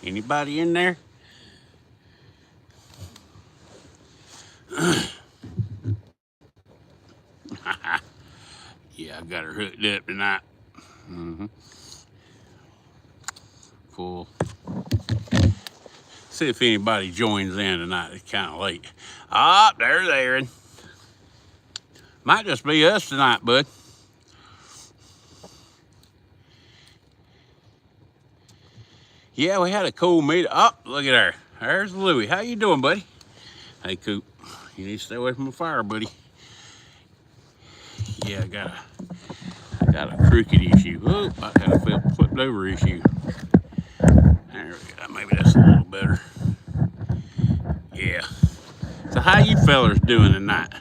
Anybody in there? Yeah, I got her hooked up tonight. Full. See if anybody joins in tonight. It's kind of late. Ah, there's Aaron. Might just be us tonight, bud. Yeah, we had a cool meeting. Oh, look at her. There's Louie. How you doing, buddy? Hey, Coop. You need to stay away from the fire, buddy. Yeah, I got a crooked issue. Oh, I got a flipped over issue. There we go. Maybe that's a little better. Yeah. So how you fellers doing tonight?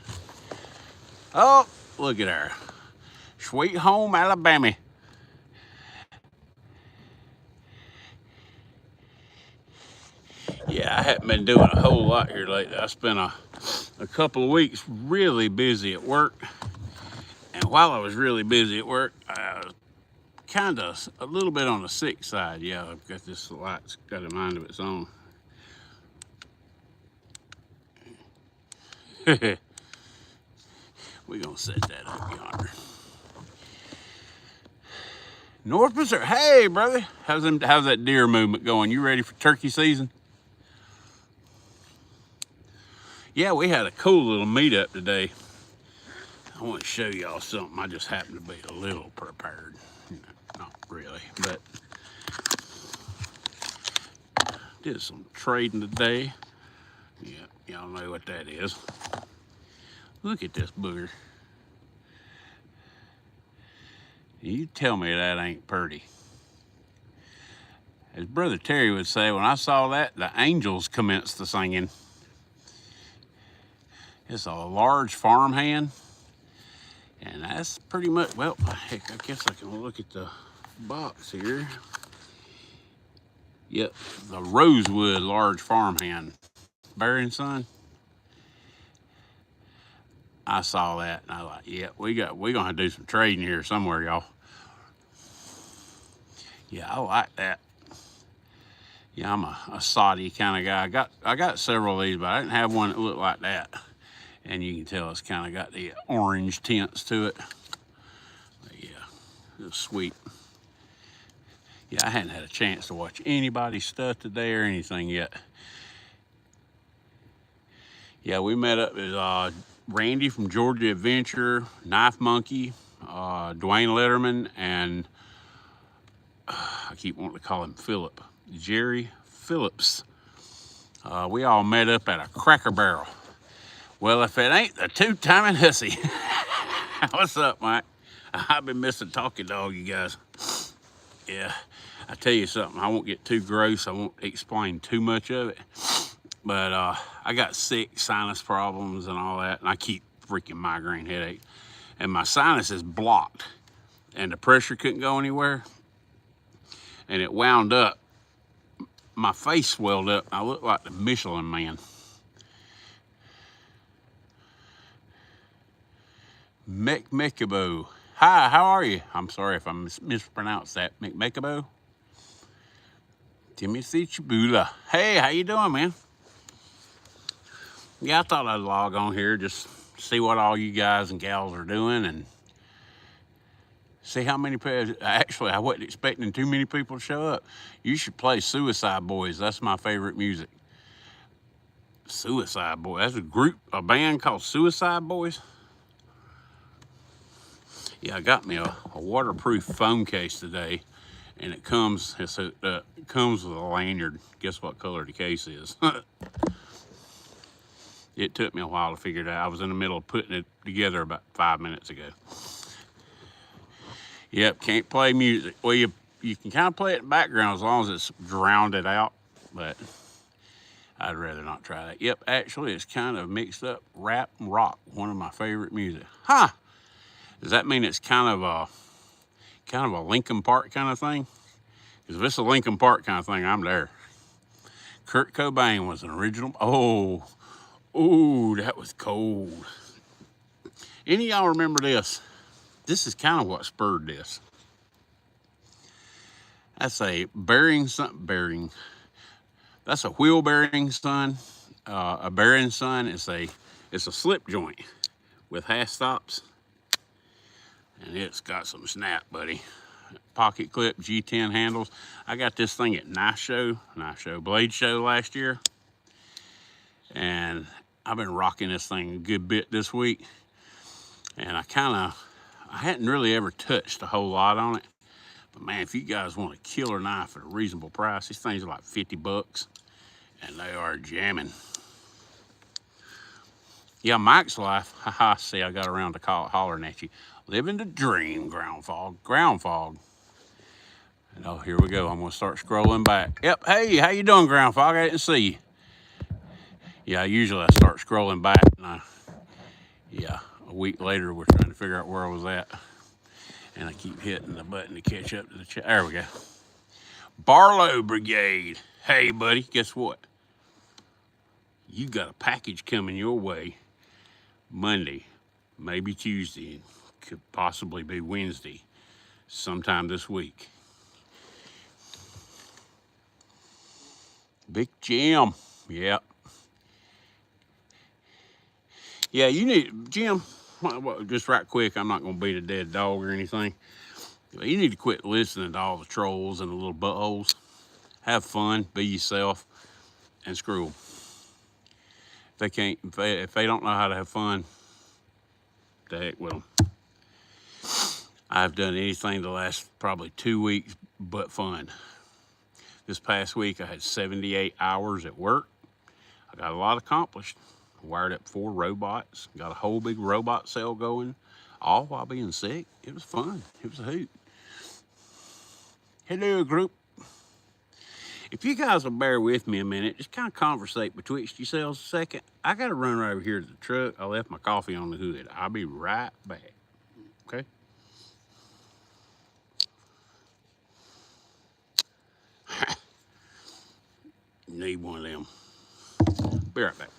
Oh, look at her. Sweet home Alabama. Yeah, I haven't been doing a whole lot here lately. I spent a couple of weeks really busy at work. And while I was really busy at work, I was kind of a little bit on the sick side. Yeah, I've got this light's got a mind of its own. We're gonna set that up yonder. North Missouri. Hey, brother. How's that deer movement going? You ready for turkey season? Yeah, we had a cool little meetup today. I want to show y'all something. I just happen to be a little prepared. Not really, but did some trading today. Yeah, y'all know what that is. Look at this booger. You tell me that ain't pretty. As Brother Terry would say, when I saw that, the angels commenced the singing. It's a large farmhand. And that's pretty much, well, heck, I guess I can look at the box here. Yep, the Rosewood large farmhand. Barry & Son. I saw that and I was like, yeah, we're gonna have to do some trading here somewhere, y'all. Yeah, I like that. Yeah, I'm a soddy kind of guy. I got several of these, but I didn't have one that looked like that. And you can tell it's kind of got the orange tints to it. But yeah, it's sweet. Yeah, I hadn't had a chance to watch anybody's stuff today or anything yet. Yeah, we met up with Randy from Georgia Adventure, Knife Monkey, Dwayne Letterman, and I keep wanting to call him Philip, Jerry Phillips. We all met up at a Cracker Barrel. Well, if it ain't the two-timing hussy. What's up, Mike? I've been missing talking dog, you guys. Yeah, I tell you something, I won't get too gross. I won't explain too much of it. But I got sick, sinus problems and all that, and I keep freaking migraine headache. And my sinus is blocked, and the pressure couldn't go anywhere. And it wound up. My face swelled up. I looked like the Michelin Man. McMekabo. Hi, how are you? I'm sorry if I mispronounced that. McMekabo. Timothy Chibula. Hey, how you doing, man? Yeah, I thought I'd log on here, just see what all you guys and gals are doing and see how many people. Actually, I wasn't expecting too many people to show up. You should play Suicide Boys. That's my favorite music. Suicide Boys. That's a band called Suicide Boys. Yeah, I got me a waterproof phone case today, and it comes with a lanyard. Guess what color the case is? It took me a while to figure it out. I was in the middle of putting it together about 5 minutes ago. Yep, can't play music. Well, you can kind of play it in the background as long as it's drowned it out, but I'd rather not try that. Yep, actually, it's kind of mixed up rap and rock, one of my favorite music. Huh? Does that mean it's kind of a Linkin Park kind of thing? Because if it's a Linkin Park kind of thing, I'm there. Kurt Cobain was an original. Oh, that was cold. Any of y'all remember this? This is kind of what spurred this. That's a bearing. That's a wheel bearing, son. A bearing, son, it's a slip joint with half stops, and it's got some snap, buddy. Pocket clip G10 handles. I got this thing at Blade Show last year, and I've been rocking this thing a good bit this week. And I hadn't really ever touched a whole lot on it. But man, if you guys want a killer knife at a reasonable price, these things are like 50 bucks, and they are jamming. Yeah, Mike's life, haha, see, I got around to hollering at you. Living the dream, ground fog. And oh, here we go. I'm gonna start scrolling back. Yep, hey, how you doing, ground fog? I didn't see you. Yeah, usually I start scrolling back, and yeah, a week later we're trying to figure out where I was at. And I keep hitting the button to catch up to the chat. There we go. Barlow Brigade. Hey, buddy, guess what? You got a package coming your way Monday, maybe Tuesday, could possibly be Wednesday, sometime this week. Big Jim. Yep. Yeah, you need, Jim, just right quick, I'm not going to beat a dead dog or anything. You need to quit listening to all the trolls and the little buttholes. Have fun, be yourself, and screw them. If they don't know how to have fun, the heck with them. I've done anything the last probably 2 weeks but fun. This past week I had 78 hours at work. I got a lot accomplished. Wired up 4 robots, got a whole big robot cell going, all while being sick. It was fun. It was a hoot. Hello, group. If you guys will bear with me a minute, just kind of conversate betwixt yourselves a second. I got to run right over here to the truck. I left my coffee on the hood. I'll be right back. Okay? Need one of them. Be right back.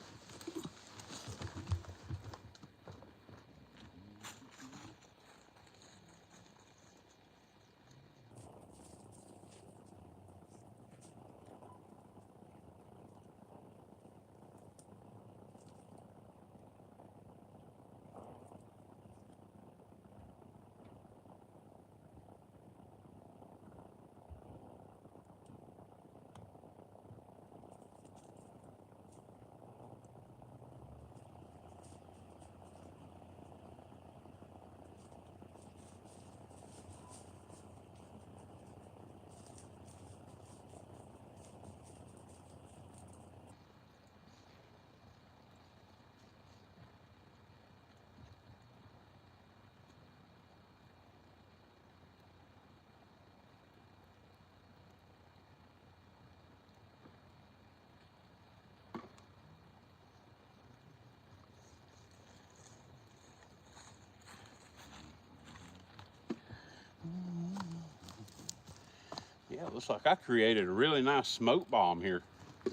Yeah, it looks like I created a really nice smoke bomb here. The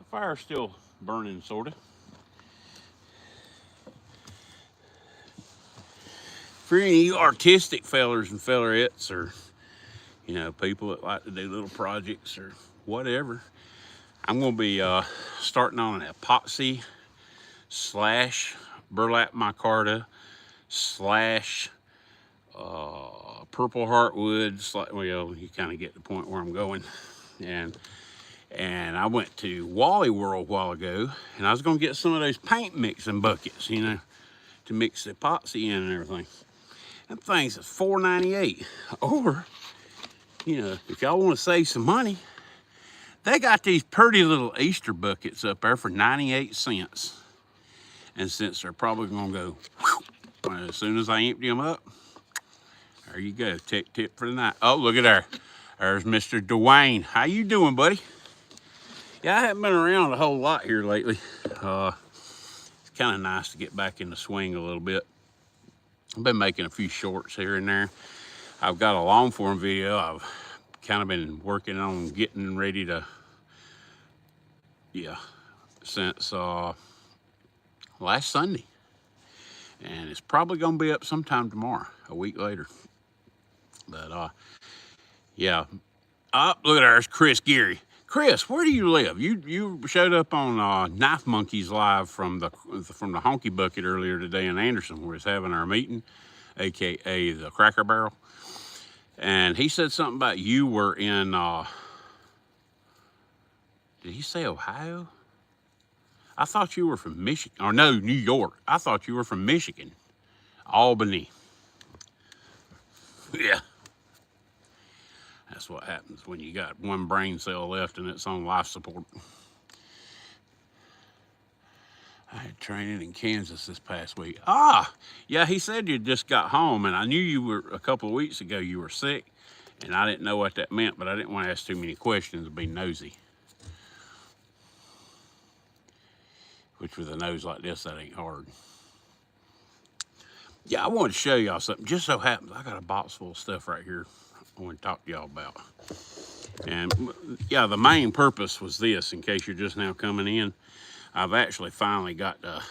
fire's still burning, sort of. For any of you artistic fellers and fellerettes, or, you know, people that like to do little projects or whatever, I'm going to be starting on an epoxy / burlap micarta / purple heartwood. Well, you kind of get the point where I'm going. And I went to Wally World a while ago, and I was going to get some of those paint mixing buckets, you know, to mix the epoxy in and everything. Them things is $4.98. Or, you know, if y'all want to save some money, they got these pretty little Easter buckets up there for 98 cents. And since they're probably going to go, whew, as soon as I empty them up, there you go, tech tip for the night. Oh, look at there. There's Mr. Dwayne. How you doing, buddy? Yeah, I haven't been around a whole lot here lately. It's kind of nice to get back in the swing a little bit. I've been making a few shorts here and there. I've got a long form video I've kind of been working on getting ready to, yeah, since last Sunday. And it's probably going to be up sometime tomorrow, a week later. But, yeah. Oh, look at there's Chris Geary. Chris, where do you live? You showed up on Knife Monkeys live from the Honky Bucket earlier today in Anderson, where it's having our meeting, aka the Cracker Barrel. And he said something about you were in. Did he say Ohio? I thought you were from Michigan. Or no, New York. I thought you were from Michigan, Albany. Yeah. That's what happens when you got one brain cell left and it's on life support. I had training in Kansas this past week. Yeah, he said you just got home, and I knew you were, a couple of weeks ago, you were sick, and I didn't know what that meant, but I didn't want to ask too many questions and be nosy. Which with a nose like this, that ain't hard. Yeah, I wanted to show y'all something. Just so happens, I got a box full of stuff right here I want to talk to y'all about. And yeah, the main purpose was this, in case you're just now coming in. I've actually finally got to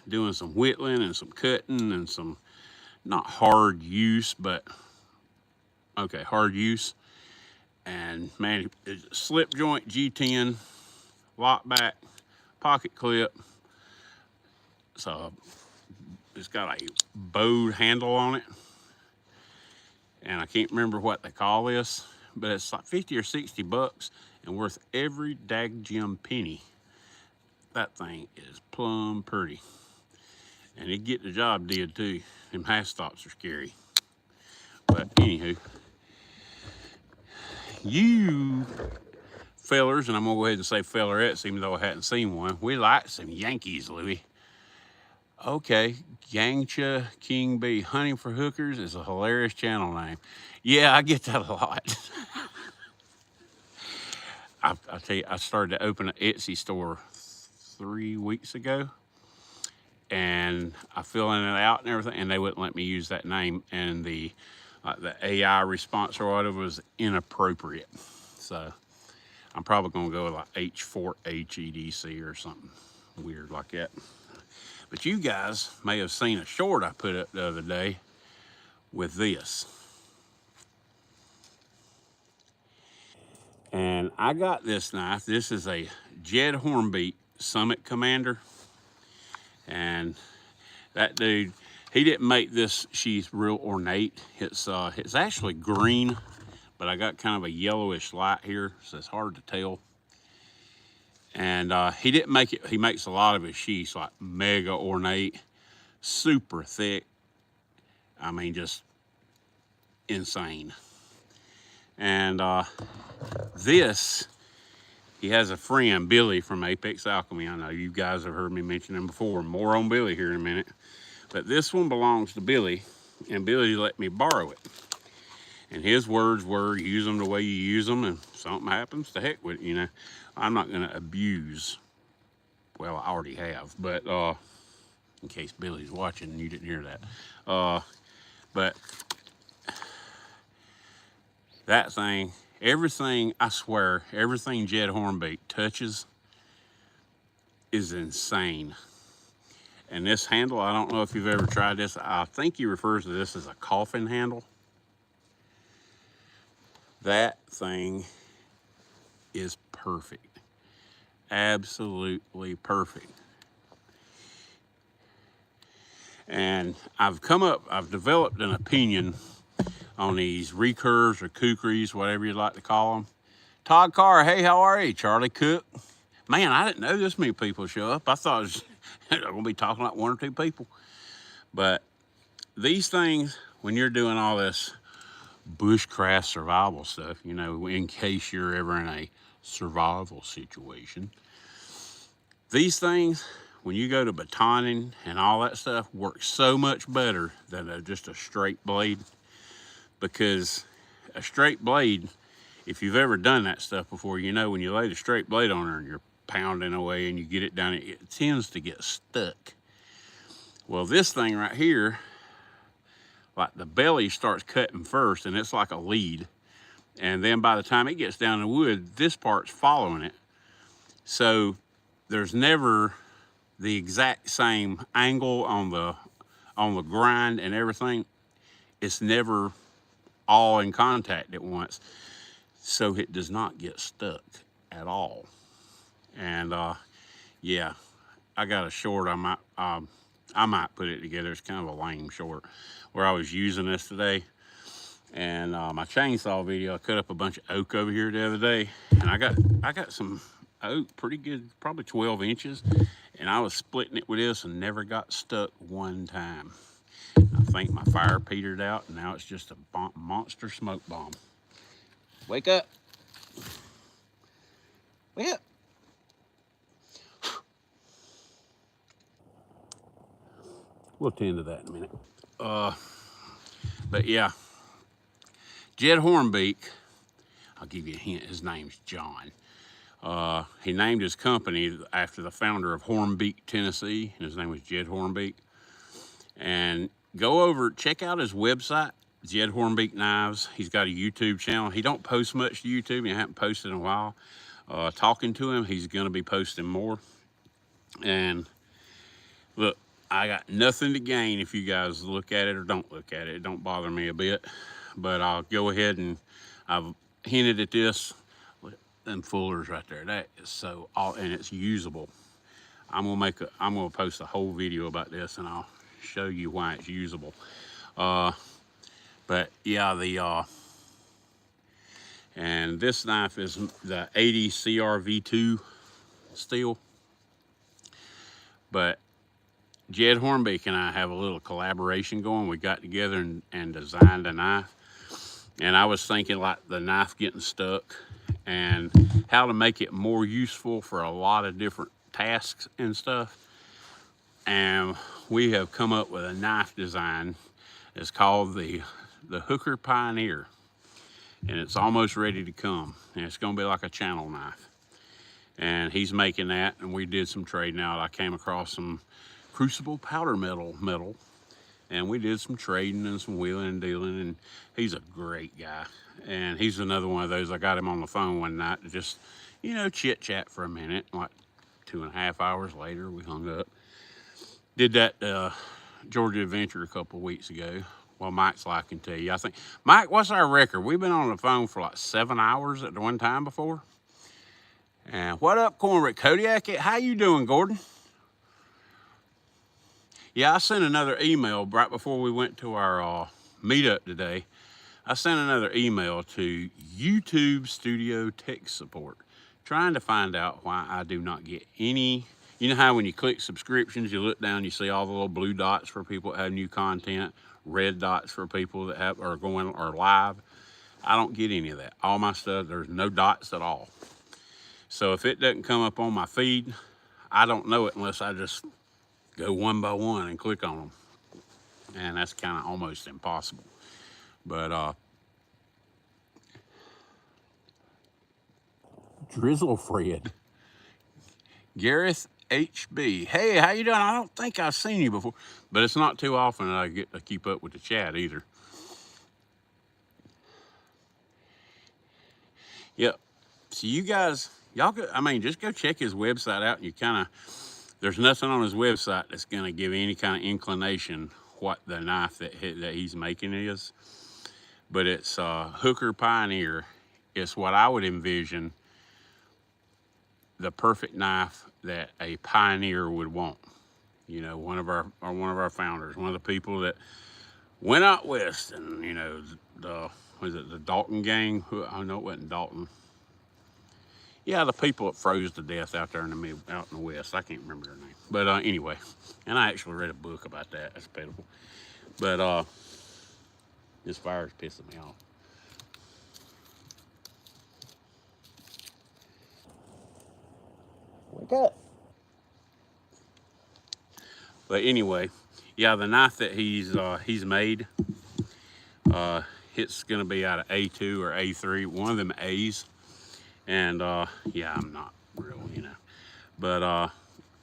doing some whittling and some cutting and some, not hard use, but okay, hard use. And man, it's a slip joint G10, lock back, pocket clip. So it's got a bowed handle on it. And I can't remember what they call this, but it's like 50 or 60 bucks and worth every daggum penny. That thing is plumb pretty. And it get the job did too. Them half stops are scary. But anywho, you fellers, and I'm gonna go ahead and say fellerettes, even though I hadn't seen one, we like some Yankees, Louie. Okay, Yangcha King B, Hunting for Hookers is a hilarious channel name. Yeah, I get that a lot. I tell you, I started to open an Etsy store 3 weeks ago, and I filling it out and everything, and they wouldn't let me use that name, and the AI response or whatever was inappropriate. So I'm probably gonna go with like H4HEDC or something weird like that. But you guys may have seen a short I put up the other day with this. And I got this knife. This is a Jed Hornbeat Summit Commander. And that dude, he didn't make this sheath real ornate. It's actually green, but I got kind of a yellowish light here, so it's hard to tell. And he didn't make it, he makes a lot of his sheaths like mega ornate, super thick. I mean, just insane. And this, he has a friend, Billy from Apex Alchemy. I know you guys have heard me mention him before. More on Billy here in a minute. But this one belongs to Billy, and Billy let me borrow it. And his words were, use them the way you use them, and if something happens, to heck with it, you know. I'm not gonna abuse, well, I already have, but in case Billy's watching and you didn't hear that. But that thing, everything, I swear, everything Jed Hornbeat touches is insane. And this handle, I don't know if you've ever tried this. I think he refers to this as a coffin handle. That thing is perfect. Absolutely perfect. And I've developed an opinion on these recurves or kukris, whatever you'd like to call them. Todd Carr, hey, how are you? Charlie Cook. Man, I didn't know this many people show up. I thought it was gonna be talking like 1 or 2 people. But these things, when you're doing all this bushcraft survival stuff, you know, in case you're ever in a survival situation, these things, when you go to batoning and all that stuff, work so much better than just a straight blade. Because a straight blade, if you've ever done that stuff before, you know when you lay the straight blade on there and you're pounding away and you get it down, it tends to get stuck. Well, this thing right here, like the belly starts cutting first, and it's like a lead. And then by the time it gets down the wood, this part's following it. So there's never the exact same angle on the grind and everything. It's never all in contact at once. So it does not get stuck at all. And yeah, I got a short. I might put it together. It's kind of a lame short where I was using this today. And my chainsaw video, I cut up a bunch of oak over here the other day, and I got some oak pretty good, probably 12 inches, and I was splitting it with this and never got stuck one time. I think my fire petered out, and now it's just a monster smoke bomb. Wake up. Wake up. We'll tend to that in a minute. But yeah, Jed Hornbeak, I'll give you a hint, his name's John. He named his company after the founder of Hornbeak, Tennessee, and his name was Jed Hornbeak. And go over, check out his website, Jed Hornbeak Knives. He's got a YouTube channel. He don't post much to YouTube. He hasn't posted in a while. Talking to him, he's going to be posting more. And look, I got nothing to gain if you guys look at it or don't look at it. It don't bother me a bit. But I'll go ahead and I've hinted at this. Them fullers right there. That is so all, and it's usable. I'm gonna post a whole video about this, and I'll show you why it's usable. But yeah, and this knife is the 80 CRV2 steel. But Jed Hornbeak and I have a little collaboration going. We got together and designed a knife. And I was thinking like the knife getting stuck and how to make it more useful for a lot of different tasks and stuff. And we have come up with a knife design. It's called the Hooker Pioneer. And it's almost ready to come. And it's gonna be like a channel knife. And he's making that, and we did some trading out. I came across some crucible powder metal, and we did some trading and some wheeling and dealing, and he's a great guy. And he's another one of those, I got him on the phone one night to just, you know, chit chat for a minute. Like 2.5 hours later, we hung up. Did that Georgia adventure a couple of weeks ago. Well, Mike's like can tell you. I think, Mike, what's our record? We've been on the phone for like 7 hours at the one time before. And what up, Cornbread Kodiak? How you doing, Gordon? Yeah, I sent another email right before we went to our meetup today. I sent another email to YouTube Studio Tech Support, trying to find out why I do not get any. You know how when you click subscriptions, you look down, you see all the little blue dots for people that have new content, red dots for people that are going or live. I don't get any of that. All my stuff, there's no dots at all. So if it doesn't come up on my feed, I don't know it unless I just go one by one and click on them. And that's kind of almost impossible. But Drizzle Fred. Gareth HB. Hey, how you doing? I don't think I've seen you before. But it's not too often that I get to keep up with the chat either. Yep. So you guys, y'all go, I mean, just go check his website out, and you kind of, there's nothing on his website that's going to give any kind of inclination what the knife that he's making is. But it's Hooker Pioneer. It's what I would envision the perfect knife that a pioneer would want. You know, one of our founders, one of the people that went out west, and you know, the Dalton gang? I know it wasn't Dalton. Yeah, the people that froze to death out there out in the west. I can't remember their name. But anyway, and I actually read a book about that. That's pitiful. But this fire's pissing me off. Wake up. But anyway, yeah, the knife that he's made, it's gonna be out of A2 or A3, one of them A's. And yeah, I'm not real, you know, but I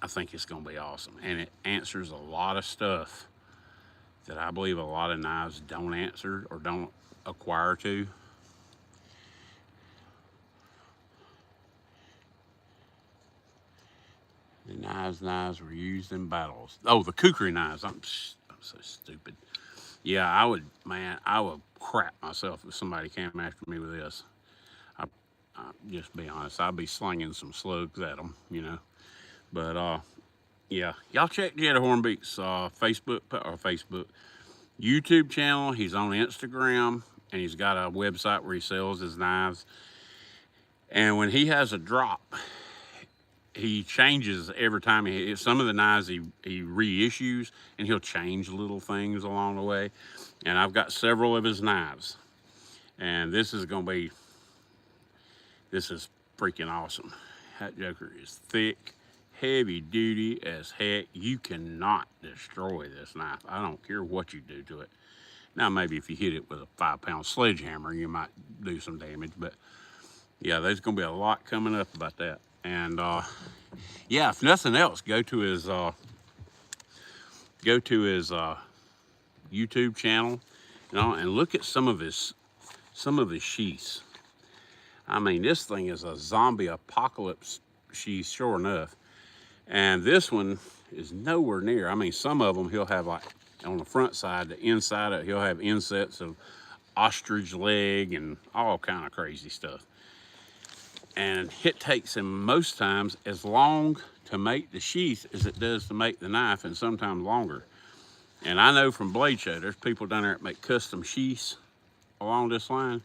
think it's gonna be awesome. And it answers a lot of stuff that I believe a lot of knives don't answer or don't acquire to. The knives were used in battles. Oh, the kukri knives. I'm so stupid. Yeah, I would crap myself if somebody came after me with this. Just be honest, I'll be slinging some slugs at them, you know. But yeah, y'all check Jed Hornbeak's Facebook, YouTube channel. He's on Instagram, and he's got a website where he sells his knives. And when he has a drop, he changes every time. Some of the knives he reissues, and he'll change little things along the way. And I've got several of his knives, and this is freaking awesome. That joker is thick, heavy duty as heck. You cannot destroy this knife. I don't care what you do to it. Now, maybe if you hit it with a 5-pound sledgehammer, you might do some damage, but yeah, there's gonna be a lot coming up about that. And yeah, if nothing else, go to his YouTube channel, you know, and look at some of his sheaths. I mean, this thing is a zombie apocalypse sheath, sure enough. And this one is nowhere near. I mean, some of them he'll have, like on the front side, the inside of it, he'll have insets of ostrich leg and all kind of crazy stuff. And it takes him most times as long to make the sheath as it does to make the knife, and sometimes longer. And I know from Blade Show, there's people down there that make custom sheaths along this line.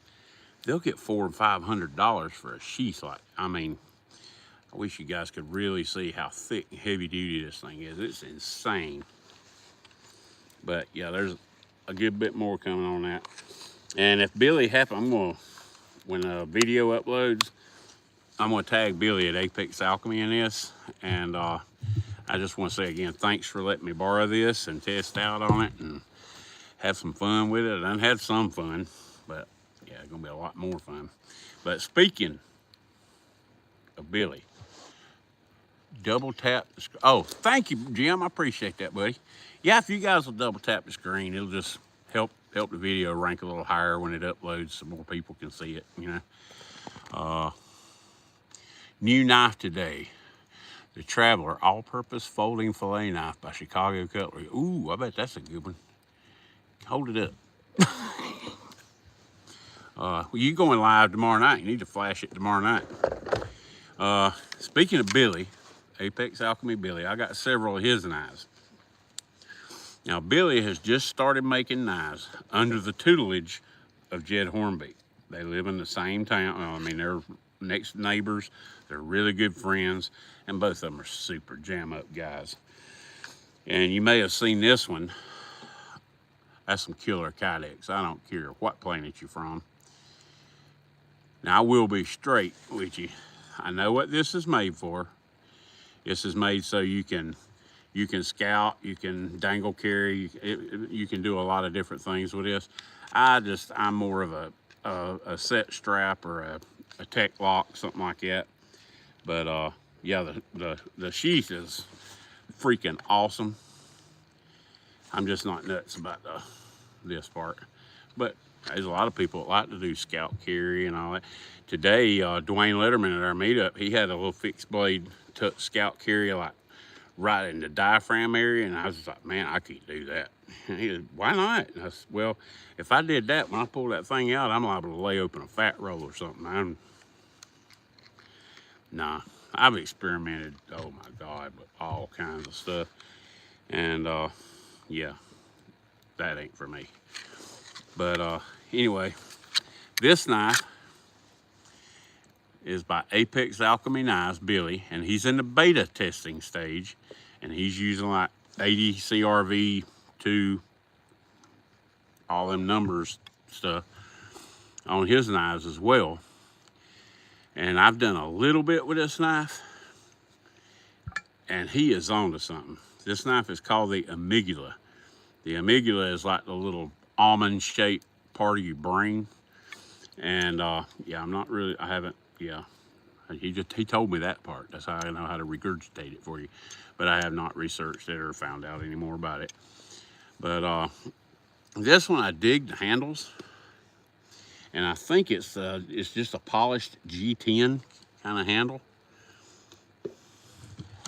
They'll get $400 and $500 for a sheath. Like, I mean, I wish you guys could really see how thick and heavy duty this thing is. It's insane. But yeah, there's a good bit more coming on that. And if Billy happens, when a video uploads, I'm gonna tag Billy at Apex Alchemy in this. And I just want to say again, thanks for letting me borrow this and test out on it and have some fun with it. I done had some fun, but yeah, it's gonna be a lot more fun. But speaking of Billy, double tap the screen. Oh, thank you, Jim. I appreciate that, buddy. Yeah, if you guys will double tap the screen, it'll just help the video rank a little higher when it uploads, so more people can see it, you know. New knife today, the Traveler All-Purpose Folding Fillet Knife by Chicago Cutlery. Ooh, I bet that's a good one. Hold it up. You going live tomorrow night. You need to flash it tomorrow night. Speaking of Billy, Apex Alchemy Billy, I got several of his knives. Now, Billy has just started making knives under the tutelage of Jed Hornbeak. They live in the same town. I mean, they're next neighbors. They're really good friends, and both of them are super jam-up guys. And you may have seen this one. That's some killer kydex. I don't care what planet you're from. Now, I will be straight with you. I know what this is made for. This is made so you can scout, you can dangle carry, you can do a lot of different things with this. I'm more of a set strap or a tech lock, something like that. But yeah, the sheath is freaking awesome. I'm just not nuts about this part. But there's a lot of people that like to do scout carry and all that. Today, Dwayne Letterman at our meetup, he had a little fixed blade scout carry like right in the diaphragm area, and I was like, man, I can't do that. And he said, why not? And I said, well, if I did that, when I pull that thing out, I'm liable to lay open a fat roll or something. Nah, I've experimented, oh my God, with all kinds of stuff. And yeah, that ain't for me. But anyway, this knife is by Apex Alchemy Knives, Billy, and he's in the beta testing stage, and he's using like 80 CRV 2, all them numbers stuff on his knives as well. And I've done a little bit with this knife, and he is on to something. This knife is called the amygdala. The amygdala is like the little almond-shaped part of your brain. And yeah, he told me that part. That's how I know how to regurgitate it for you. But I have not researched it or found out any more about it. But this one, I dig the handles. And I think it's just a polished G10 kind of handle.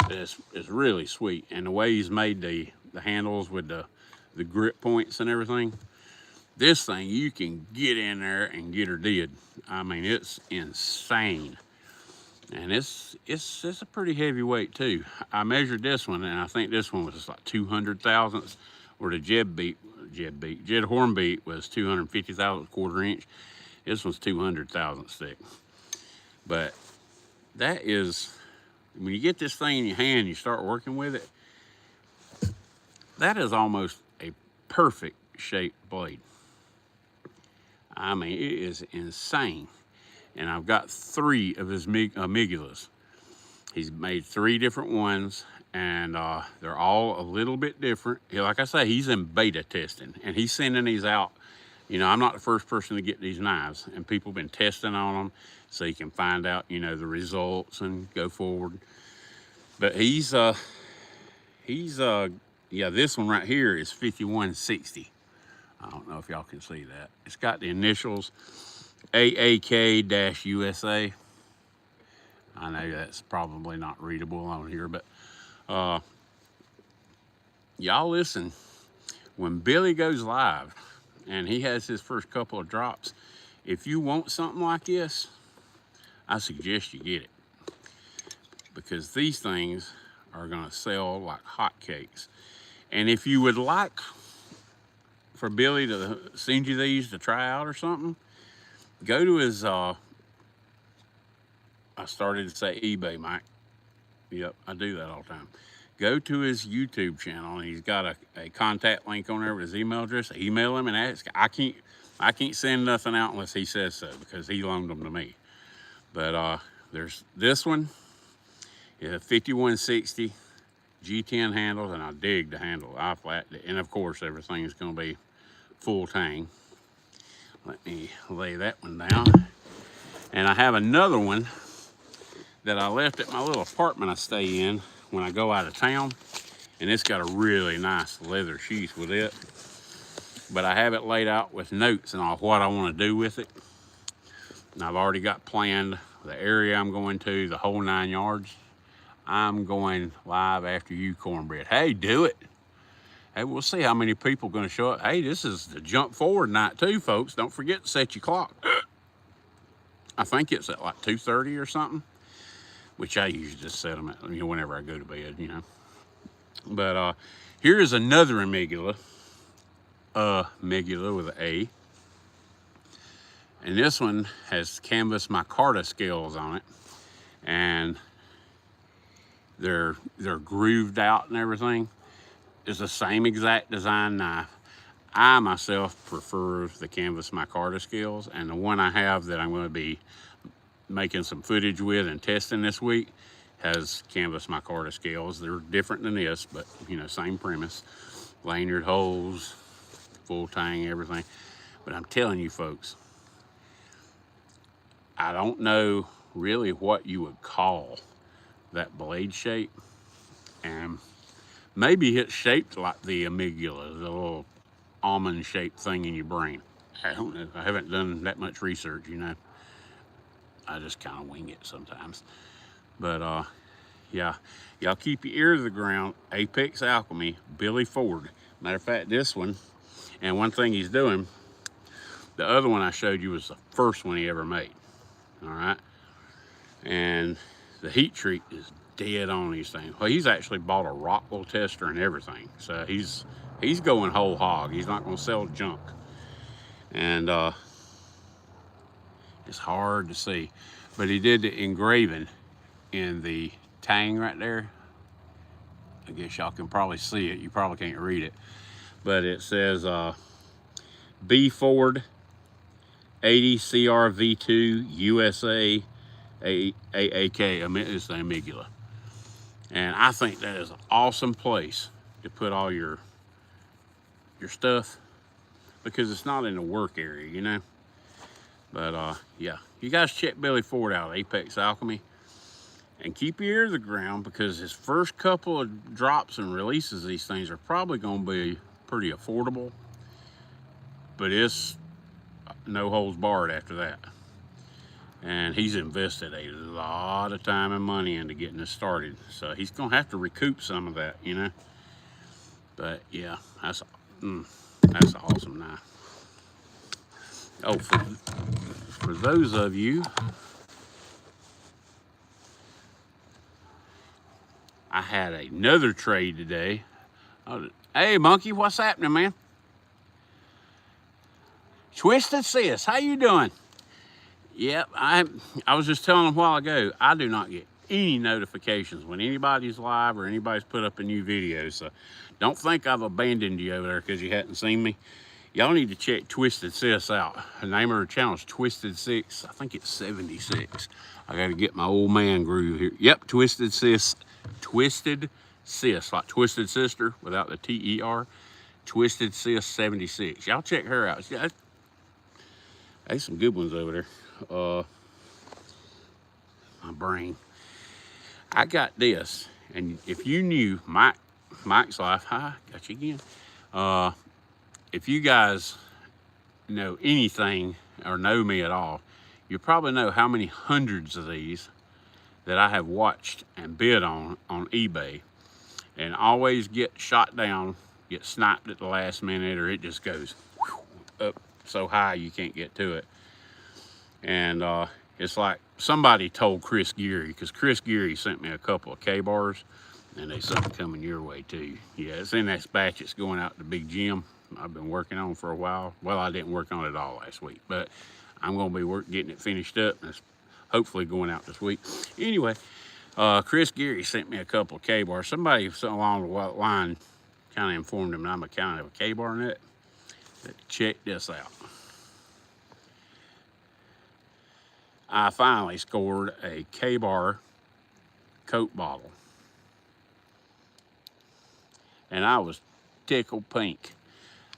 It's really sweet. And the way he's made the handles with the grip points and everything, This thing, you can get in there and get her did. I mean, it's insane. And it's a pretty heavy weight too. I measured this one, and I think this one was like 200 thousandths, where the Jed horn beat was 250 thousandths, quarter inch. This one's 200 thousandths thick. But that is, when you get this thing in your hand and you start working with it, that is almost a perfect shaped blade. I mean, it is insane. And I've got 3 of his amigulas. He's made 3 different ones, and they're all a little bit different. Like I say, he's in beta testing, and he's sending these out. You know, I'm not the first person to get these knives, and people have been testing on them so you can find out, you know, the results and go forward. But yeah, this one right here is 5160. I don't know if y'all can see that. It's got the initials AAK-USA. I know that's probably not readable on here, but y'all listen. When Billy goes live and he has his first couple of drops, if you want something like this, I suggest you get it, because these things are going to sell like hotcakes. And if you would like for Billy to send you these to try out or something, go to his, I started to say eBay, Mike. Yep, I do that all the time. Go to his YouTube channel, and he's got a contact link on there with his email address. Email him and ask. I can't send nothing out unless he says so, because he loaned them to me. But there's this one, yeah, 5160 G10 handles, and I dig the handle. I flattened it, and of course everything is going to be full tang. Let me lay that one down. And I have another one that I left at my little apartment I stay in when I go out of town, and it's got a really nice leather sheath with it. But I have it laid out with notes and all what I want to do with it. And I've already got planned the area I'm going to, the whole 9 yards. I'm going live after you, Cornbread. Hey, do it. Hey, we'll see how many people are going to show up. Hey, this is the jump forward night too, folks. Don't forget to set your clock. I think it's at like 2:30 or something, which I usually just set them at, you know, whenever I go to bed, you know. But here is another amigula, amigula with an A. And this one has canvas micarta scales on it, and they're grooved out and everything. It's the same exact design knife. I myself prefer the canvas micarta scales, and the one I have that I'm going to be making some footage with and testing this week has canvas micarta scales. They're different than this, but you know, same premise. Lanyard holes, full tang, everything. But I'm telling you folks, I don't know really what you would call that blade shape, and maybe it's shaped like the amigula, the little almond shaped thing in your brain. I don't know. I haven't done that much research, you know. I just kind of wing it sometimes. But yeah, y'all keep your ear to the ground. Apex Alchemy, Billy Ford. Matter of fact, this one, and one thing he's doing, the other one I showed you was the first one he ever made. All right, and the heat treat is dead on these things. Well, he's actually bought a Rockwell tester and everything, so he's going whole hog. He's not going to sell junk. And it's hard to see, but he did the engraving in the tang right there. I guess y'all can probably see it. You probably can't read it, but it says B Ford 80 CRV2 USA AAK. I mean, it's the amigula. And I think that is an awesome place to put all your stuff, because it's not in the work area, you know. But yeah, you guys check Billy Ford out, Apex Alchemy, and keep your ear to the ground, because his first couple of drops and releases of these things are probably going to be pretty affordable, but it's no holds barred after that. And he's invested a lot of time and money into getting this started, so he's gonna have to recoup some of that, you know. But yeah, that's an awesome knife. Oh, for those of you, I had another trade today. Oh, hey, Monkey, what's happening, man? Twisted Sis, how you doing? Yep, I was just telling them a while ago, I do not get any notifications when anybody's live or anybody's put up a new video. So don't think I've abandoned you over there because you hadn't seen me. Y'all need to check Twisted Sis out. The name of her channel is Twisted 6. I think it's 76. I got to get my old man groove here. Yep, Twisted Sis. Twisted Sis, like Twisted Sister without the T-E-R. Twisted Sis 76. Y'all check her out. There's some good ones over there. My brain. I got this, and if you knew Mike's life, hi, got you again. If you guys know anything or know me at all, you probably know how many hundreds of these that I have watched and bid on eBay, and always get shot down, get sniped at the last minute, or it just goes up so high you can't get to it. And it's like somebody told Chris Geary, because Chris Geary sent me a couple of K-bars, and there's something coming your way too. Yeah, it's in that batch that's going out to the big gym. I've been working on for a while. Well, I didn't work on it all last week, but I'm going to be getting it finished up, and it's hopefully going out this week. Anyway, Chris Geary sent me a couple of K-bars. Somebody along the line kind of informed him that I'm a kind of a K-bar nut. Check this out. I finally scored a K-bar Coke bottle, and I was tickled pink.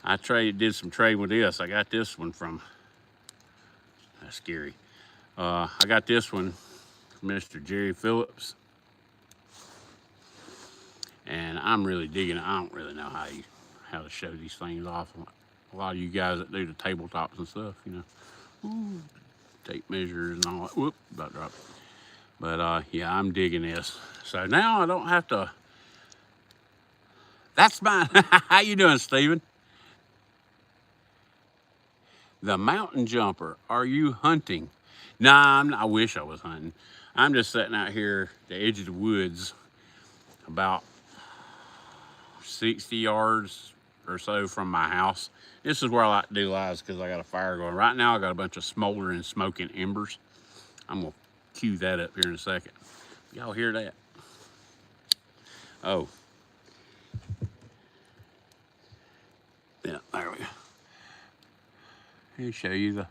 I did some trading with this. I got this one from, that's scary. I got this one from Mr. Jerry Phillips, and I'm really digging it. I don't really know how to show these things off. A lot of you guys that do the tabletops and stuff, you know. Ooh, tape measures and all that. Whoop, about dropped. But yeah, I'm digging this. So now I don't have to. That's mine. How you doing, Steven? The mountain jumper. Are you hunting? Nah, I wish I was hunting. I'm just sitting out here at the edge of the woods, about 60 yards or so from my house. This is where I like to do lives because I got a fire going. Right now I got a bunch of smoldering, smoking embers. I'm gonna cue that up here in a second. Y'all hear that? Oh. Yeah, there we go. Let me show you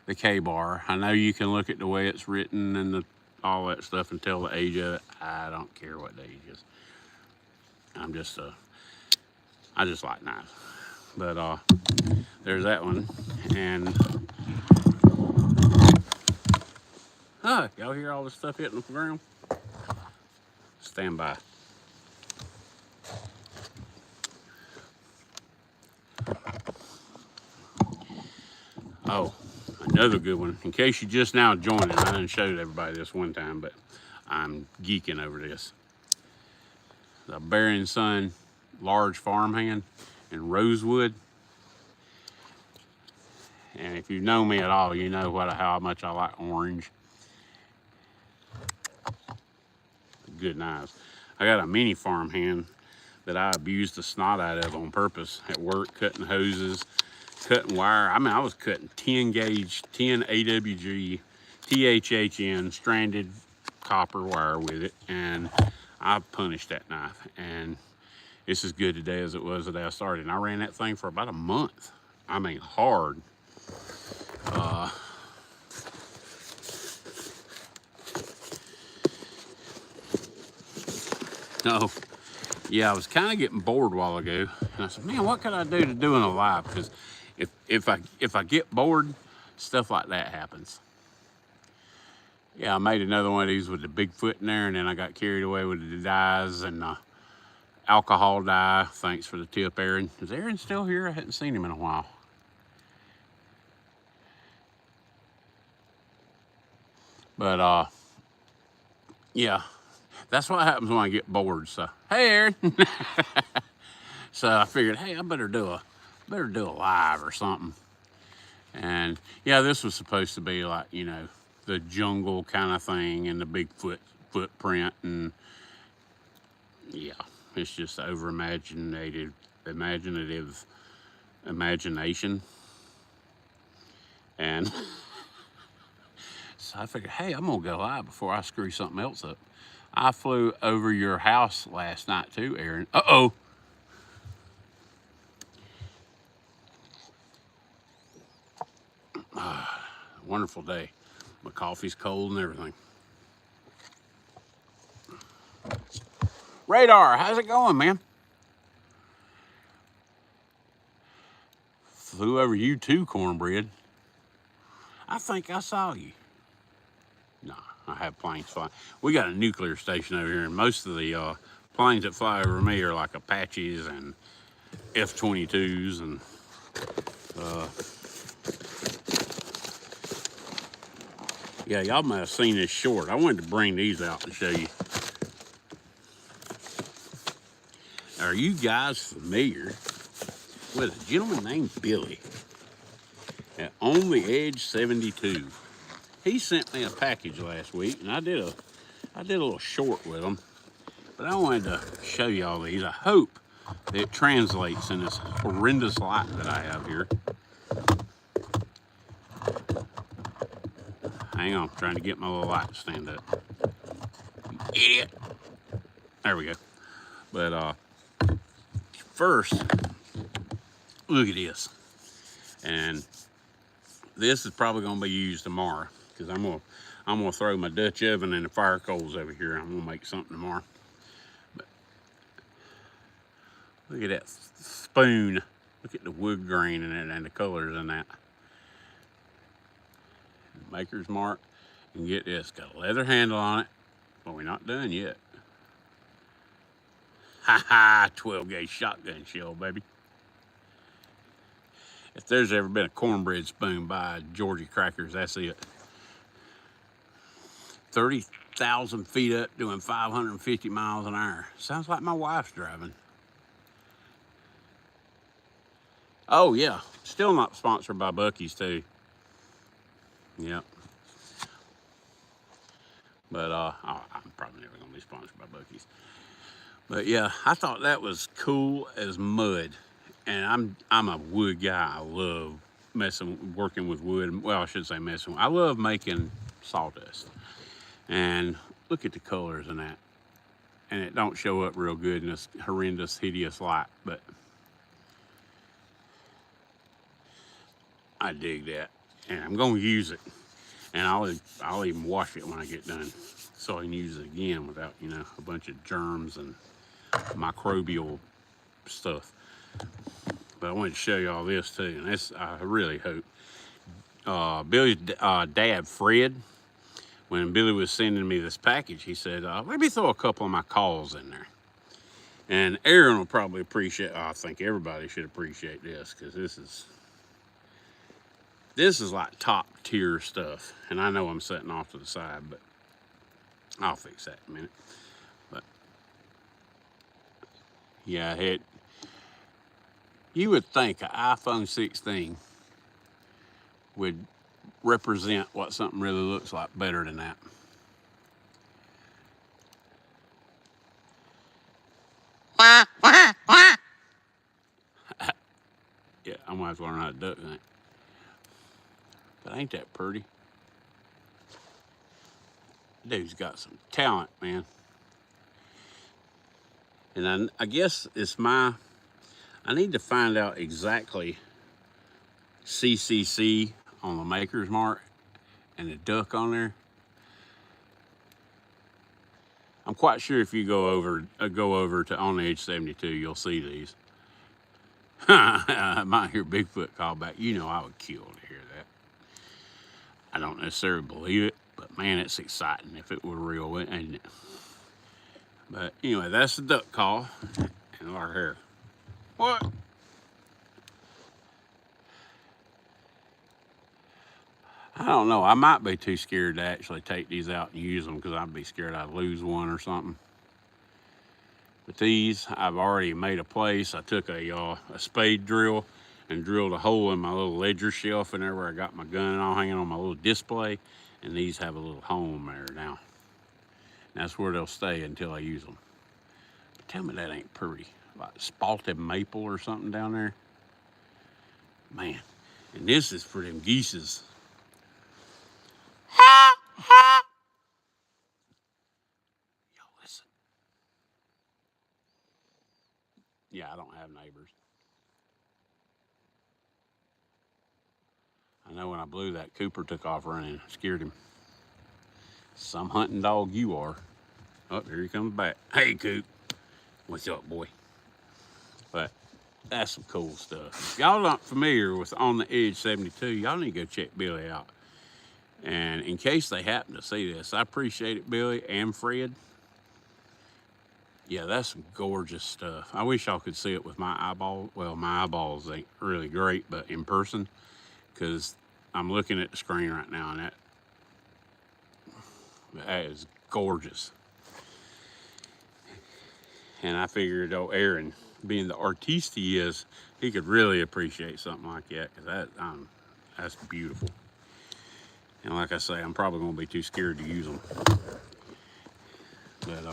the K-bar. I know you can look at the way it's written and all that stuff and tell the age of it. I don't care what the age is. I just like knives. But there's that one. And y'all hear all this stuff hitting the ground? Stand by. Oh, another good one. In case you just now joining, I didn't show everybody this one time, but I'm geeking over this. The Bear & Son large farmhand in rosewood. And if you know me at all, you know how much I like orange. Good knives. I got a mini farmhand that I abused the snot out of on purpose at work, cutting hoses, cutting wire. I mean, I was cutting 10 gauge, 10 AWG, THHN stranded copper wire with it, and I punished that knife. And it's as good today as it was the day I started. And I ran that thing for about a month. I mean, hard. Oh, yeah, I was kind of getting bored a while ago, and I said, man, what could I do to do in a live? Because if I get bored, stuff like that happens. Yeah, I made another one of these with the Bigfoot in there, and then I got carried away with the dyes and alcohol dye. Thanks for the tip, Aaron. Is Aaron still here? I hadn't seen him in a while. But yeah, that's what happens when I get bored. So hey, Aaron. So I figured, hey, I better do a live or something. And yeah, this was supposed to be like, you know, the jungle kind of thing and the big footprint, and yeah, it's just over imaginative imagination. And so I figured, hey, I'm gonna go live before I screw something else up. I flew over your house last night too, Aaron. Uh-oh. Wonderful day. My coffee's cold and everything. Radar, how's it going, man? Flew over you too, cornbread. I think I saw you. Nah, I have planes flying. We got a nuclear station over here, and most of the planes that fly over me are like Apaches and F-22s, and yeah, y'all might have seen this short. I wanted to bring these out to show you. Are you guys familiar with a gentleman named Billy at On the Edge 72? He sent me a package last week, and I did a little short with him. But I wanted to show you all these. I hope that it translates in this horrendous light that I have here. Hang on, I'm trying to get my little light to stand up. You idiot. There we go. But first, look at this. And this is probably gonna be used tomorrow, because I'm gonna throw my Dutch oven in the fire coals over here. I'm gonna make something tomorrow. But look at that spoon. Look at the wood grain in it and the colors in that. Maker's Mark. And get this, got a leather handle on it, but we're not done yet. Ha ha, 12 gauge shotgun shell, baby. If there's ever been a cornbread spoon by Georgia Crackers, that's it. 30,000 feet up doing 550 miles an hour. Sounds like my wife's driving. Oh yeah, still not sponsored by Buc-ee's too. Yep. But I'm probably never gonna be sponsored by Buc-ee's. But yeah, I thought that was cool as mud. And I'm a wood guy. I love working with wood. Well, I should say messing. I love making sawdust. And look at the colors in that. And it don't show up real good in this horrendous, hideous light, but I dig that. And I'm gonna use it. And I'll even wash it when I get done, so I can use it again without, you know, a bunch of germs and microbial stuff. But I wanted to show you all this too, and this I really hope. Billy's dad, Fred, when Billy was sending me this package, he said, let me throw a couple of my calls in there. And Aaron will probably appreciate, I think everybody should appreciate this, because this is like top tier stuff. And I know I'm setting off to the side, but I'll fix that in a minute. But yeah, you would think an iPhone 16 would represent what something really looks like better than that. Yeah, I'm gonna have to learn how to duck that. But ain't that pretty? Dude's got some talent, man. And I guess it's I need to find out exactly CCC on the Maker's Mark and the duck on there. I'm quite sure if you go over to On the Edge 72, you'll see these. I might hear Bigfoot call back. You know I would kill to hear that. I don't necessarily believe it, but man, it's exciting if it were real, ain't it? But anyway, that's the duck call and our hair. What? I don't know. I might be too scared to actually take these out and use them, because I'd be scared I'd lose one or something. But these, I've already made a place. I took a spade drill and drilled a hole in my little ledger shelf in there where I got my gun and all hanging on my little display. And these have a little home there now. That's where they'll stay until I use them. But tell me that ain't pretty. Like spalted maple or something down there. Man, and this is for them geeses. Y'all listen. Yeah, I don't have neighbors. I know when I blew that, Cooper took off running, scared him. Some hunting dog you are. Oh, here he comes back. Hey, Coop. What's up, boy? But that's some cool stuff. If y'all not familiar with On the Edge 72, y'all need to go check Billy out. And in case they happen to see this, I appreciate it, Billy and Fred. Yeah, that's some gorgeous stuff. I wish y'all could see it with my eyeball. Well, my eyeballs ain't really great, but in person, because I'm looking at the screen right now, and that is gorgeous. And I figured, oh, Aaron, being the artiste he is, he could really appreciate something like that, because that's beautiful. And like I say, I'm probably going to be too scared to use them. But,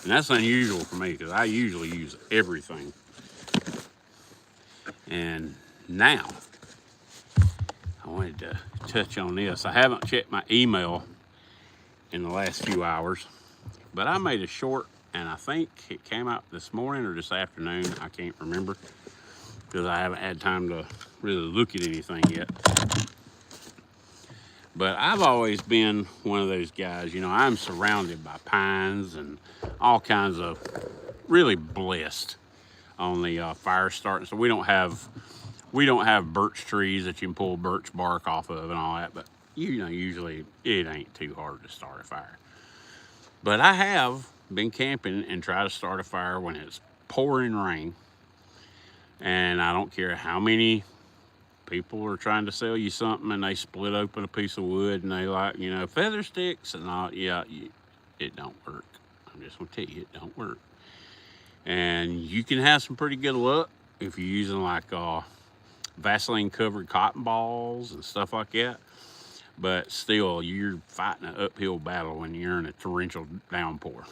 and that's unusual for me, because I usually use everything. And now, I wanted to touch on this. I haven't checked my email in the last few hours, but I made a short, and I think it came out this morning or this afternoon. I can't remember, because I haven't had time to really look at anything yet. But I've always been one of those guys, you know, I'm surrounded by pines and all kinds of, really blessed on the fire starting. So we don't have birch trees that you can pull birch bark off of and all that, but you know, usually it ain't too hard to start a fire. But I have been camping and try to start a fire when it's pouring rain, and I don't care how many people are trying to sell you something and they split open a piece of wood and they like, you know, feather sticks and all. Yeah, it don't work. I'm just gonna tell you, it don't work. And you can have some pretty good luck if you're using like Vaseline covered cotton balls and stuff like that. But still, you're fighting an uphill battle when you're in a torrential downpour.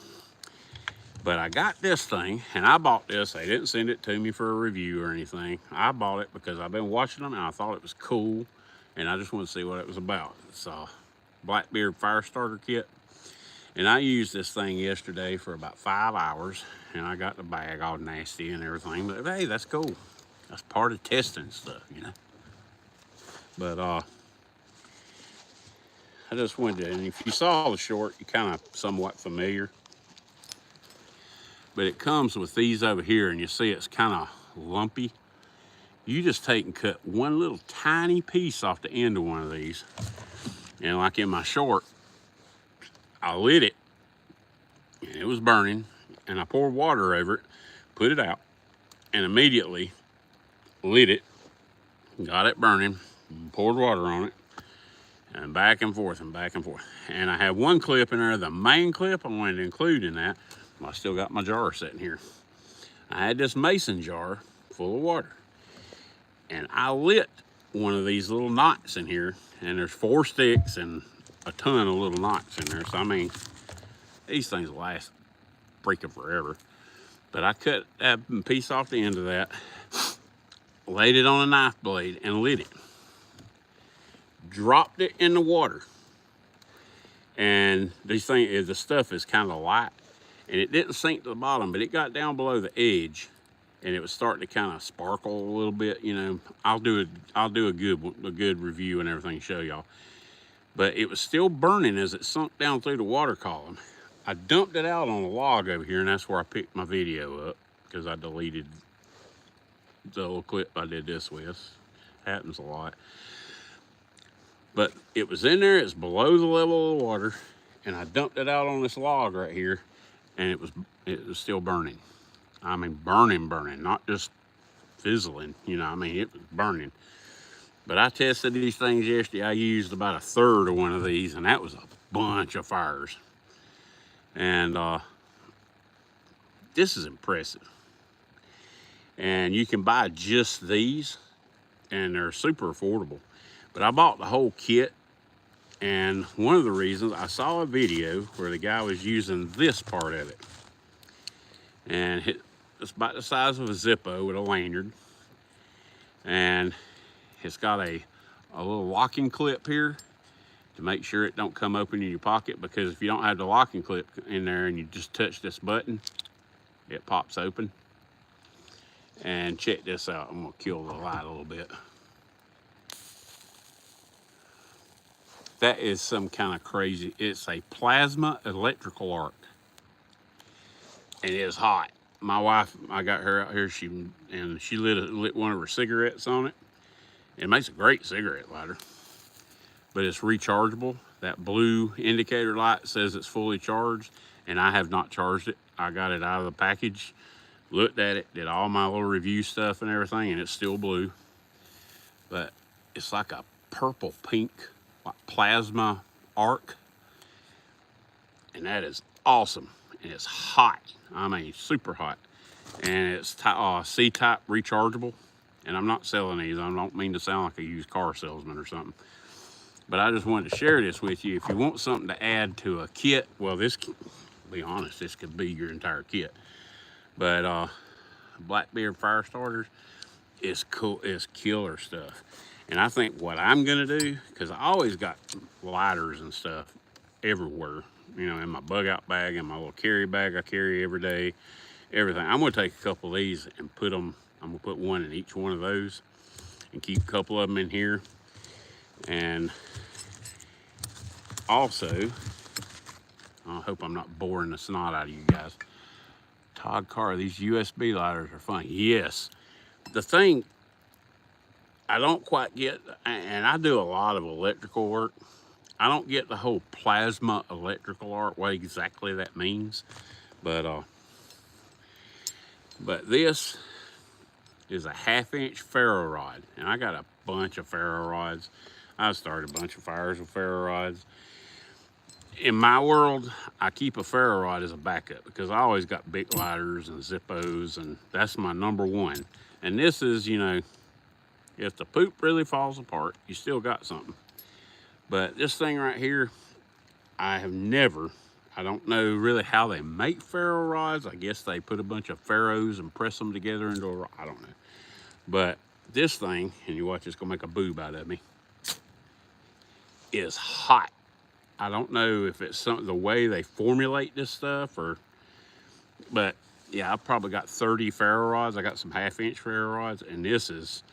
But I got this thing, and I bought this. They didn't send it to me for a review or anything. I bought it because I've been watching them, and I thought it was cool, and I just wanted to see what it was about. It's a Blackbeard fire starter kit, and I used this thing yesterday for about 5 hours, and I got the bag all nasty and everything. But hey, that's cool. That's part of testing stuff, you know. But I just wanted to, and if you saw the short, you're kind of somewhat familiar. But it comes with these over here, and you see it's kind of lumpy. You just take and cut one little tiny piece off the end of one of these. And like in my short, I lit it, and it was burning, and I poured water over it, put it out, and immediately lit it, got it burning, poured water on it, and back and forth and back and forth. And I have one clip in there, the main clip I wanted to include in that. I still got my jar sitting here. I had this mason jar full of water, and I lit one of these little knots in here, and there's 4 sticks and a ton of little knots in there. So I mean, these things last freaking forever. But I cut that piece off the end of that, laid it on a knife blade and lit it. Dropped it in the water, and these things, the stuff is kind of light. And it didn't sink to the bottom, but it got down below the edge, and it was starting to kind of sparkle a little bit. You know, I'll do a good review and everything to show y'all. But it was still burning as it sunk down through the water column. I dumped it out on a log over here, and that's where I picked my video up, because I deleted the little clip I did this with. Happens a lot. But it was in there, it's below the level of the water, and I dumped it out on this log right here. And it was still burning. I mean, burning, not just fizzling, you know, I mean, it was burning. But I tested these things yesterday. I used about 1/3 of one of these, and that was a bunch of fires. And this is impressive. And you can buy just these, and they're super affordable. But I bought the whole kit, and one of the reasons, I saw a video where the guy was using this part of it, and it's about the size of a Zippo with a lanyard, and it's got a little locking clip here to make sure it don't come open in your pocket, because if you don't have the locking clip in there and you just touch this button, it pops open. And check this out. I'm gonna kill the light a little bit. That is some kind of crazy, it's a plasma electrical arc. And it is hot. My wife, I got her out here, she lit one of her cigarettes on it. It makes a great cigarette lighter, but it's rechargeable. That blue indicator light says it's fully charged, and I have not charged it. I got it out of the package, looked at it, did all my little review stuff and everything, and it's still blue. But it's like a purple pink, like plasma arc, and that is awesome. And it's hot. I mean, super hot. And it's C-type rechargeable. And I'm not selling these. I don't mean to sound like a used car salesman or something. But I just wanted to share this with you. If you want something to add to a kit, well, this, be honest, this could be your entire kit. But Blackbeard fire starters is cool. It's killer stuff. And I think what I'm gonna do, because I always got lighters and stuff everywhere, you know, in my bug out bag, in my little carry bag I carry every day, everything. I'm gonna take a couple of these and put them, I'm gonna put one in each one of those and keep a couple of them in here. And also, I hope I'm not boring the snot out of you guys. Todd Carr, these USB lighters are fun. Yes, the thing I don't quite get, and I do a lot of electrical work, I don't get the whole plasma electrical arc, what exactly that means. But this is a 1/2-inch ferro rod, and I got a bunch of ferro rods. I started a bunch of fires with ferro rods. In my world, I keep a ferro rod as a backup because I always got big lighters and Zippos, and that's my number one. And this is, you know, if the poop really falls apart, you still got something. But this thing right here, I don't know really how they make ferro rods. I guess they put a bunch of ferros and press them together into a rod. I don't know. But this thing, and you watch, it's gonna make a boob out of me, is hot. I don't know if it's the way they formulate this stuff, but yeah, I've probably got 30 ferro rods. I got some 1/2-inch ferro rods, and this is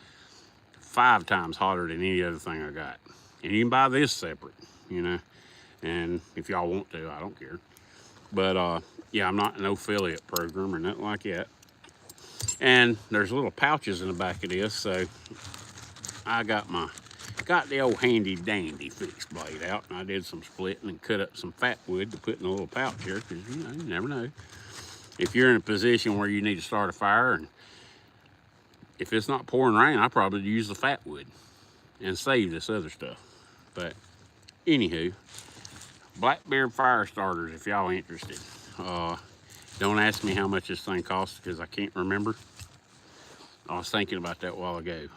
5 times hotter than any other thing I got. And you can buy this separate, you know, and if y'all want to, I don't care. But yeah, I'm not an affiliate program or nothing like that. And there's little pouches in the back of this, so I got the old handy dandy fixed blade out, and I did some splitting and cut up some fat wood to put in a little pouch here, because you know, you never know. If you're in a position where you need to start a fire, and if it's not pouring rain, I probably use the fat wood and save this other stuff. But anywho, Blackbeard fire starters, if y'all interested. Don't ask me how much this thing costs, because I can't remember. I was thinking about that a while ago.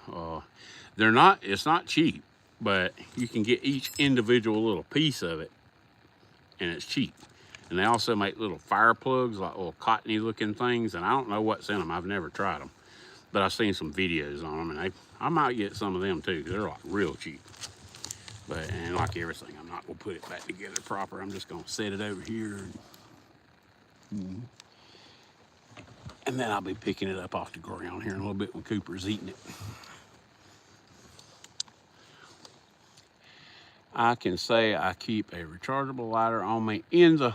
It's not cheap, but you can get each individual little piece of it, and it's cheap. And they also make little fire plugs, like little cottony looking things, and I don't know what's in them. I've never tried them, but I've seen some videos on them, and I might get some of them too, because they're like real cheap. And like everything, I'm not gonna put it back together proper. I'm just gonna set it over here, and then I'll be picking it up off the ground here in a little bit when Cooper's eating it. I can say I keep a rechargeable lighter on me in the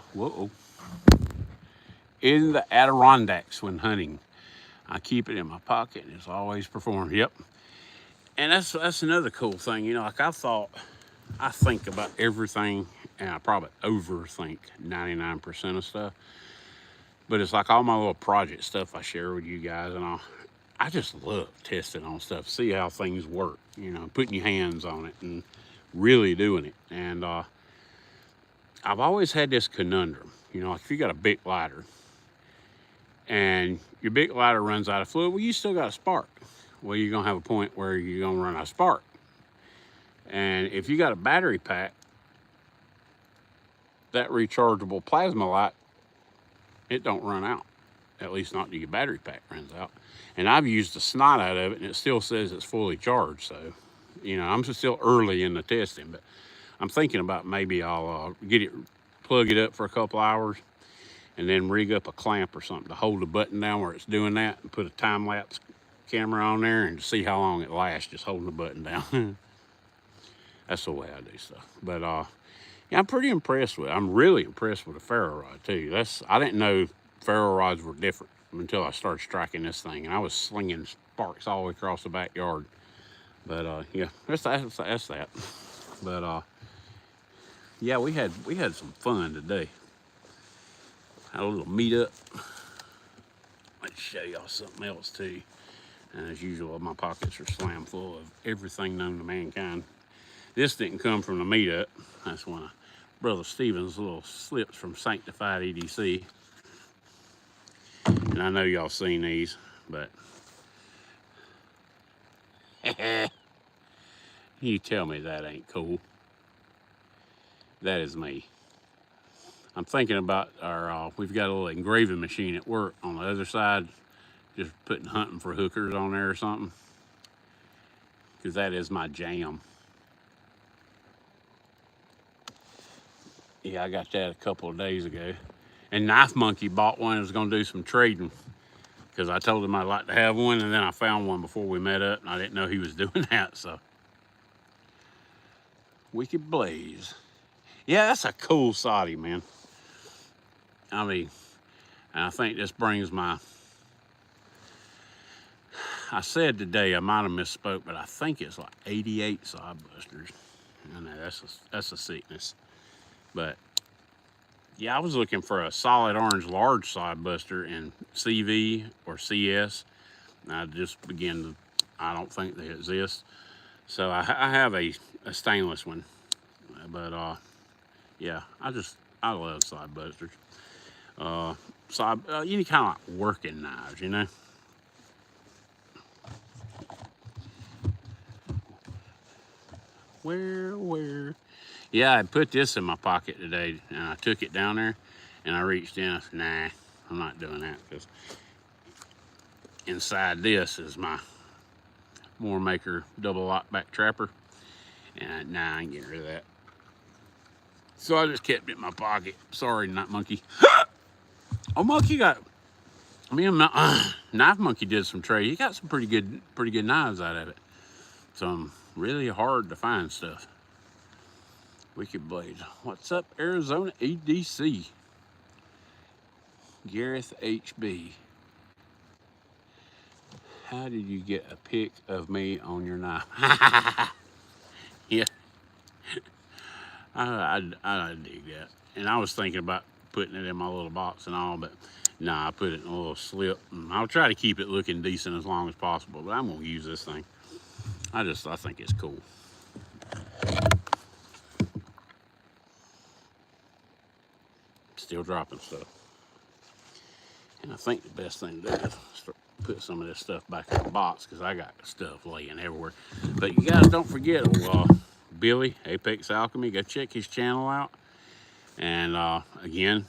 Adirondacks when hunting. I keep it in my pocket, and it's always performed. Yep. And that's another cool thing, you know. Like I think about everything, and I probably overthink 99% of stuff. But it's like all my little project stuff I share with you guys, and I just love testing on stuff, see how things work, you know, putting your hands on it and really doing it. And I've always had this conundrum, you know, like if you got a big lighter and your big lighter runs out of fluid, well, you still got a spark. well, you're gonna have a point where you're gonna run out of spark. And if you got a battery pack, that rechargeable plasma light, it don't run out. At least not till your battery pack runs out. And I've used the snot out of it, and it still says it's fully charged. So, you know, I'm still early in the testing, but I'm thinking about maybe I'll plug it up for a couple hours, and then rig up a clamp or something to hold the button down where it's doing that, and put a time-lapse camera on there and see how long it lasts just holding the button down. That's the way I do stuff. But yeah, I'm pretty impressed with it. I'm really impressed with the Ferro rod too. I didn't know Ferro rods were different until I started striking this thing, and I was slinging sparks all the way across the backyard. But yeah, that's that. But yeah, we had some fun today. Had a little meetup. Let's show y'all something else too. And as usual, my pockets are slam full of everything known to mankind. This didn't come from the meetup. That's one of Brother Stephen's little slips from Sanctified EDC. And I know y'all seen these, but you tell me that ain't cool. That is me. I'm thinking about we've got a little engraving machine at work on the other side, just putting hunting for hookers on there or something, because that is my jam. Yeah, I got that a couple of days ago. And Knife Monkey bought one and was going to do some trading, because I told him I'd like to have one, and then I found one before we met up, and I didn't know he was doing that, so. Wicked Blaze. Yeah, that's a cool Saudi, man. I mean, and I think this brings my, I said today, I might have misspoke, but I think it's like 88 side busters. I know that's a sickness. But yeah, I was looking for a solid orange large side buster in CV or CS. And I just I don't think they exist. So I have a stainless one. But yeah, I love side busters. Any kind of like working knives, you know. Where? Yeah, I put this in my pocket today, and I took it down there, and I reached in. I said, nah, I'm not doing that, because inside this is my Moormaker double lock back trapper, and nah, I ain't getting rid of that. So I just kept it in my pocket. Sorry, Knife Monkey. Oh, Monkey Knife Monkey did some trade. He got some pretty good knives out of it. Some really hard to find stuff. Wicked Blade. What's up, Arizona EDC? Gareth HB. How did you get a pic of me on your knife? Yeah. I dig that. And I was thinking about putting it in my little box and all, but nah, I put it in a little slip. And I'll try to keep it looking decent as long as possible, but I'm gonna use this thing. I think it's cool. Still dropping stuff. And I think the best thing to do is put some of this stuff back in the box, because I got stuff laying everywhere. But you guys don't forget, Billy, Apex Alchemy, go check his channel out. And again,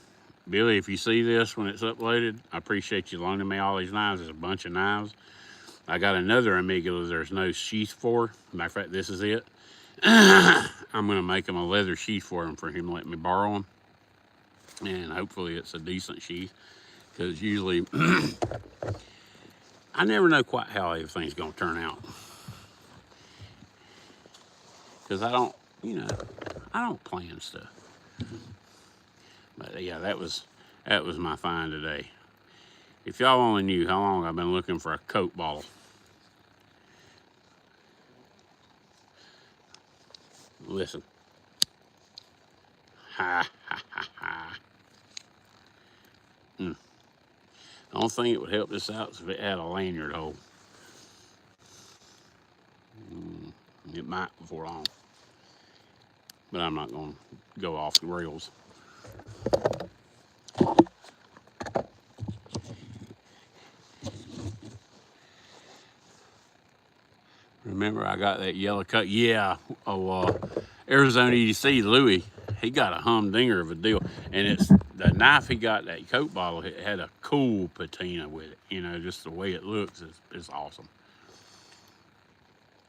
Billy, if you see this when it's uploaded, I appreciate you loaning me all these knives. There's a bunch of knives. I got another Amiga there's no sheath for. Matter of fact, this is it. I'm going to make him a leather sheath for him letting me borrow them. And hopefully it's a decent sheath, because usually I never know quite how everything's going to turn out. Because I don't plan stuff. But yeah, that was my find today. If y'all only knew how long I've been looking for a Coke bottle. Listen. Ha ha ha ha. The only thing that would help this out is if it had a lanyard hole. It might before long. But I'm not going to go off the rails. Remember, I got that yellow cut. Yeah. Arizona EDC Louis, he got a humdinger of a deal, and it's the knife he got, that Coke bottle. It had a cool patina with it. You know, just the way it looks is awesome.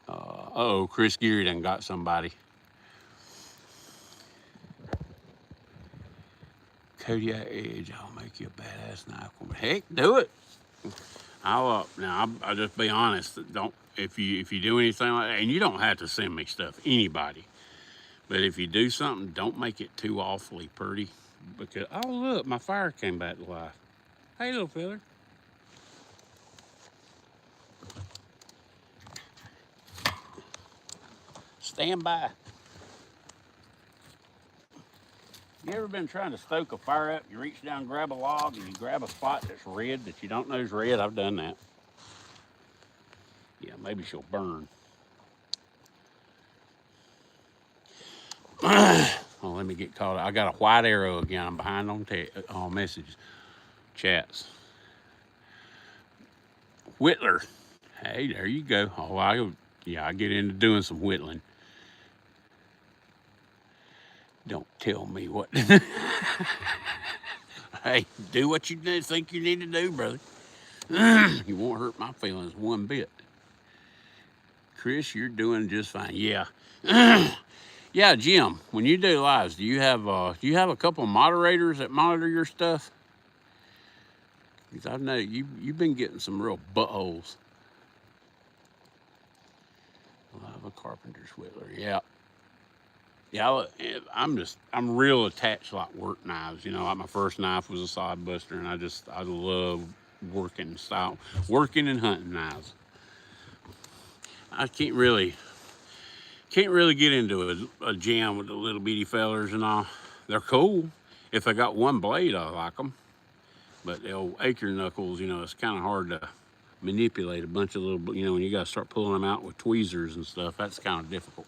Uh-oh, Chris Geary done got somebody. Kodiak Edge, I'll make you a badass knife. Heck, do it. I'll just be honest. Don't if you do anything like that, and you don't have to send me stuff, anybody. But if you do something, don't make it too awfully pretty. Because oh look, my fire came back to life. Hey little fella. Stand by. You ever been trying to stoke a fire up? You reach down, grab a log, and you grab a spot that's red that you don't know is red. I've done that. Yeah, maybe she'll burn. Oh, let me get caught. I got a white arrow again. I'm behind on messages, chats. Whittler. Hey, there you go. Oh, I get into doing some whittling. Don't tell me what. Hey, do what you think you need to do, brother. You won't hurt my feelings one bit. Chris, you're doing just fine. Yeah. Yeah, Jim, when you do lives, do you have a couple of moderators that monitor your stuff? Because I know you've been getting some real buttholes. Lava Carpenter's Whittler. Yeah. Yeah, I'm real attached to like work knives. You know, like my first knife was a sod buster, and I love working and hunting knives. I can't really get into a jam with the little bitty fellers and all. They're cool. If I got one blade, I like them. But the old acre knuckles, you know, it's kind of hard to manipulate a bunch of little, you know, when you got to start pulling them out with tweezers and stuff, that's kind of difficult.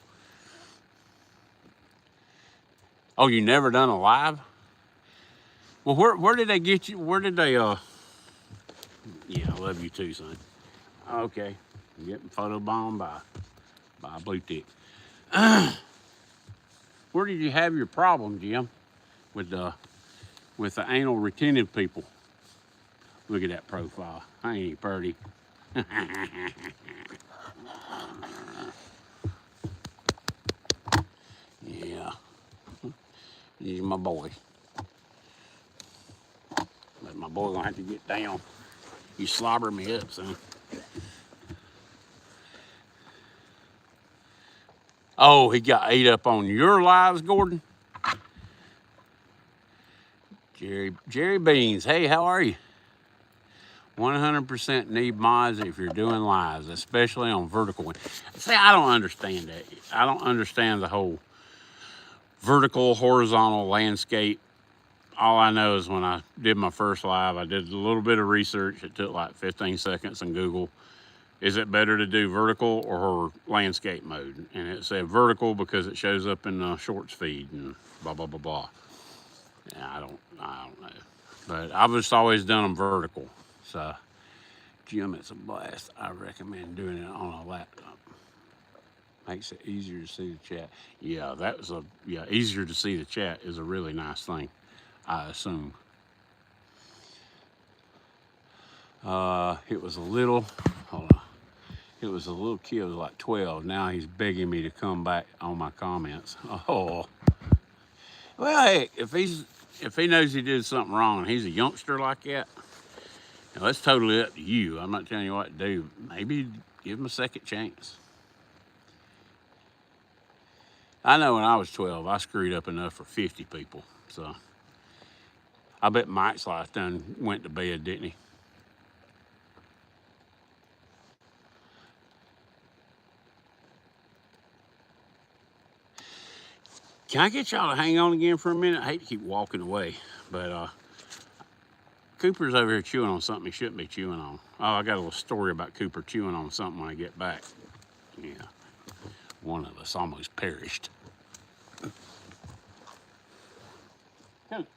Oh, you never done a live? Well, where did they get you? Where did they, yeah, I love you too, son. Okay, getting photobombed by a blue tick. Where did you have your problem, Jim, with the anal retentive people? Look at that profile. Ain't he pretty? Yeah. He's my boy. But my boy gonna have to get down. You slobber me up, son. Oh, he got ate up on your lives, Gordon? Jerry Beans, hey, how are you? 100% need mods if you're doing lives, especially on vertical. See, I don't understand that. I don't understand the whole vertical, horizontal landscape. All I know is when I did my first live, I did a little bit of research. It took like 15 seconds on Google. Is it better to do vertical or landscape mode? And it said vertical because it shows up in the shorts feed and blah, blah, blah, blah. Yeah, I don't know. But I've just always done them vertical. So, Jim, it's a blast. I recommend doing it on a laptop. Makes it easier to see the chat. Yeah, easier to see the chat is a really nice thing, I assume. It was a little kid, it was like 12. Now he's begging me to come back on my comments. Oh. Well, hey, if he knows he did something wrong and he's a youngster like that, now that's totally up to you. I'm not telling you what to do. Maybe give him a second chance. I know when I was 12, I screwed up enough for 50 people. So I bet Mike's life done went to bed, didn't he? Can I get y'all to hang on again for a minute? I hate to keep walking away, but Cooper's over here chewing on something he shouldn't be chewing on. Oh, I got a little story about Cooper chewing on something when I get back. Yeah, one of us almost perished. Come.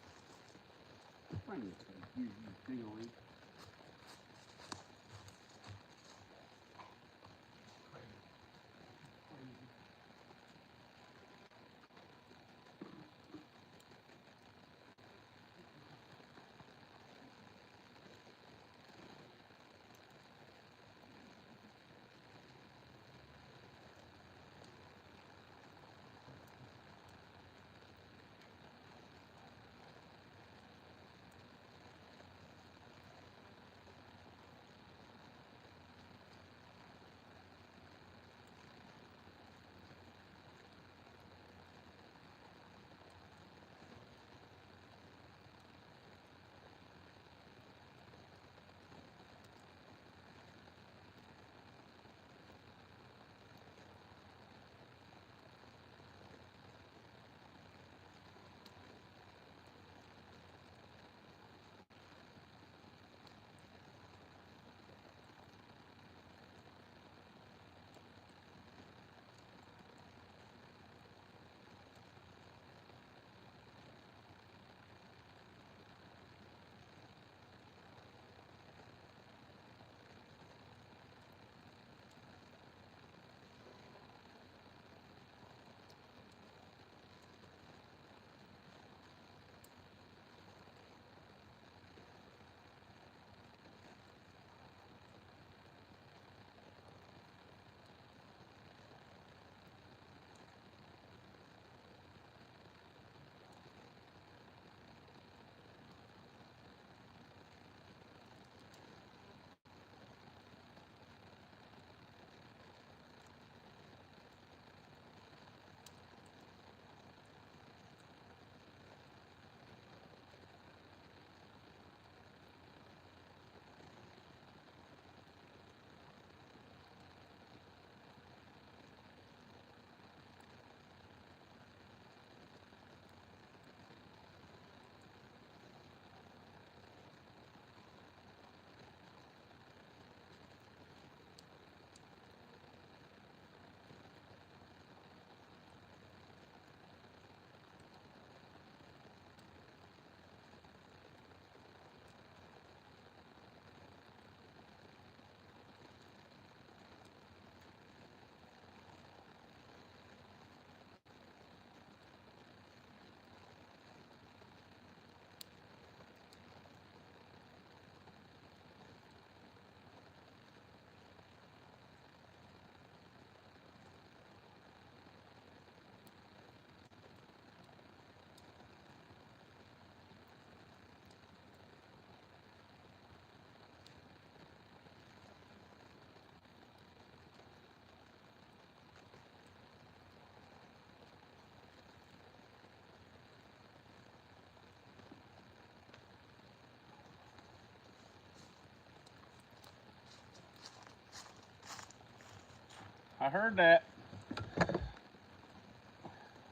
I heard that.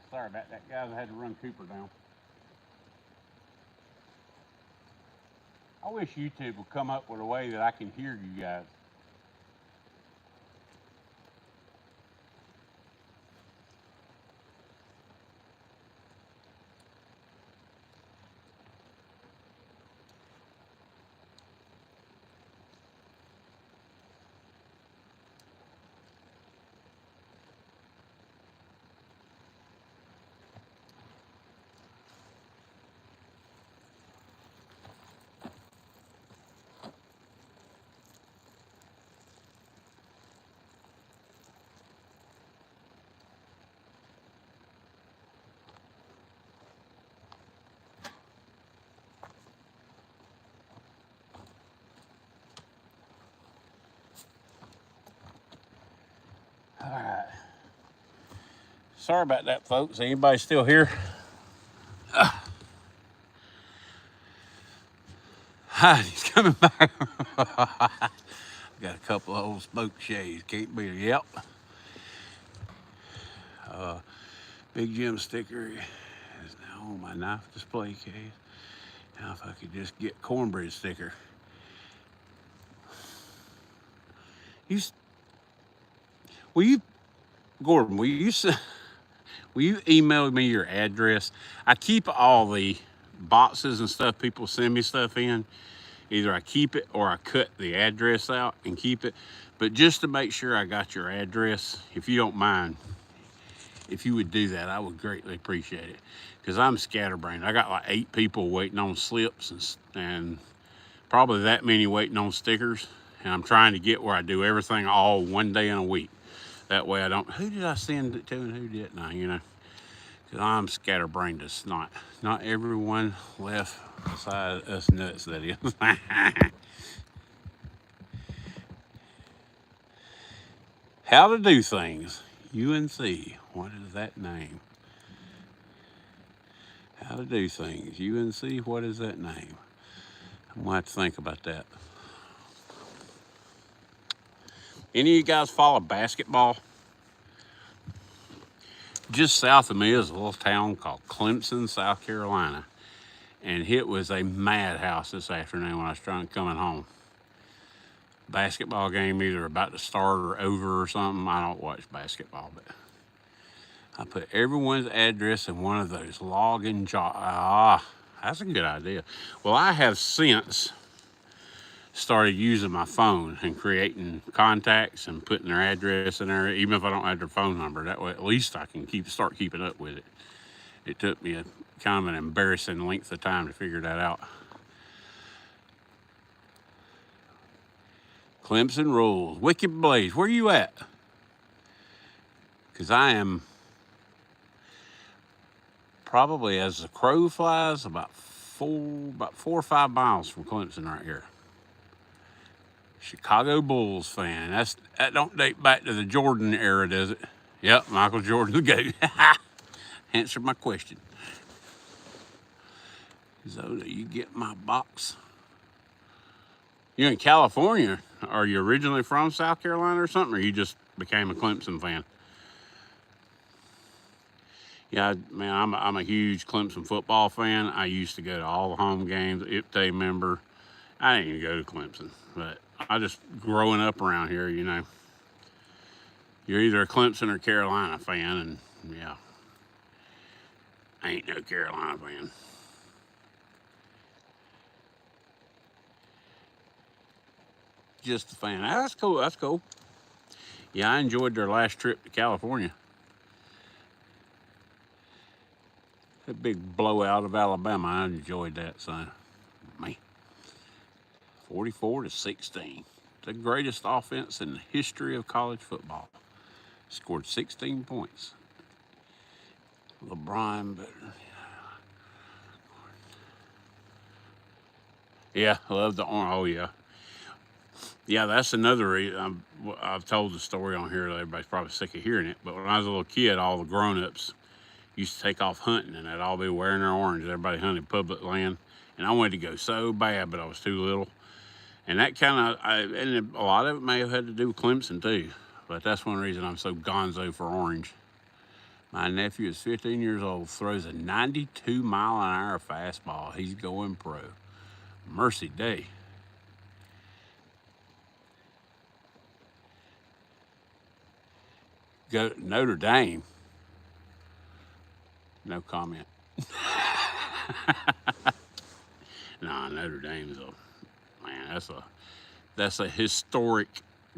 Sorry about that, guys. I had to run Cooper down. I wish YouTube would come up with a way that I can hear you guys. All right. Sorry about that, folks. Anybody still here? Hi, he's coming back. Got a couple of old smoke shades. Can't beat it. Yep. Big Jim sticker is now on my knife display case. Now if I could just get cornbread sticker. Gordon, will you email me your address? I keep all the boxes and stuff people send me stuff in. Either I keep it or I cut the address out and keep it. But just to make sure I got your address, if you don't mind, if you would do that, I would greatly appreciate it. Because I'm scatterbrained. I got like 8 people waiting on slips and probably that many waiting on stickers. And I'm trying to get where I do everything all one day in a week. That way I don't, who did I send it to and who didn't I, you know? Because I'm scatterbrained as snot. Not everyone left beside us nuts, that is. How to do things. UNC. What is that name? How to do things. UNC. What is that name? I'm going to have to think about that. Any of you guys follow basketball? Just south of me is a little town called Clemson, South Carolina. And it was a madhouse this afternoon when I was coming home. Basketball game either about to start or over or something. I don't watch basketball, but I put everyone's address in one of those login jobs. That's a good idea. Well, I have since started using my phone and creating contacts and putting their address in there, even if I don't have their phone number. That way, at least I can start keeping up with it. It took me a kind of an embarrassing length of time to figure that out. Clemson rules. Wicked Blaze, where you at? Because I am probably, as the crow flies, about 4 or 5 miles from Clemson right here. Chicago Bulls fan. That don't date back to the Jordan era, does it? Yep, Michael Jordan the GOAT. Answered my question. Zoda, you get my box? You're in California. Are you originally from South Carolina or something, or you just became a Clemson fan? Yeah, man, I'm a huge Clemson football fan. I used to go to all the home games. IPTAY member. I didn't even go to Clemson, but I just growing up around here, you know. You're either a Clemson or Carolina fan, and yeah, I ain't no Carolina fan. Just a fan. That's cool. That's cool. Yeah, I enjoyed their last trip to California. A big blowout of Alabama. I enjoyed that, so man. 44-16. The greatest offense in the history of college football. Scored 16 points. LeBron better. Yeah, I love the orange. Oh, yeah. Yeah, that's another reason. I've told the story on here. Everybody's probably sick of hearing it. But when I was a little kid, all the grown-ups used to take off hunting, and they'd all be wearing their orange. Everybody hunted public land. And I wanted to go so bad, but I was too little. And that kind of, and a lot of it may have had to do with Clemson, too. But that's one reason I'm so gonzo for orange. My nephew is 15 years old, throws a 92-mile-an-hour fastball. He's going pro. Mercy day. Go Notre Dame. No comment. Nah, Notre Dame's man. That's a historic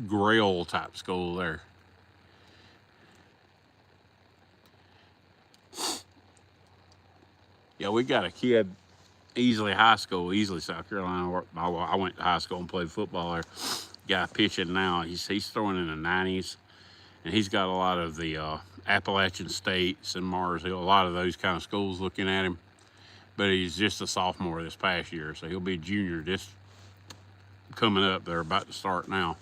Grail type school there. Yeah, we got a kid, Easley High School, Easley, South Carolina. I went to high school and played football there. Guy pitching now. He's throwing in the 90s, and he's got a lot of the Appalachian States and Mars Hill, a lot of those kind of schools looking at him. But he's just a sophomore this past year, so he'll be a junior this coming up. They're about to start now.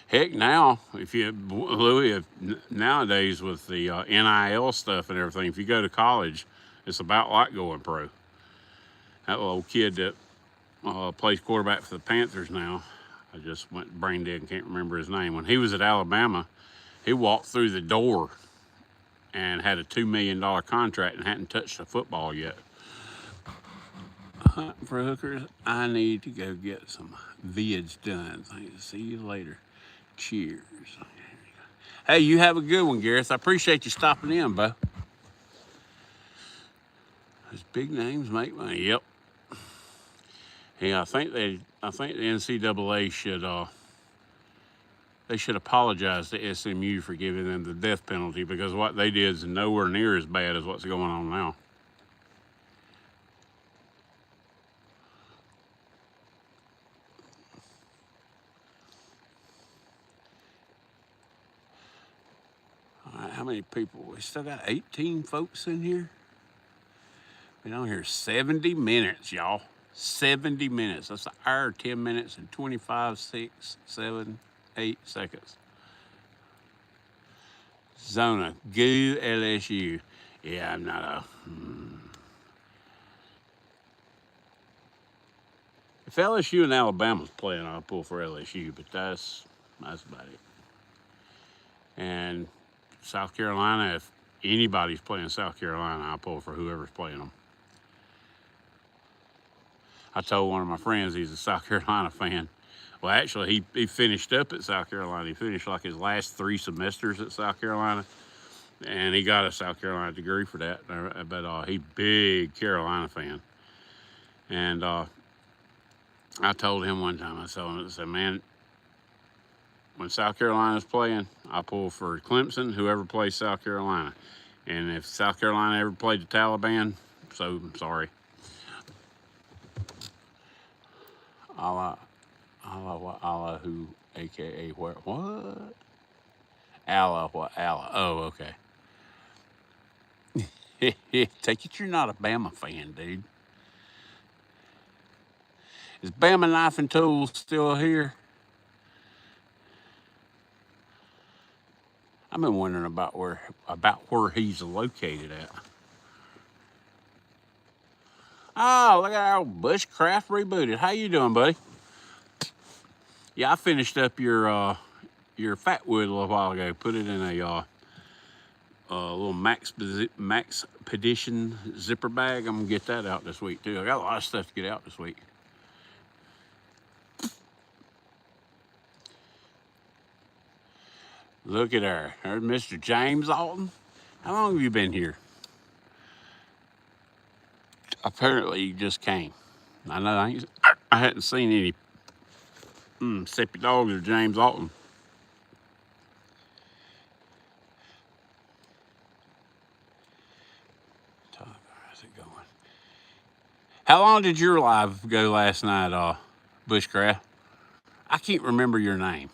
Heck, now, Louis, nowadays with the NIL stuff and everything, if you go to college, it's about like going pro. That little kid that plays quarterback for the Panthers now, I just went brain dead and can't remember his name. When he was at Alabama, he walked through the door and had a $2 million contract and hadn't touched a football yet. Hunting for hookers, I need to go get some vids done. See you later. Cheers. Hey, you have a good one, Gareth. I appreciate you stopping in, bud. Those big names make money. Yep. Yeah, I think the NCAA should apologize to SMU for giving them the death penalty, because what they did is nowhere near as bad as what's going on now. All right, how many people? We still got 18 folks in here. Been on here 70 minutes, y'all. 70 minutes. That's an hour, 10 minutes, and 25, 6, 7, 8 seconds. Zona, goo LSU. Yeah, I'm not a... If LSU and Alabama's playing, I'll pull for LSU, but that's about it. And South Carolina, if anybody's playing South Carolina, I'll pull for whoever's playing them. I told one of my friends he's a South Carolina fan. Well, actually, he finished up at South Carolina. He finished like his last 3 semesters at South Carolina, and he got a South Carolina degree for that. But he's big Carolina fan. And I told him one time, I said, man, when South Carolina's playing, I pull for Clemson, whoever plays South Carolina. And if South Carolina ever played the Taliban, so sorry. Allah, who, AKA what? Allah, what? Allah. Oh, okay. Take it you're not a Bama fan, dude. Is Bama Knife and Tools still here? I've been wondering about where he's located at. Oh, look at our old Bushcraft Rebooted. How you doing, buddy? Yeah, I finished up your Fatwood a little while ago. Put it in a little Max Pedition zipper bag. I'm gonna get that out this week too. I got a lot of stuff to get out this week. Look at her. There's Mr. James Alton. How long have you been here? Apparently you just came. I know I hadn't seen any Sippy Dogs or James Alton. How's it going? How long did your live go last night, Bushcraft? I can't remember your name.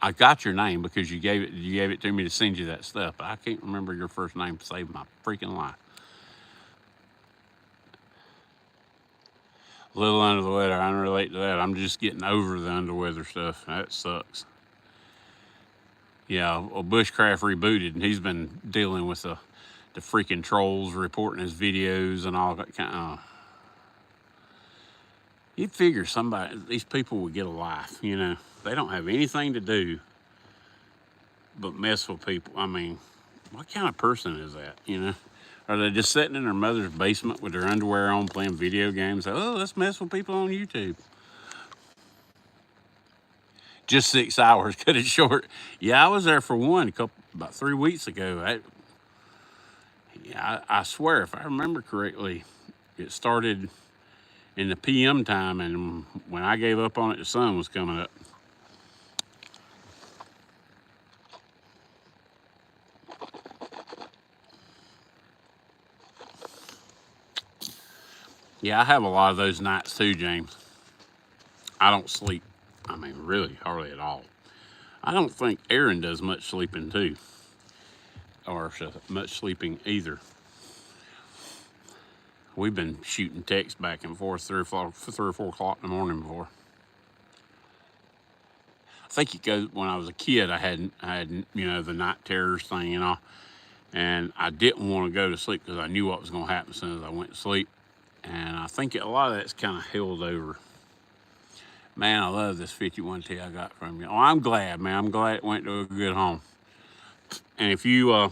I got your name because you gave it to me to send you that stuff, but I can't remember your first name to save my freaking life. A little under the weather. I don't relate to that. I'm just getting over the underweather stuff. That sucks. Yeah, well, Bushcraft Rebooted, and he's been dealing with the freaking trolls reporting his videos and all that kind of... You figure these people would get a life, you know. They don't have anything to do but mess with people. I mean, what kind of person is that, you know? Are they just sitting in their mother's basement with their underwear on playing video games? Oh, let's mess with people on YouTube. Just 6 hours, cut it short. Yeah, I was there for one about 3 weeks ago. I swear, if I remember correctly, it started in the PM time, and when I gave up on it, the sun was coming up. Yeah, I have a lot of those nights too, James. I don't sleep. I mean, really, hardly at all. I don't think Aaron does much sleeping too, or much sleeping either. We've been shooting texts back and forth 3 or 4 o'clock in the morning before. I think it goes, when I was a kid, I had you know, the night terrors thing and all, and I didn't want to go to sleep because I knew what was going to happen as soon as I went to sleep. And I think a lot of that's kind of held over. Man, I love this 51T I got from you. Oh, I'm glad, man. I'm glad it went to a good home. And if you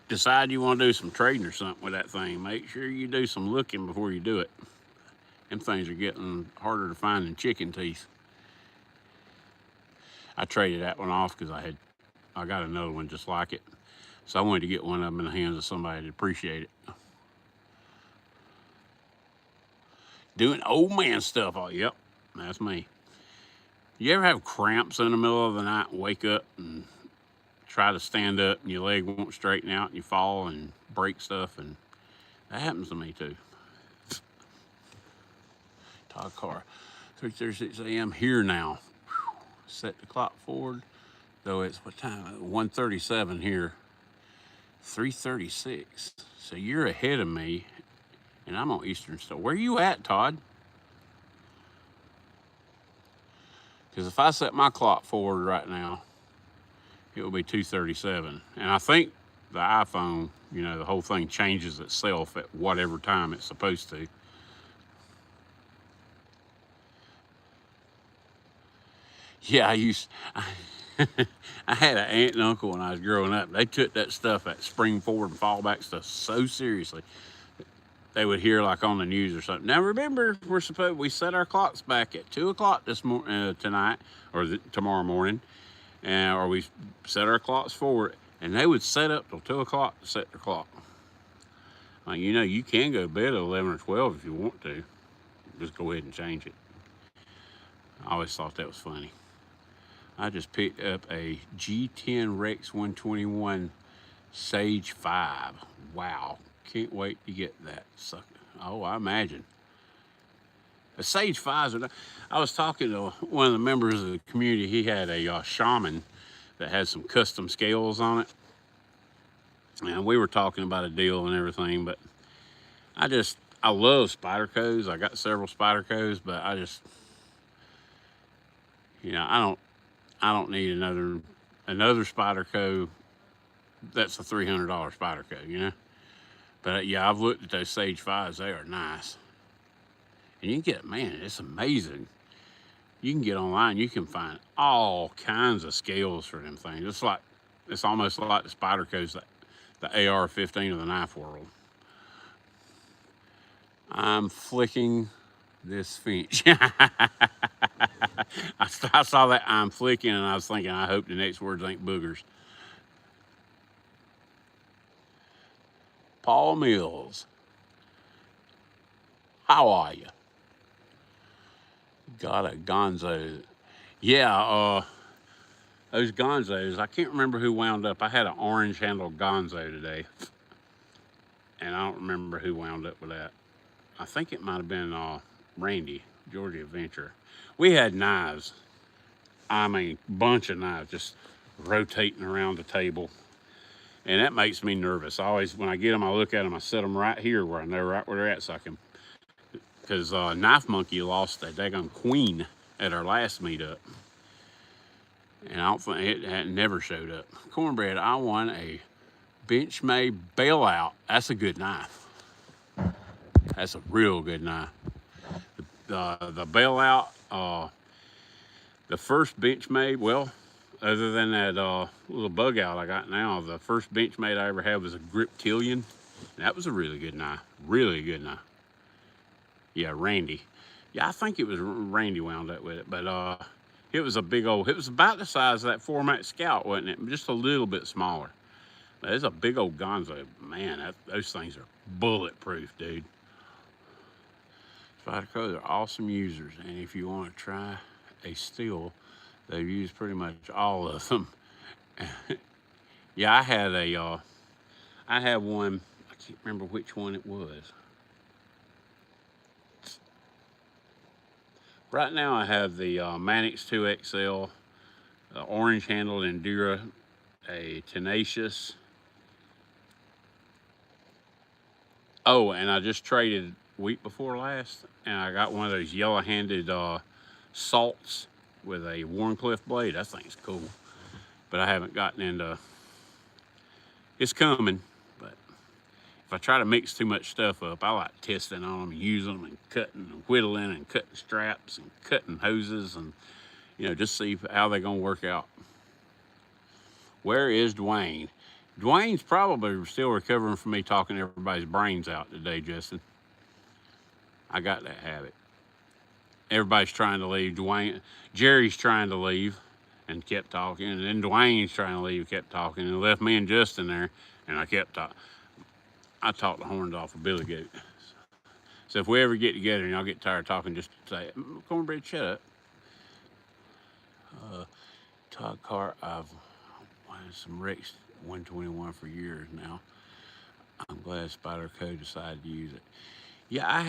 decide you want to do some trading or something with that thing, make sure you do some looking before you do it. Them things are getting harder to find than chicken teeth. I traded that one off because I got another one just like it. So I wanted to get one of them in the hands of somebody to appreciate it. Doing old man stuff. Oh, yep, that's me. You ever have cramps in the middle of the night and wake up and try to stand up and your leg won't straighten out and you fall and break stuff? And that happens to me too. Todd Carr, 3:36 a.m. here now. Whew. Set the clock forward, though it's what time? 1:37 here. 3:36. So you're ahead of me, and I'm on Eastern still. Where you at, Todd? Because if I set my clock forward right now, it will be 2:37. And I think the iPhone, you know, the whole thing changes itself at whatever time it's supposed to. Yeah, I had an aunt and uncle when I was growing up. They took that stuff, that spring forward and fall back stuff, so seriously. They would hear like on the news or something. Now remember, we set our clocks back at 2 o'clock tonight or tomorrow morning, or we set our clocks forward, and they would set up till 2 o'clock to set their clock. You know, you can go to bed at 11 or 12 if you want to. Just go ahead and change it. I always thought that was funny. I just picked up a G10 Rex 121 Sage 5. Wow. Can't wait to get that sucker. Oh, I imagine. The Sage 5s I was talking to one of the members of the community. He had a shaman that had some custom scales on it. And we were talking about a deal and everything, but I love Spydercos. I got several Spydercos, but you know, I don't need another Spyderco that's a $300 Spyderco, you know. But yeah, I've looked at those Sage 5s. They are nice. And you can get, man, it's amazing. You can get online, you can find all kinds of scales for them things. It's almost like the Spydercos, the AR-15 of the knife world. I'm flicking this finch. I saw that I'm flicking, and I was thinking, I hope the next words ain't boogers. Paul Mills, how are you? Got a Gonzo. Yeah, those Gonzos, I can't remember who wound up. I had an orange handled Gonzo today, and I don't remember who wound up with that. I think it might have been Randy, Georgia Adventure. We had knives. I mean, bunch of knives just rotating around the table. And that makes me nervous. I always, when I get them, I look at them, I set them right here where I know right where they're at, so I can, because Knife Monkey lost a daggone queen at our last meetup. And I don't think it had never showed up. Cornbread, I won a Benchmade bailout. That's a good knife. That's a real good knife. The bailout, the first Benchmade, well, other than that little bug out I got now, the first Benchmade I ever had was a Griptilian. That was a really good knife. Really good knife. Yeah, Randy. Yeah, I think it was Randy wound up with it, but it was a big old, it was about the size of that Format Scout, wasn't it? Just a little bit smaller. But it's a big old Gonzo. Man, those things are bulletproof, dude. Spyderco, they're awesome users, and if you want to try a steel, they've used pretty much all of them. Yeah, I had one, I can't remember which one it was. Right now I have the Manix 2XL, orange handled Endura, a Tenacious. Oh, and I just traded week before last, and I got one of those yellow-handed salts with a Warncliffe blade. That thing's cool, but I haven't gotten into. It's coming, but if I try to mix too much stuff up, I like testing on them and using them and cutting and whittling and cutting straps and cutting hoses and, you know, just see how they're gonna work out. Where is Dwayne? Dwayne's probably still recovering from me talking everybody's brains out today, Justin. I got that habit. Everybody's trying to leave. Jerry's trying to leave and kept talking. And then Dwayne's trying to leave, kept talking, and left me and Justin there. And I kept talking. I talked the horns off of Billy Goat. So if we ever get together and y'all get tired of talking, just say, Cornbread, shut up. Todd Carr, I've wanted some Rex 121 for years now. I'm glad Spyderco decided to use it. Yeah, I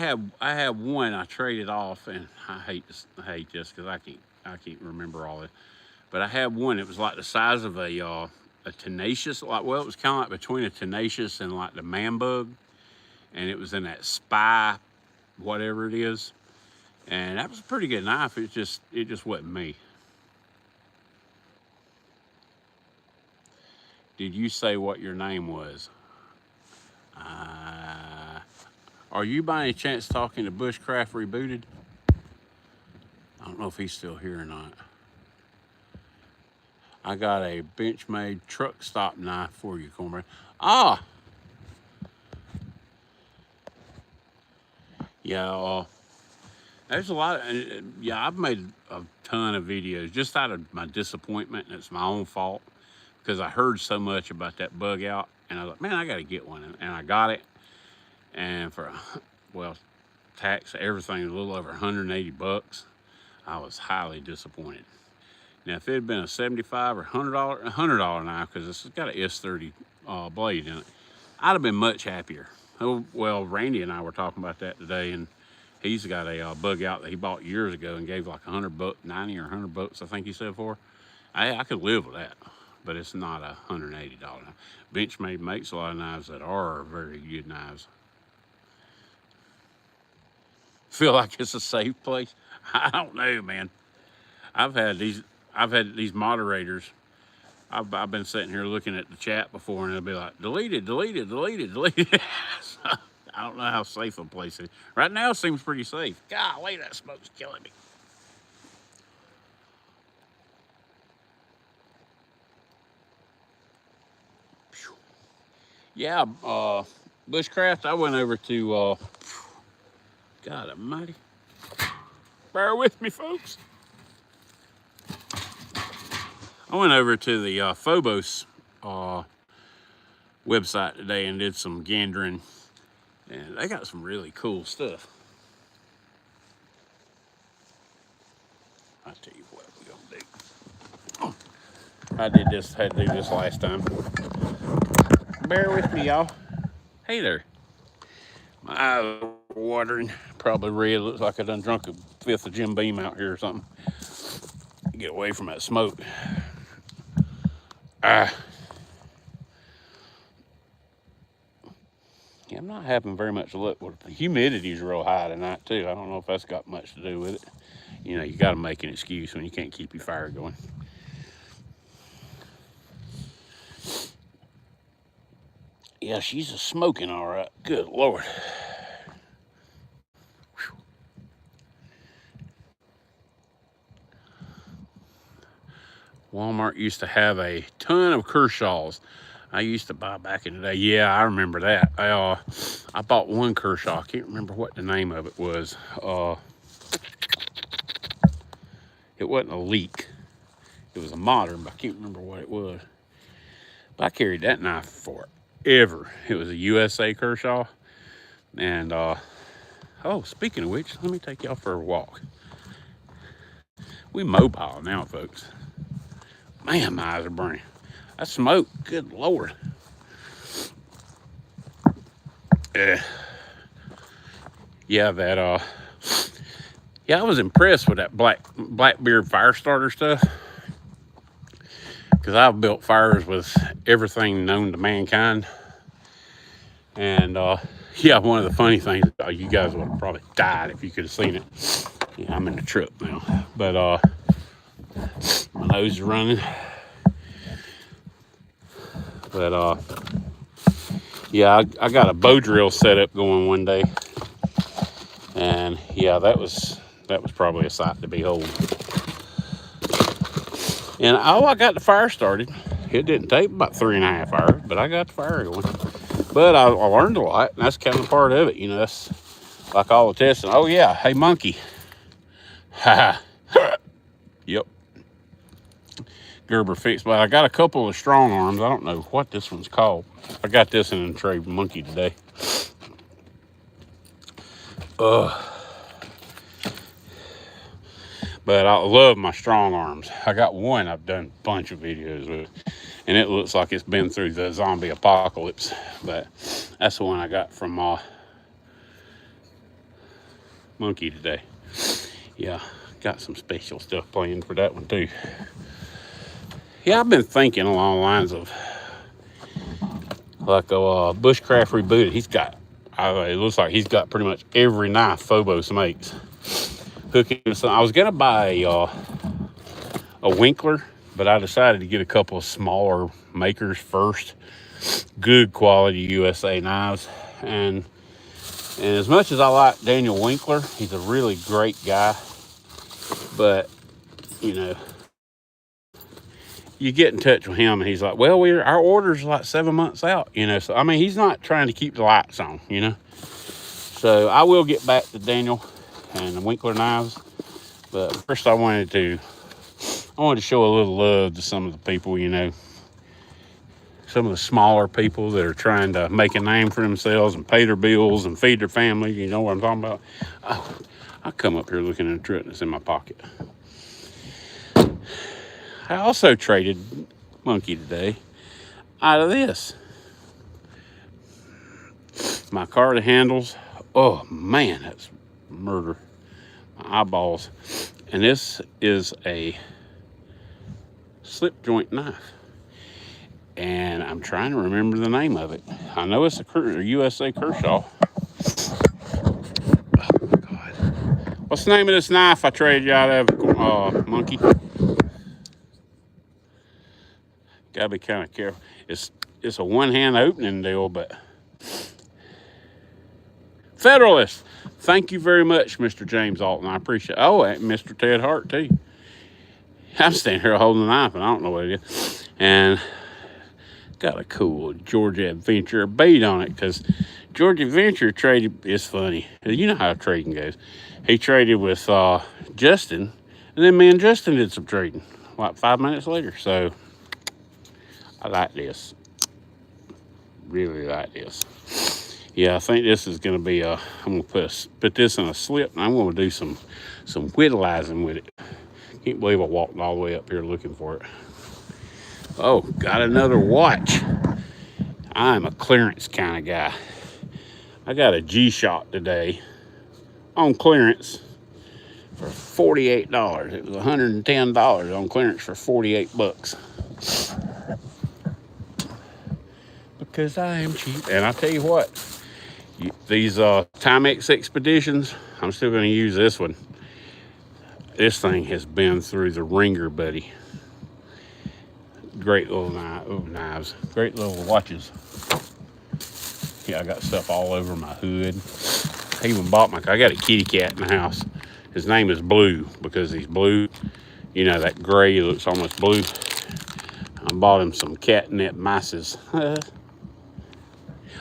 have one I traded off, and I hate this because I can't remember all it. But I had one. It was like the size of a Tenacious, it was kind of like between a Tenacious and like the Man Bug, and it was in that Spy, whatever it is, and that was a pretty good knife. It just wasn't me. Did you say what your name was? Are you by any chance talking to Bushcraft Rebooted? I don't know if he's still here or not. I got a Benchmade truck stop knife for you, Cornbread. Ah! Yeah, there's a lot of, yeah, I've made a ton of videos just out of my disappointment, and it's my own fault because I heard so much about that bug out, and I was like, man, I got to get one, and I got it, and for, well, tax, everything, a little over 180 bucks. I was highly disappointed. Now, if it had been a $75 or $100 knife, because this has got an S30 blade in it, I'd have been much happier. Oh, well, Randy and I were talking about that today, and he's got a bug out that he bought years ago and gave like $100, 90 or 100 bucks, I think he said for. I could live with that, but it's not a $180 knife. Benchmade makes a lot of knives that are very good knives. Feel like it's a safe place? I don't know, man. I've had these moderators. I've been sitting here looking at the chat before, and they'll be like, deleted, deleted, deleted, deleted. So, I don't know how safe a place is. Right now, it seems pretty safe. Golly, that smoke's killing me. Yeah, Bushcraft, I went over to, God almighty. Bear with me, folks. I went over to the Phobos website today and did some gandering, and they got some really cool stuff. I'll tell you what we're gonna do. I had to do this last time. Bear with me, y'all. Hey there. My eyes are watering, probably red. Looks like I done drunk a fifth of Jim Beam out here or something. Get away from that smoke. Yeah, I'm not having very much luck with it. The humidity's real high tonight too. I don't know if that's got much to do with it. You know, you got to make an excuse when you can't keep your fire going. Yeah, she's a smoking all right. Good Lord. Walmart used to have a ton of Kershaws. I used to buy back in the day. Yeah, I remember that. I bought one Kershaw. I can't remember what the name of it was. It wasn't a Leak. It was a modern, but I can't remember what it was. But I carried that knife forever. It was a USA Kershaw. And, oh, speaking of which, let me take y'all for a walk. We mobile now, folks. Man, my eyes are burning. I smoke, good Lord. Yeah, that, yeah, I was impressed with that Blackbeard fire starter stuff. Because I've built fires with everything known to mankind. And, yeah, one of the funny things, you guys would have probably died if you could have seen it. Yeah, I'm in the truck now. But, my nose is running. But, yeah, I got a bow drill setup going one day. And, yeah, that was probably a sight to behold. And I got the fire started. It didn't take about 3.5 hours, but I got the fire going. But I learned a lot, and that's kind of part of it. You know, that's like all the testing. Oh, yeah. Hey, monkey. Ha. Yep. Gerber fixed, but I got a couple of strong arms. I don't know what this one's called. I got this in a trade monkey today. But I love my strong arms. I got one I've done a bunch of videos with, and it looks like it's been through the zombie apocalypse. But that's the one I got from Monkey today. Yeah, got some special stuff planned for that one too. Yeah, I've been thinking along the lines of like a Bushcraft Rebooted. He's got, it looks like he's got pretty much every knife Phobos makes. I was gonna buy a Winkler, but I decided to get a couple of smaller makers first. Good quality USA knives. And as much as I like Daniel Winkler, he's a really great guy. But, you know, you get in touch with him and he's like, well, our order's like 7 months out, you know. So, I mean, he's not trying to keep the lights on, you know. So I will get back to Daniel and the Winkler knives. But first I wanted to show a little love to some of the people, you know, some of the smaller people that are trying to make a name for themselves and pay their bills and feed their family. You know what I'm talking about? Oh, I come up here looking at a truck that's in my pocket. I also traded Monkey today out of this. My car handles. Oh man, that's murder. My eyeballs. And this is a slip joint knife. And I'm trying to remember the name of it. I know it's a USA Kershaw. Oh my God. What's the name of this knife I traded you out of, Monkey? Gotta be kind of careful. It's a one-hand opening deal, but Federalist. Thank you very much, Mr. James Alton. I appreciate it. Oh, and Mr. Ted Hart, too. I'm standing here holding the knife, and I don't know what it is. And got a cool Georgia Adventure bead on it, because Georgia Adventure traded. It's funny. You know how trading goes. He traded with Justin, and then me and Justin did some trading like 5 minutes later. So I like this. Really like this. Yeah, I think this is going to be I'm going to put this in a slip, and I'm going to do some whittleizing with it. Can't believe I walked all the way up here looking for it. Oh, got another watch. I'm a clearance kind of guy. I got a G-Shock today on clearance for $48. It was $110 on clearance for $48. Because I am cheap. And I tell you what, these Timex Expeditions, I'm still going to use this one. This thing has been through the ringer, buddy. Great little knives. Great little watches. Yeah, I got stuff all over my hood. I even bought I got a kitty cat in the house. His name is Blue because he's blue. You know, that gray looks almost blue. bought him some catnip mices.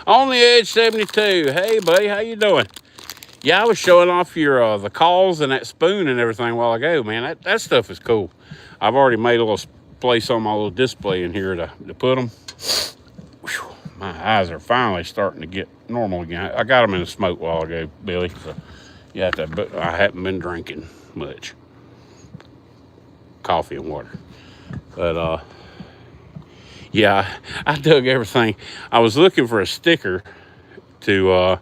On the Edge 72. Hey, buddy, how you doing? Yeah, I was showing off your the cauls and that spoon and everything a while ago, man. That stuff is cool. I've already made a little place on my little display in here to put them. Whew, my eyes are finally starting to get normal again. I got them in a smoke a while ago, Billy. So you have to, but I haven't been drinking much coffee and water. But yeah, I dug everything. I was looking for a sticker to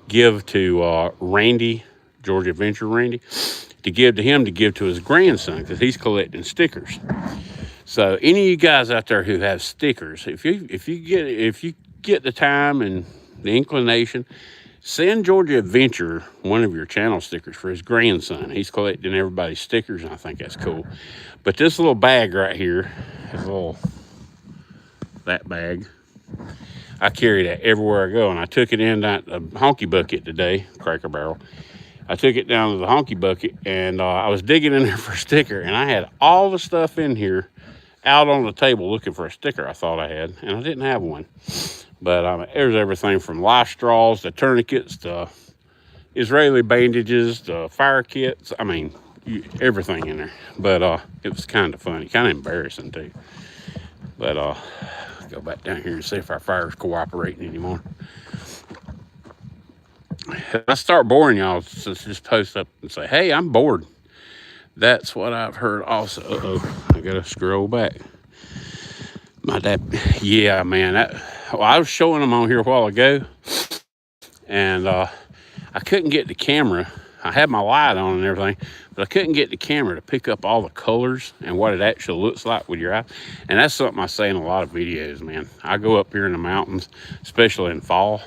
give to Randy, Georgia Adventure Randy, to give to him to give to his grandson, because he's collecting stickers. So any of you guys out there who have stickers, if you get the time and the inclination, send Georgia Adventure one of your channel stickers for his grandson. He's collecting everybody's stickers, and I think that's cool. But this little bag right here, that bag, I carry that everywhere I go, and I took it in that honky bucket today, Cracker Barrel. I took it down to the honky bucket, and I was digging in there for a sticker, and I had all the stuff in here out on the table looking for a sticker I thought I had, and I didn't have one. But there's everything from life straws to tourniquets to Israeli bandages to fire kits. I mean, everything in there. But it was kind of funny, kind of embarrassing too. But go back down here and see if our fire's cooperating anymore. If I start boring y'all, just post up and say, hey, I'm bored. That's what I've heard also. I gotta scroll back. My dad, yeah, man. I was showing them on here a while ago, and I couldn't get the camera. I had my light on and everything, but I couldn't get the camera to pick up all the colors and what it actually looks like with your eye. And that's something I say in a lot of videos, man. I go up here in the mountains, especially in fall,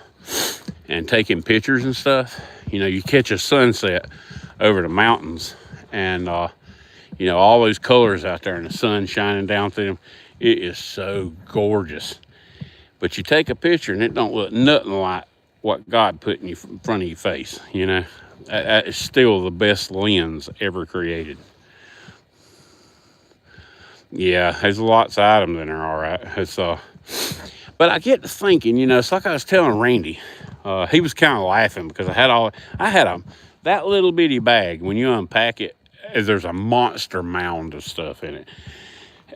and taking pictures and stuff. You know, you catch a sunset over the mountains, and you know, all those colors out there and the sun shining down through them. It is so gorgeous. But you take a picture and it don't look nothing like what God put in front of your face, you know. That is still the best lens ever created. Yeah, there's lots of items in there, all right. But I get to thinking, you know, it's like I was telling Randy. He was kind of laughing because I had that little bitty bag. When you unpack it, there's a monster mound of stuff in it.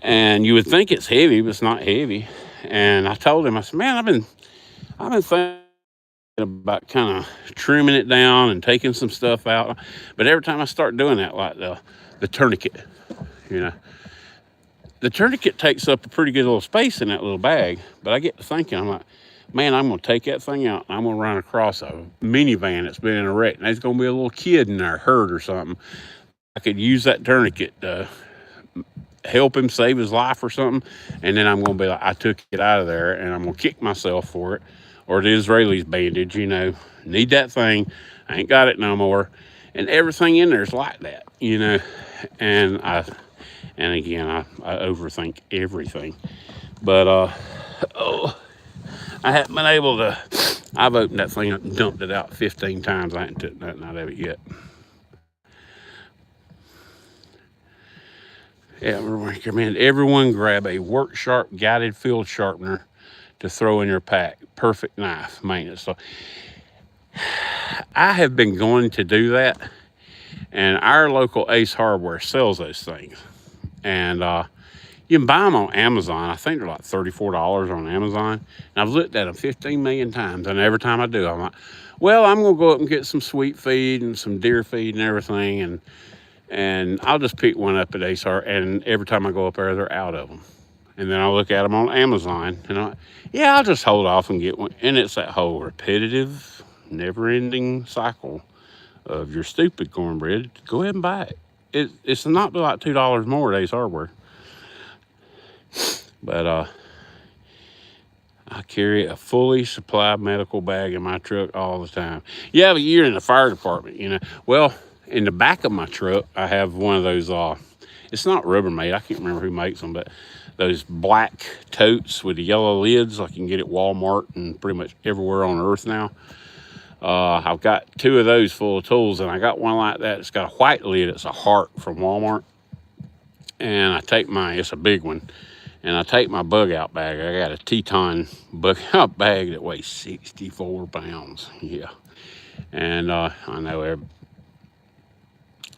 And you would think it's heavy, but it's not heavy. And I told him, I said, man, I've been thinking about kind of trimming it down and taking some stuff out. But every time I start doing that, like the tourniquet, you know, the tourniquet takes up a pretty good little space in that little bag. But I get to thinking, I'm like, man, I'm going to take that thing out and I'm going to run across a minivan that's been in a wreck. And there's going to be a little kid in there hurt or something. I could use that tourniquet to help him save his life or something. And then I'm going to be like, I took it out of there, and I'm going to kick myself for it. Or the Israeli's bandage, you know, need that thing. I ain't got it no more. And everything in there is like that, you know. And again, I overthink everything. But I haven't been able to. I've opened that thing up and dumped it out 15 times. I ain't took nothing out of it yet. Yeah, I recommend everyone grab a Work Sharp guided field sharpener to throw in your pack. Perfect knife maintenance. So I have been going to do that, and our local Ace Hardware sells those things. And you can buy them on Amazon. I think they're like $34 on Amazon. And I've looked at them 15 million times, and every time I do, I'm like, well, I'm going to go up and get some sweet feed and some deer feed and everything, and I'll just pick one up at Ace Hardware, and every time I go up there, they're out of them. And then I look at them on Amazon, and I'm like, yeah, I'll just hold off and get one. And it's that whole repetitive, never-ending cycle of you're stupid, cornbread. Go ahead and buy it. It's not like $2 more at Ace Hardware. But I carry a fully supplied medical bag in my truck all the time. Yeah, but you're in the fire department, you know. Well, in the back of my truck, I have one of those, it's not Rubbermaid. I can't remember who makes them, but those black totes with the yellow lids, like you can get at Walmart and pretty much everywhere on earth now. I've got 2 of those full of tools, and I got one like that. It's got a white lid. It's a heart from Walmart. And I take it's a big one, And I take my bug out bag. I got a Teton bug out bag that weighs 64 pounds. Yeah. And I know,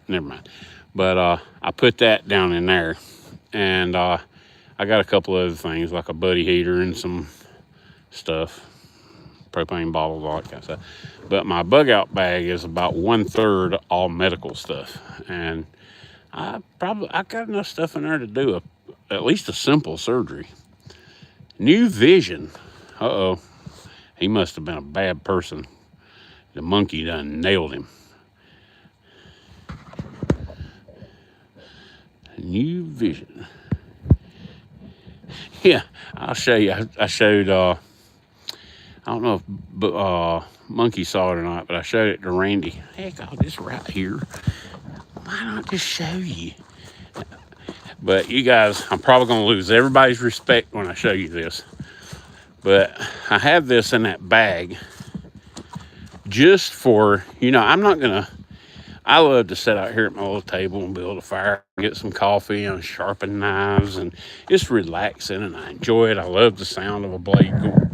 never mind. But I put that down in there. And I got a couple other things like a buddy heater and some stuff, propane bottles, all that kind of stuff. But my bug out bag is about 1/3 all medical stuff. And I got enough stuff in there to do at least a simple surgery. New vision. Uh-oh. He must have been a bad person. The monkey done nailed him. New vision. Yeah, I'll show you. I showed, I don't know if Monkey saw it or not, but I showed it to Randy. Heck, all this right here. Why not just show you? But you guys, I'm probably going to lose everybody's respect when I show you this. But I have this in that bag just for, I'm not going to, I love to sit out here at my little table and build a fire, get some coffee and sharpen knives, and it's relaxing and I enjoy it. I love the sound of a blade going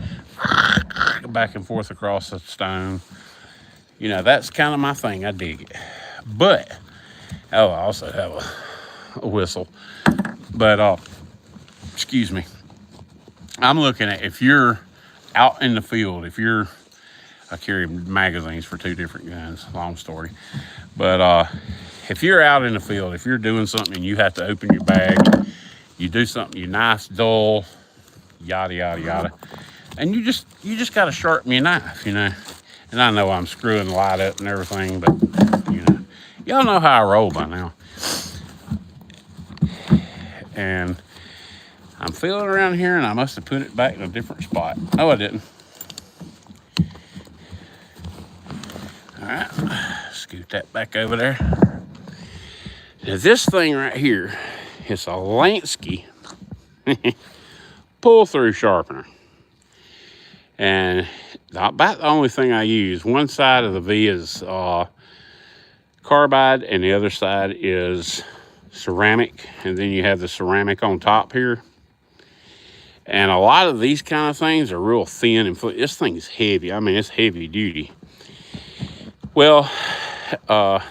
back and forth across the stone. That's kind of my thing. I dig it. But, I also have a whistle. But, excuse me. I'm looking at, if you're out in the field, I carry magazines for 2 different guns, long story. But if you're out in the field, if you're doing something and you have to open your bag, you do something, your knife's dull, yada, yada, yada. And you just got to sharpen your knife, And I know I'm screwing the light up and everything, but, y'all know how I roll by now. And I'm feeling around here and I must have put it back in a different spot. No, I didn't. All right, scoot that back over there. Now this thing right here is a Lansky pull-through sharpener. And about the only thing I use, one side of the V is carbide and the other side is ceramic. And then you have the ceramic on top here. And a lot of these kind of things are real thin and this thing's heavy. I mean, it's heavy duty. Well, I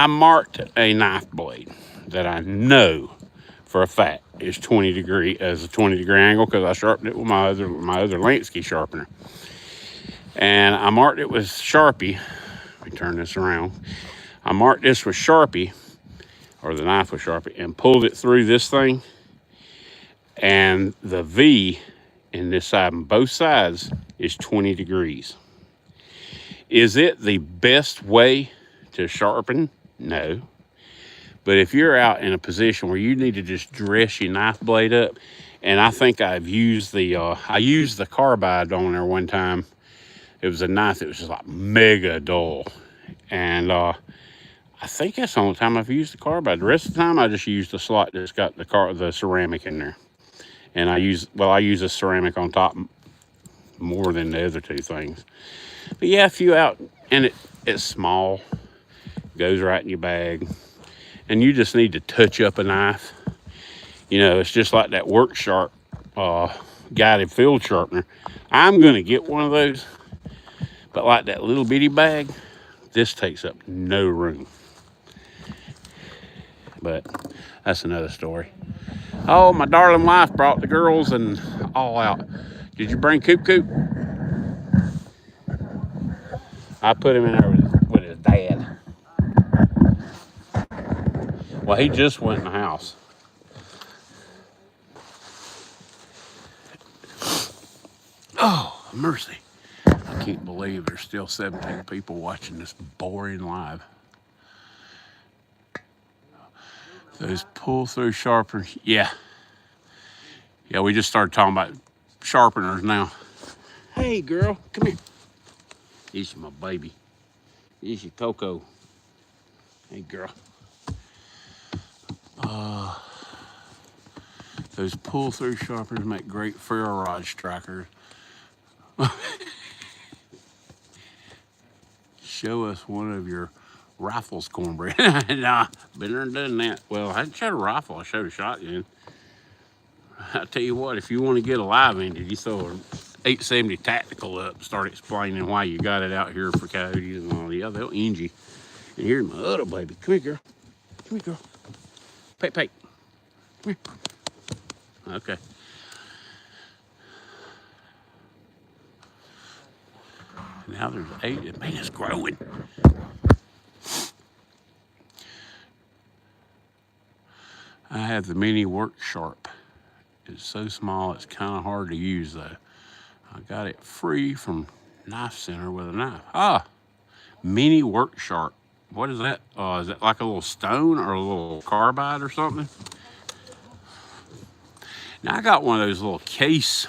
marked a knife blade that I know for a fact is 20 degree angle because I sharpened it with my other Lansky sharpener. And I marked it with Sharpie. Let me turn this around. I marked this with Sharpie, or the knife with Sharpie, and pulled it through this thing. And the V in this side, on both sides, is 20 degrees. Is it the best way to sharpen? No. But if you're out in a position where you need to just dress your knife blade up, and I think I've used I used the carbide on there one time. It was a knife that was just like mega dull. And I think that's the only time I've used the carbide. The rest of the time I just used the slot that's got the ceramic in there. And I use the ceramic on top more than the other 2 things. But yeah, if you out and it's small, goes right in your bag, and you just need to touch up a knife. It's just like that Work Sharp guided field sharpener. I'm gonna get one of those, but like that little bitty bag, this takes up no room. But that's another story. Oh, my darling wife brought the girls and all out. Did you bring Coop? I put him in there with his dad. Well, he just went in the house. Oh, mercy. I can't believe there's still 17 people watching this boring live. Those pull-through sharpeners. Yeah, we just started talking about sharpeners now. Hey, girl, come here. This is my baby. This is Coco. Hey, girl. Those pull-through sharpeners make great ferro rod strikers. Show us one of your Rifle's cornbread. Nah, been there and done that. Well, I didn't show a rifle, I showed a shotgun. I tell you what, if you want to get a live ended, you throw an 870 tactical up, start explaining why you got it out here for coyotes and all the other. They'll end you. And here's my other baby. Come here, girl. Come here, girl. Pate, pate. Come here. Okay. Now there's 8. Man, it's growing. I have the mini work sharp. It's so small, it's kind of hard to use though. I got it free from Knife Center with a knife. Ah, mini work sharp. What is that? Is that like a little stone or a little carbide or something? Now I got one of those little case,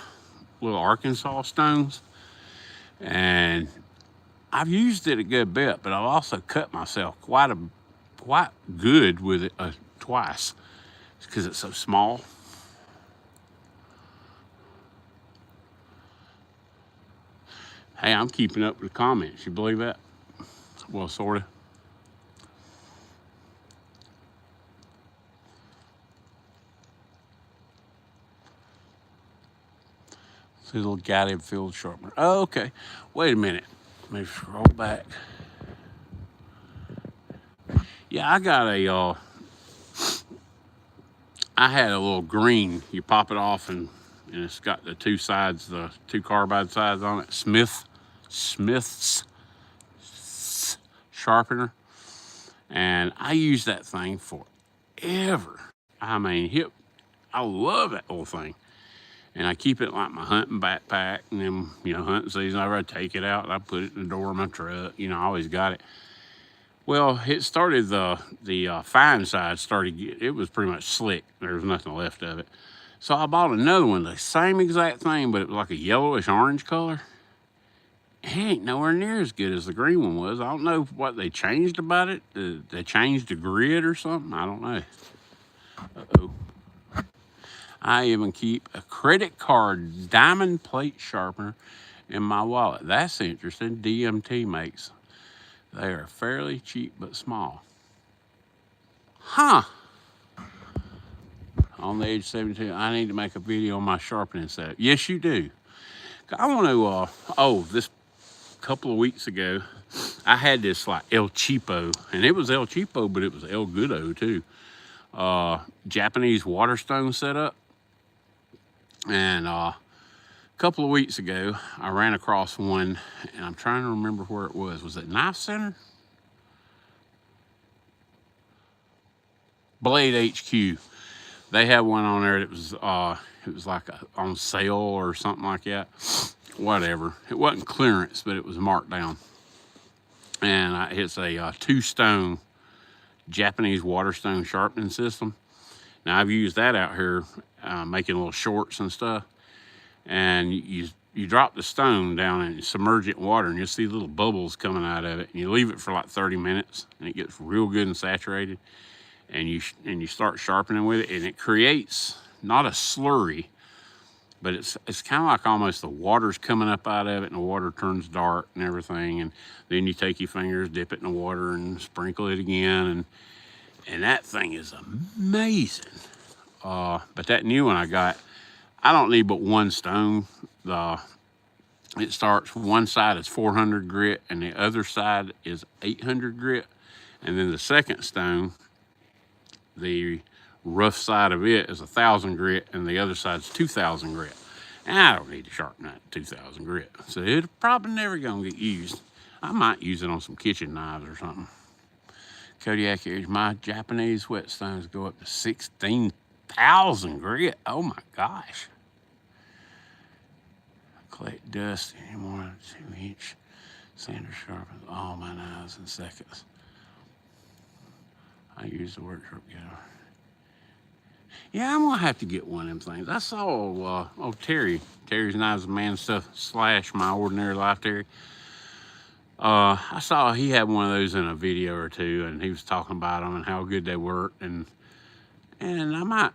little Arkansas stones, and I've used it a good bit, but I've also cut myself quite good with it twice because it's so small. Hey, I'm keeping up with the comments. You believe that? Well, sort of. See a little guided field sharpener. Oh, okay. Wait a minute. Let me scroll back. Yeah, I got a, I had a little green. You pop it off and it's got the two sides, the two carbide sides on it. Smith's sharpener. And I use that thing forever. I mean, I love that little thing. And I keep it like my hunting backpack. And then, you know, hunting season, I take it out and I put it in the door of my truck. You know, I always got it. Well, it started, the fine side started, it was pretty much slick. There was nothing left of it. So I bought another one, the same exact thing, but it was like a yellowish orange color. It ain't nowhere near as good as the green one was. I don't know what they changed about it. They changed the grid or something. I don't know. Uh-oh. I even keep a credit card diamond plate sharpener in my wallet. That's interesting. DMT makes. They are fairly cheap but small. Huh. On the age 72, I need to make a video on my sharpening setup. Yes, you do. I want to, this couple of weeks ago, I had this like El Cheapo, and it was El Cheapo, but it was El Goodo too. Japanese waterstone setup. And a couple of weeks ago, I ran across one, and I'm trying to remember where it was. Was it Knife Center? Blade HQ. They had one on there that it was like on sale or something like that. Whatever. It wasn't clearance, but it was marked down. And it's a 2-stone Japanese waterstone sharpening system. Now I've used that out here making little shorts and stuff. And you drop the stone down and you submerge it in water, and you'll see little bubbles coming out of it. And you leave it for like 30 minutes, and it gets real good and saturated. And you start sharpening with it, and it creates not a slurry, but it's kind of like almost the water's coming up out of it, and the water turns dark and everything. And then you take your fingers, dip it in the water, and sprinkle it again, and that thing is amazing. But that new one I got, I don't need but one stone. It starts, one side is 400 grit, and the other side is 800 grit. And then the second stone, the rough side of it is 1,000 grit, and the other side's 2,000 grit. And I don't need to sharpen that 2,000 grit. So it's probably never gonna get used. I might use it on some kitchen knives or something. Kodiak Edge, my Japanese whetstones go up to 16,000 grit. Oh my gosh. Collect dust any more than 2-inch. Sander sharpens all my knives in seconds. I use the workshop getter. Yeah, I'm gonna have to get one of them things. I saw Terry's Knives and Man Stuff / My Ordinary Life Terry. I saw he had one of those in a video or two, and he was talking about them and how good they worked, and I might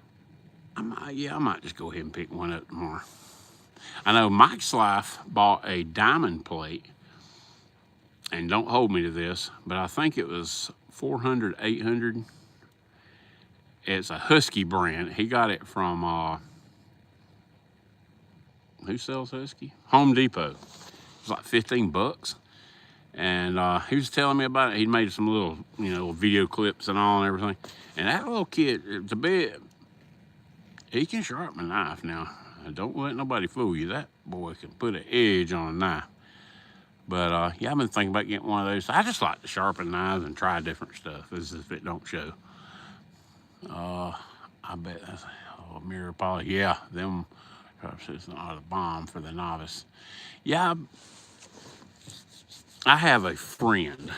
just go ahead and pick one up tomorrow. I know Mike's Life bought a diamond plate, and don't hold me to this, but I think it was 400, 800. It's a Husky brand. He got it from, who sells Husky? Home Depot. It was like 15 bucks. And he was telling me about it. He'd made some little, video clips and all and everything. And that little kid, it's a bit, he can sharpen a knife now. Don't let nobody fool you. That boy can put an edge on a knife. But yeah, I've been thinking about getting one of those. I just like to sharpen knives and try different stuff as if it don't show. I bet that's a mirror polish. Yeah, them it's not a bomb for the novice. Yeah, I have a friend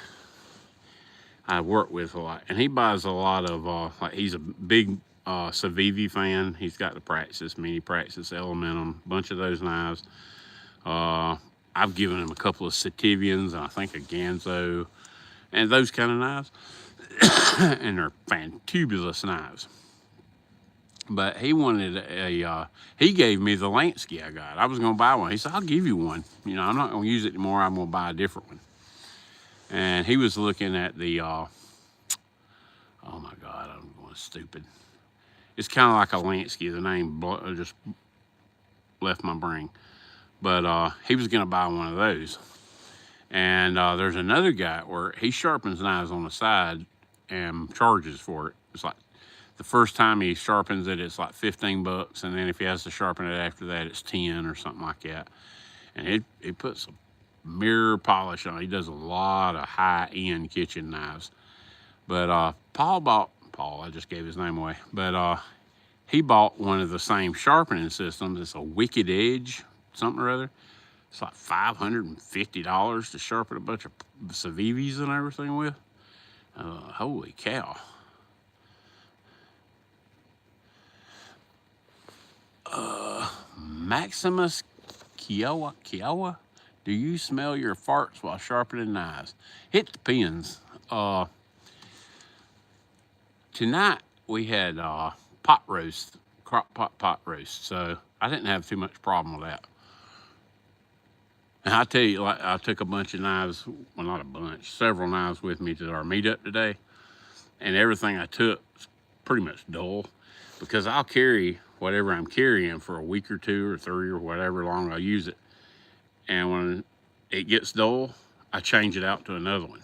I work with a lot, and he buys a lot of, like he's a big Civivi fan. He's got the Praxis, Mini Praxis, Elementum, bunch of those knives. I've given him a couple of Sativians, and I think a Ganzo, and those kind of knives. And they're fantubulous knives. But he wanted he gave me the Lansky I got. I was going to buy one. He said, I'll give you one. I'm not going to use it anymore. I'm going to buy a different one. And he was looking at the, oh my God, I'm going stupid. It's kind of like a Lansky. The name just left my brain. But he was going to buy one of those. And there's another guy where he sharpens knives on the side and charges for it. It's like the first time he sharpens it, it's like 15 bucks. And then if he has to sharpen it after that, it's 10 or something like that. And he puts a mirror polish on it. He does a lot of high-end kitchen knives. But Paul, I just gave his name away. But he bought one of the same sharpening systems. It's a Wicked Edge, something or other. It's like $550 to sharpen a bunch of Civivis and everything with. Holy cow. Maximus Kiowa, do you smell your farts while sharpening knives? It depends. Tonight we had pot roast, crock pot roast, so I didn't have too much problem with that. And I tell you, like, I took a bunch of knives, well, not a bunch, several knives with me to our meetup today, and everything I took was pretty much dull, because I'll carry whatever I'm carrying for a week or two or three or whatever long I use it. And when it gets dull, I change it out to another one.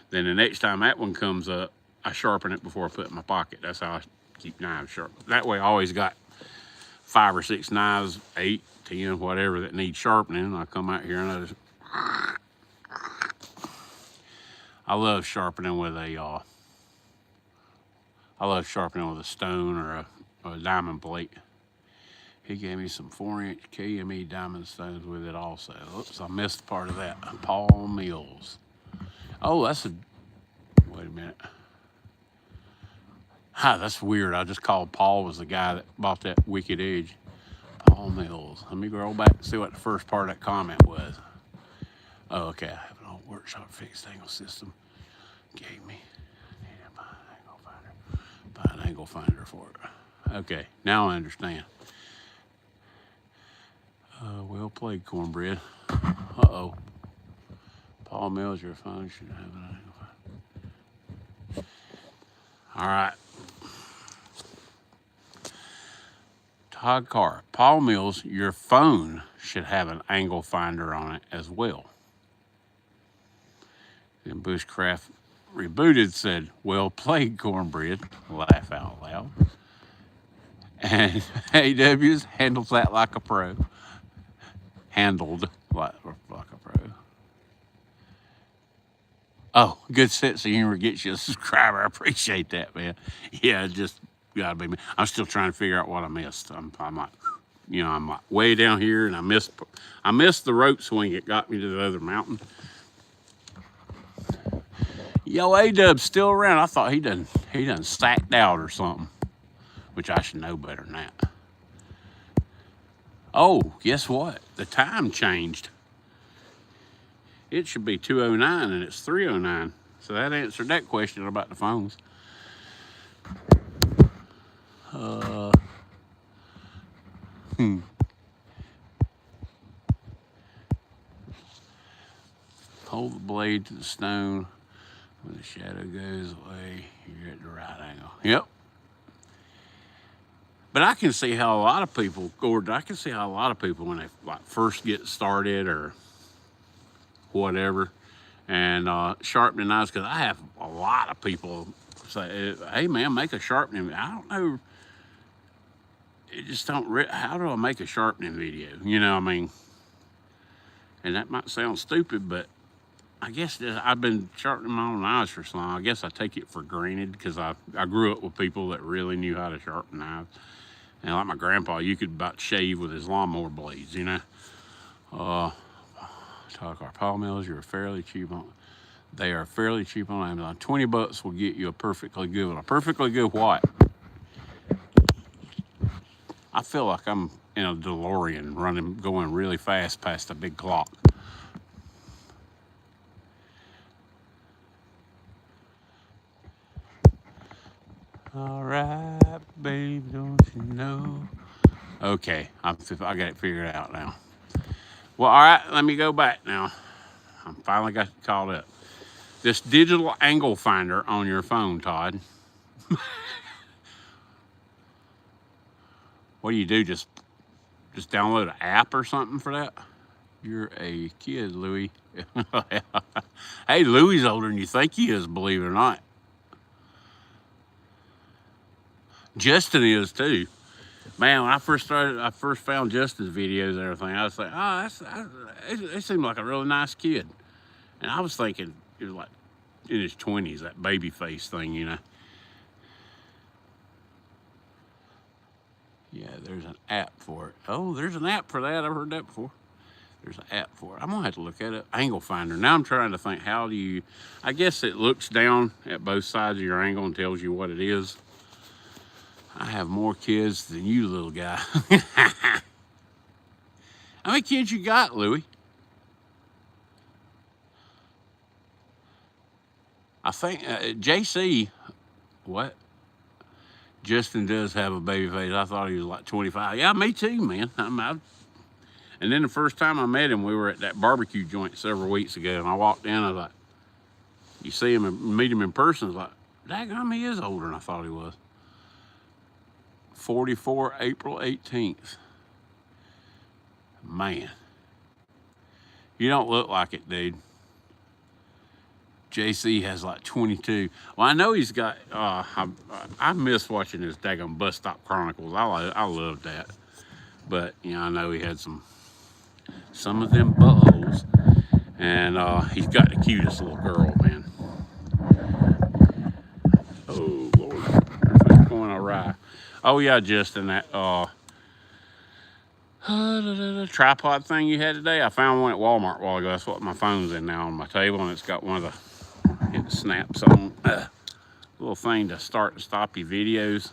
Then the next time that one comes up, I sharpen it before I put it in my pocket. That's how I keep knives sharp. That way I always got 5 or 6 knives, 8, 10, whatever that needs sharpening. I come out here and I just, I love sharpening with a stone or a diamond plate. He gave me some 4-inch KME diamond stones with it also. Oops, I missed part of that. Paul Mills. Oh, wait a minute. That's weird. I just called Paul was the guy that bought that Wicked Edge. Paul Mills. Let me scroll back and see what the first part of that comment was. Oh, okay. I have an old workshop fixed angle system. Gave me. Buy an angle finder for it. Okay, now I understand. Well played, cornbread. Uh-oh. Paul Mills, your phone should have an angle finder. All right. Todd Carr. Paul Mills, your phone should have an angle finder on it as well. Then Bushcraft Rebooted said, well played, cornbread. Laugh out loud. And AW's handles that like a pro. Handled like a pro. Oh, good sense of humor gets you a subscriber. I appreciate that, man. Yeah, just gotta be me. I'm still trying to figure out what I missed. I'm like, I'm like way down here, and I missed the rope swing. It got me to the other mountain. Yo, A-Dub's still around. I thought he done sacked out or something, which I should know better than that. Oh, guess what? The time changed. It should be 2:09 and it's 3:09. So that answered that question about the phones. hold the blade to the stone. When the shadow goes away, you're at the right angle. Yep. But I can see how a lot of people, Gordon, I can see how a lot of people when they like first get started or whatever, and sharpening knives, because I have a lot of people say, hey man, make a sharpening. I don't know. It just don't, how do I make a sharpening video? You know, I mean, and that might sound stupid, but I guess I've been sharpening my own knives for so long. I guess I take it for granted because I grew up with people that really knew how to sharpen knives. And like my grandpa, you could about shave with his lawnmower blades, you know. Talk our paw mills, you're fairly cheap on. They are fairly cheap on Amazon. 20 bucks will get you a perfectly good one. A perfectly good what? I feel like I'm in a DeLorean going really fast past a big clock. All right, babe, don't you know? Okay, I got it figured out now. Well, all right, let me go back now. I finally got caught up. This digital angle finder on your phone, Todd. What do you do? Just download an app or something for that? You're a kid, Louie. Hey, Louie's older than you think he is, believe it or not. Justin is too. Man, when I first found Justin's videos and everything, I was like, oh, it seemed like a really nice kid. And I was thinking he was like in his 20s, that baby face thing, you know. Yeah, there's an app for it. Oh, there's an app for that. I've heard that before. There's an app for it. I'm gonna have to look at it. Angle finder. Now I'm trying to think, how do you, I guess it looks down at both sides of your angle and tells you what it is. I have more kids than you, little guy. How many kids you got, Louie? I think JC, what? Justin does have a baby face. I thought he was like 25. Yeah, me too, man. And then the first time I met him, we were at that barbecue joint several weeks ago, and I walked in, I was like, you see him and meet him in person, I was like, daggone, he is older than I thought he was. 44, April 18th. Man. You don't look like it, dude. JC has like 22. Well, I know he's got, I miss watching his daggone Bus Stop Chronicles. I love that. But, you know, I know he had some of them buttholes. And he's got the cutest little girl, man. Oh, Lord. Everything's going awry. Oh, yeah, Justin, that tripod thing you had today, I found one at Walmart a while ago. That's what my phone's in now on my table, and it's got one of the, it snaps on, little thing to start and stop your videos.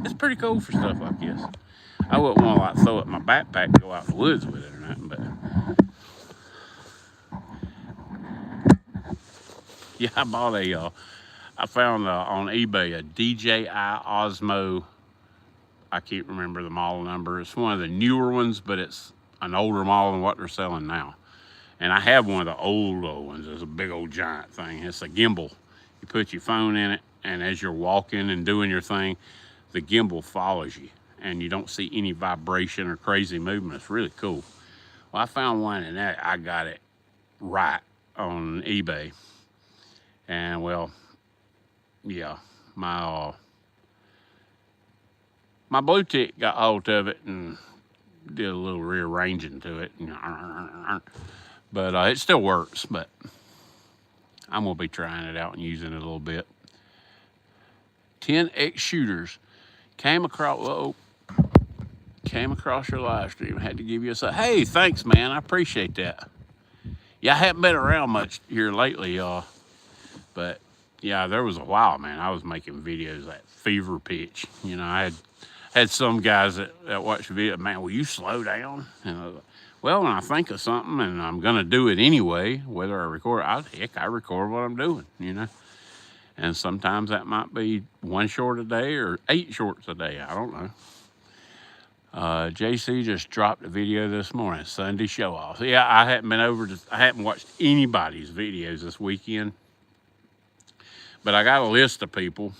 It's pretty cool for stuff like this. I wouldn't want to like throw it in my backpack and go out in the woods with it or nothing, but yeah, I bought I found on eBay a DJI Osmo. I can't remember the model number. It's one of the newer ones, but it's an older model than what they're selling now. And I have one of the old ones. It's a big old giant thing. It's a gimbal. You put your phone in it, and as you're walking and doing your thing, the gimbal follows you, and you don't see any vibration or crazy movement. It's really cool. Well, I found one, and I got it right on eBay. And well, yeah, my blue tick got hold of it and did a little rearranging to it. But it still works, but I'm gonna be trying it out and using it a little bit. 10X shooters came across your live stream. Had to give you a hey, thanks, man. I appreciate that. Yeah, I haven't been around much here lately, y'all. But yeah, there was a while, man. I was making videos at fever pitch. You know, I had some guys that watch the video, man, will you slow down? And I was like, well, when I think of something and I'm gonna do it anyway, whether I record, I record what I'm doing, you know. And sometimes that might be 1 short a day or 8 shorts a day. I don't JC just dropped a video this morning, Sunday show off. Yeah, I hadn't watched anybody's videos this weekend, but I got a list of people,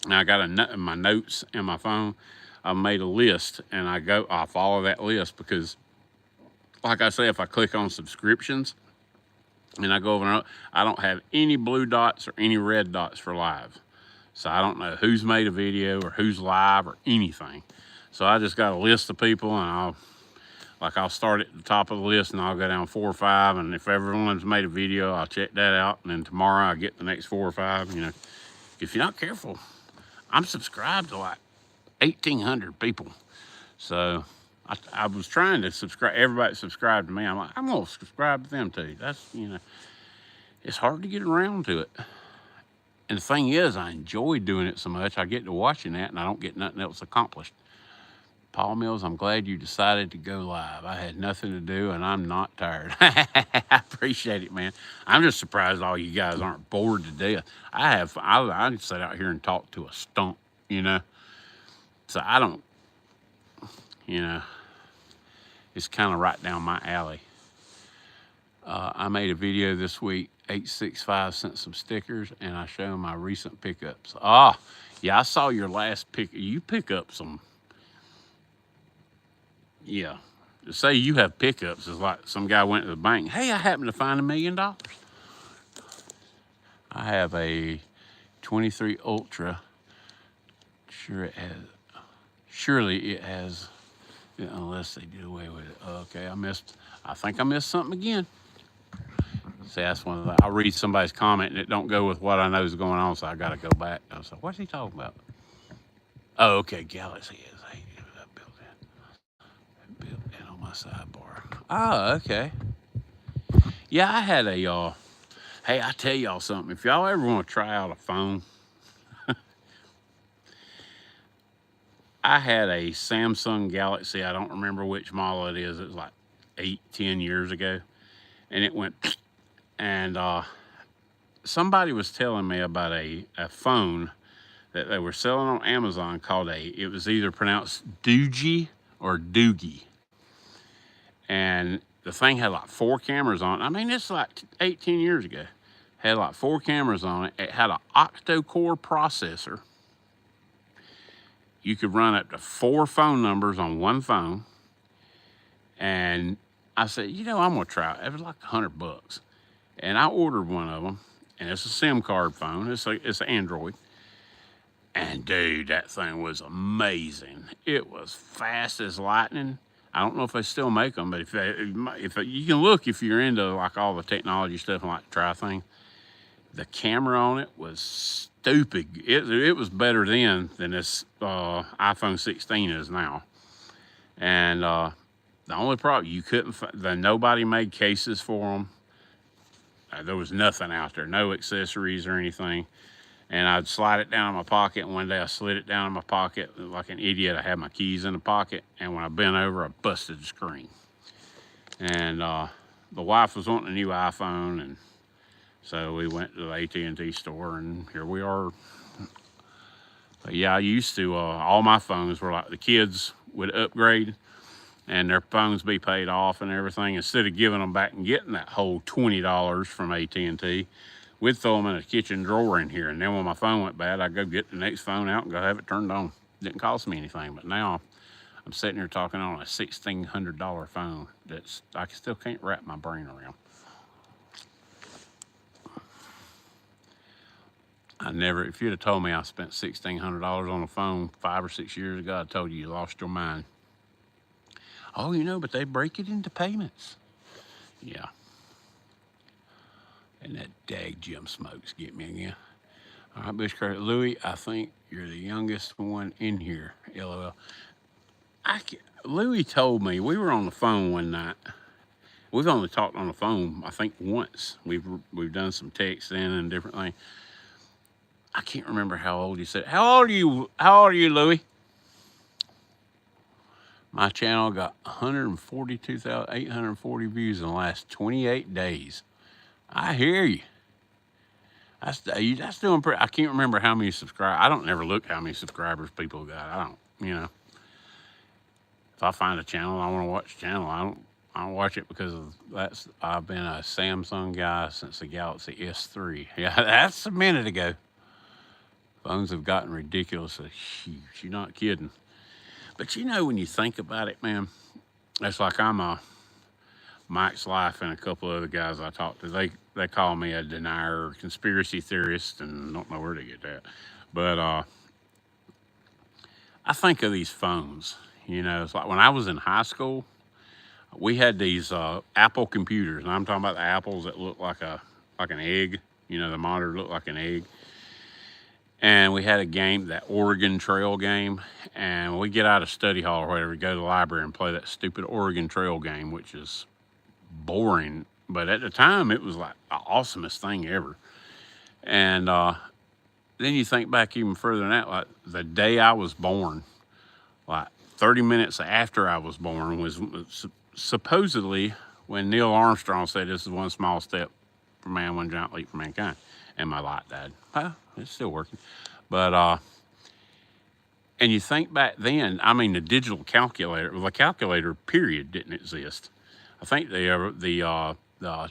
and I got in my notes in my phone. I made a list, and I follow that list because, like I say, if I click on subscriptions and I go over and I don't have any blue dots or any red dots for live. So I don't know who's made a video or who's live or anything. So I just got a list of people, and I'll start at the top of the list, and I'll go down 4 or 5, and if everyone's made a video, I'll check that out, and then tomorrow I'll get the next 4 or 5. You know, if you're not careful, I'm subscribed to like 1,800 people. So I was trying to subscribe, everybody subscribed to me. I'm like, I'm gonna subscribe to them too. That's, you know, it's hard to get around to it. And the thing is, I enjoy doing it so much, I get to watching that, and I don't get nothing else accomplished. Paul Mills, I'm glad you decided to go live. I had nothing to do, and I'm not tired. I appreciate it, man. I'm just surprised all you guys aren't bored to death. I sit out here and talk to a stump, you know. So I don't, you know, it's kind of right down my alley. I made a video this week, 865 sent some stickers, and I show my recent pickups. Ah, yeah, I saw your last pick. You pick up some. Yeah, to say you have pickups is like some guy went to the bank. Hey, I happen to find $1 million. I have a 23 Ultra. Surely it has, unless they did away with it. Okay, I think I missed something again. See, that's one of the, I'll read somebody's comment and it don't go with what I know is going on, so I got to go back. I was like, what's he talking about? Oh, okay, Galaxy is. Built in on my sidebar. Oh, okay. Yeah, I had a hey, I tell y'all something. If y'all ever want to try out a phone, I had a Samsung Galaxy. I don't remember which model it is. It was like 8-10 years ago, and it went. And somebody was telling me about a phone that they were selling on Amazon called it was either pronounced Doogie or Doogie. And the thing had like 4 cameras on it. I mean, it's like 18 years ago. Had like 4 cameras on it. It had an octa-core processor. You could run up to 4 phone numbers on one phone. And I said, you know, I'm gonna try it. It was like $100. And I ordered one of them. And it's a SIM card phone. It's an Android. And dude, that thing was amazing. It was fast as lightning. I don't know if they still make them, but if you can look if you're into like all the technology stuff and like try thing. The camera on it was stupid. It was better then than this iPhone 16 is now. And the only problem, you couldn't nobody made cases for them. There was nothing out there, no accessories or anything. And I'd slide it down in my pocket, and one day I slid it down in my pocket like an idiot. I had my keys in the pocket, and when I bent over, I busted the screen. And the wife was wanting a new iPhone, and so we went to the AT&T store, and here we are. But yeah, I used to, all my phones were like, the kids would upgrade, and their phones be paid off and everything. Instead of giving them back and getting that whole $20 from AT&T, we'd throw them in a kitchen drawer in here, and then when my phone went bad, I'd go get the next phone out and go have it turned on. Didn't cost me anything, but now I'm sitting here talking on a $1,600 phone that's I still can't wrap my brain around. If you'd have told me I spent $1,600 on a phone 5 or 6 years ago, I told you lost your mind. Oh, you know, but they break it into payments. Yeah. And that dag Jim smokes get me again. All right, Bush Credit. Louie, I think you're the youngest one in here, LOL. Louie told me, we were on the phone one night. We've only talked on the phone, I think, once. We've done some texting and different things. I can't remember how old you said. How old are you, Louie? My channel got 142,840 views in the last 28 days. I hear you. That's doing pretty. I can't remember how many subscribers. I don't never look how many subscribers people got. I don't, you know. If I find a channel, I want to watch a channel. I don't watch it because of that's. I've been a Samsung guy since the Galaxy S3. Yeah, that's a minute ago. Phones have gotten ridiculously huge. You're not kidding. But you know, when you think about it, man, it's like I'm a Mike's Life and a couple of other guys I talk to. They call me a denier or conspiracy theorist, and don't know where to get that. But I think of these phones. You know, it's like when I was in high school, we had these Apple computers, and I'm talking about the apples that look like an egg. You know, the monitor looked like an egg. And we had a game, that Oregon Trail game, and we get out of study hall or whatever, go to the library and play that stupid Oregon Trail game, which is boring. But at the time, it was like the awesomest thing ever. And then you think back even further than that, like the day I was born, like 30 minutes after I was born was supposedly when Neil Armstrong said this is one small step for man, one giant leap for mankind. And my light died. Well, it's still working. But, and you think back then, I mean, the digital calculator, well, the calculator period didn't exist. I think the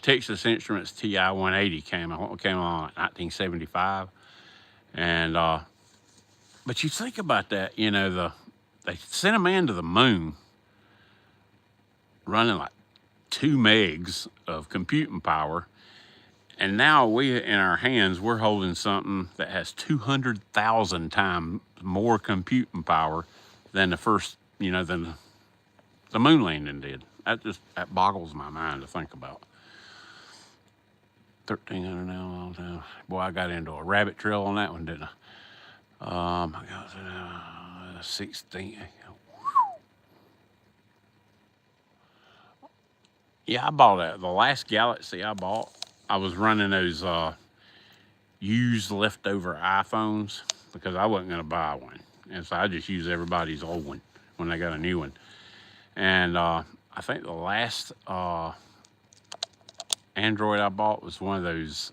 Texas Instruments TI 180 came along in 1975. And, but you think about that, you know, they sent a man to the moon running like 2 megs of computing power. And now we, in our hands, we're holding something that has 200,000 times more computing power than the first, you know, than the moon landing did. That boggles my mind to think about. 1,300 now, all time. Boy, I got into a rabbit trail on that one, didn't I? I got 16. Yeah, I bought that. The last Galaxy I bought, I was running those used leftover iPhones because I wasn't going to buy one. And so I just used everybody's old one when they got a new one. And I think the last Android I bought was one of those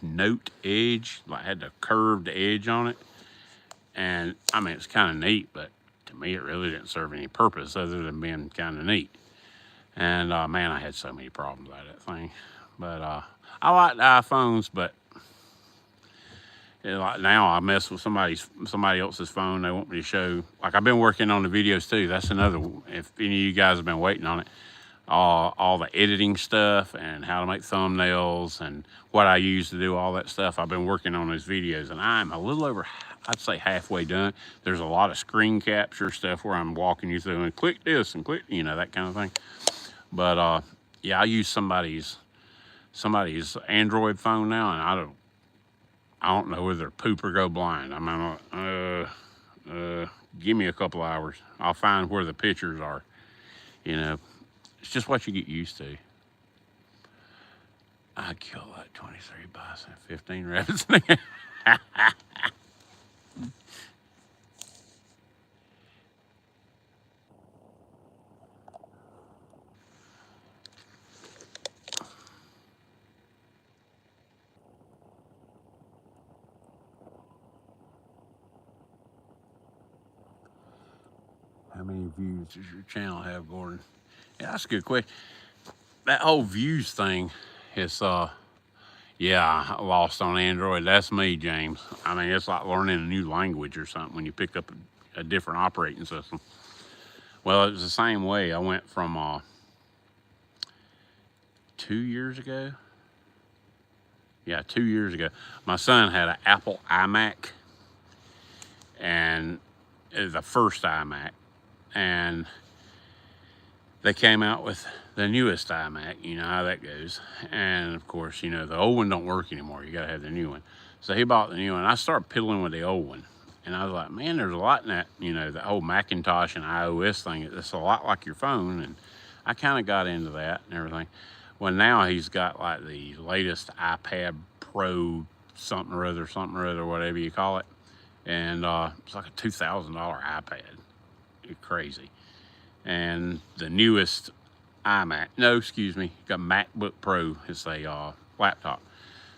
Note Edge, like had the curved edge on it. And I mean, it's kind of neat, but to me, it really didn't serve any purpose other than being kind of neat. And man, I had so many problems with that thing. But I like the iPhones, but like now I mess with somebody else's phone. They want me to show. Like I've been working on the videos too. That's another one. If any of you guys have been waiting on it, all the editing stuff and how to make thumbnails and what I use to do all that stuff. I've been working on those videos, and I'm a little over, I'd say halfway done. There's a lot of screen capture stuff where I'm walking you through and click this and click, you know, that kind of thing. But yeah, I use somebody's Android phone now, and I don't know whether to poop or go blind. I mean, give me a couple hours. I'll find where the pictures are. You know, it's just what you get used to. I killed like 23 bison, 15 rabbits. How many views does your channel have, Gordon? Yeah, that's a good question. That whole views thing is, yeah, lost on Android. That's me, James. I mean, it's like learning a new language or something when you pick up a different operating system. Well, it was the same way. I went from 2 years ago. Yeah, 2 years ago. My son had an Apple iMac, and it was the first iMac. And they came out with the newest iMac, you know how that goes. And of course, you know, the old one don't work anymore. You gotta have the new one. So he bought the new one. I started piddling with the old one. And I was like, man, there's a lot in that, you know, the whole Macintosh and iOS thing. It's a lot like your phone. And I kind of got into that and everything. Well, now he's got like the latest iPad Pro something or other, whatever you call it. And it's like a $2,000 iPad. It's crazy. And the newest iMac, no, excuse me, got MacBook Pro. It's a laptop.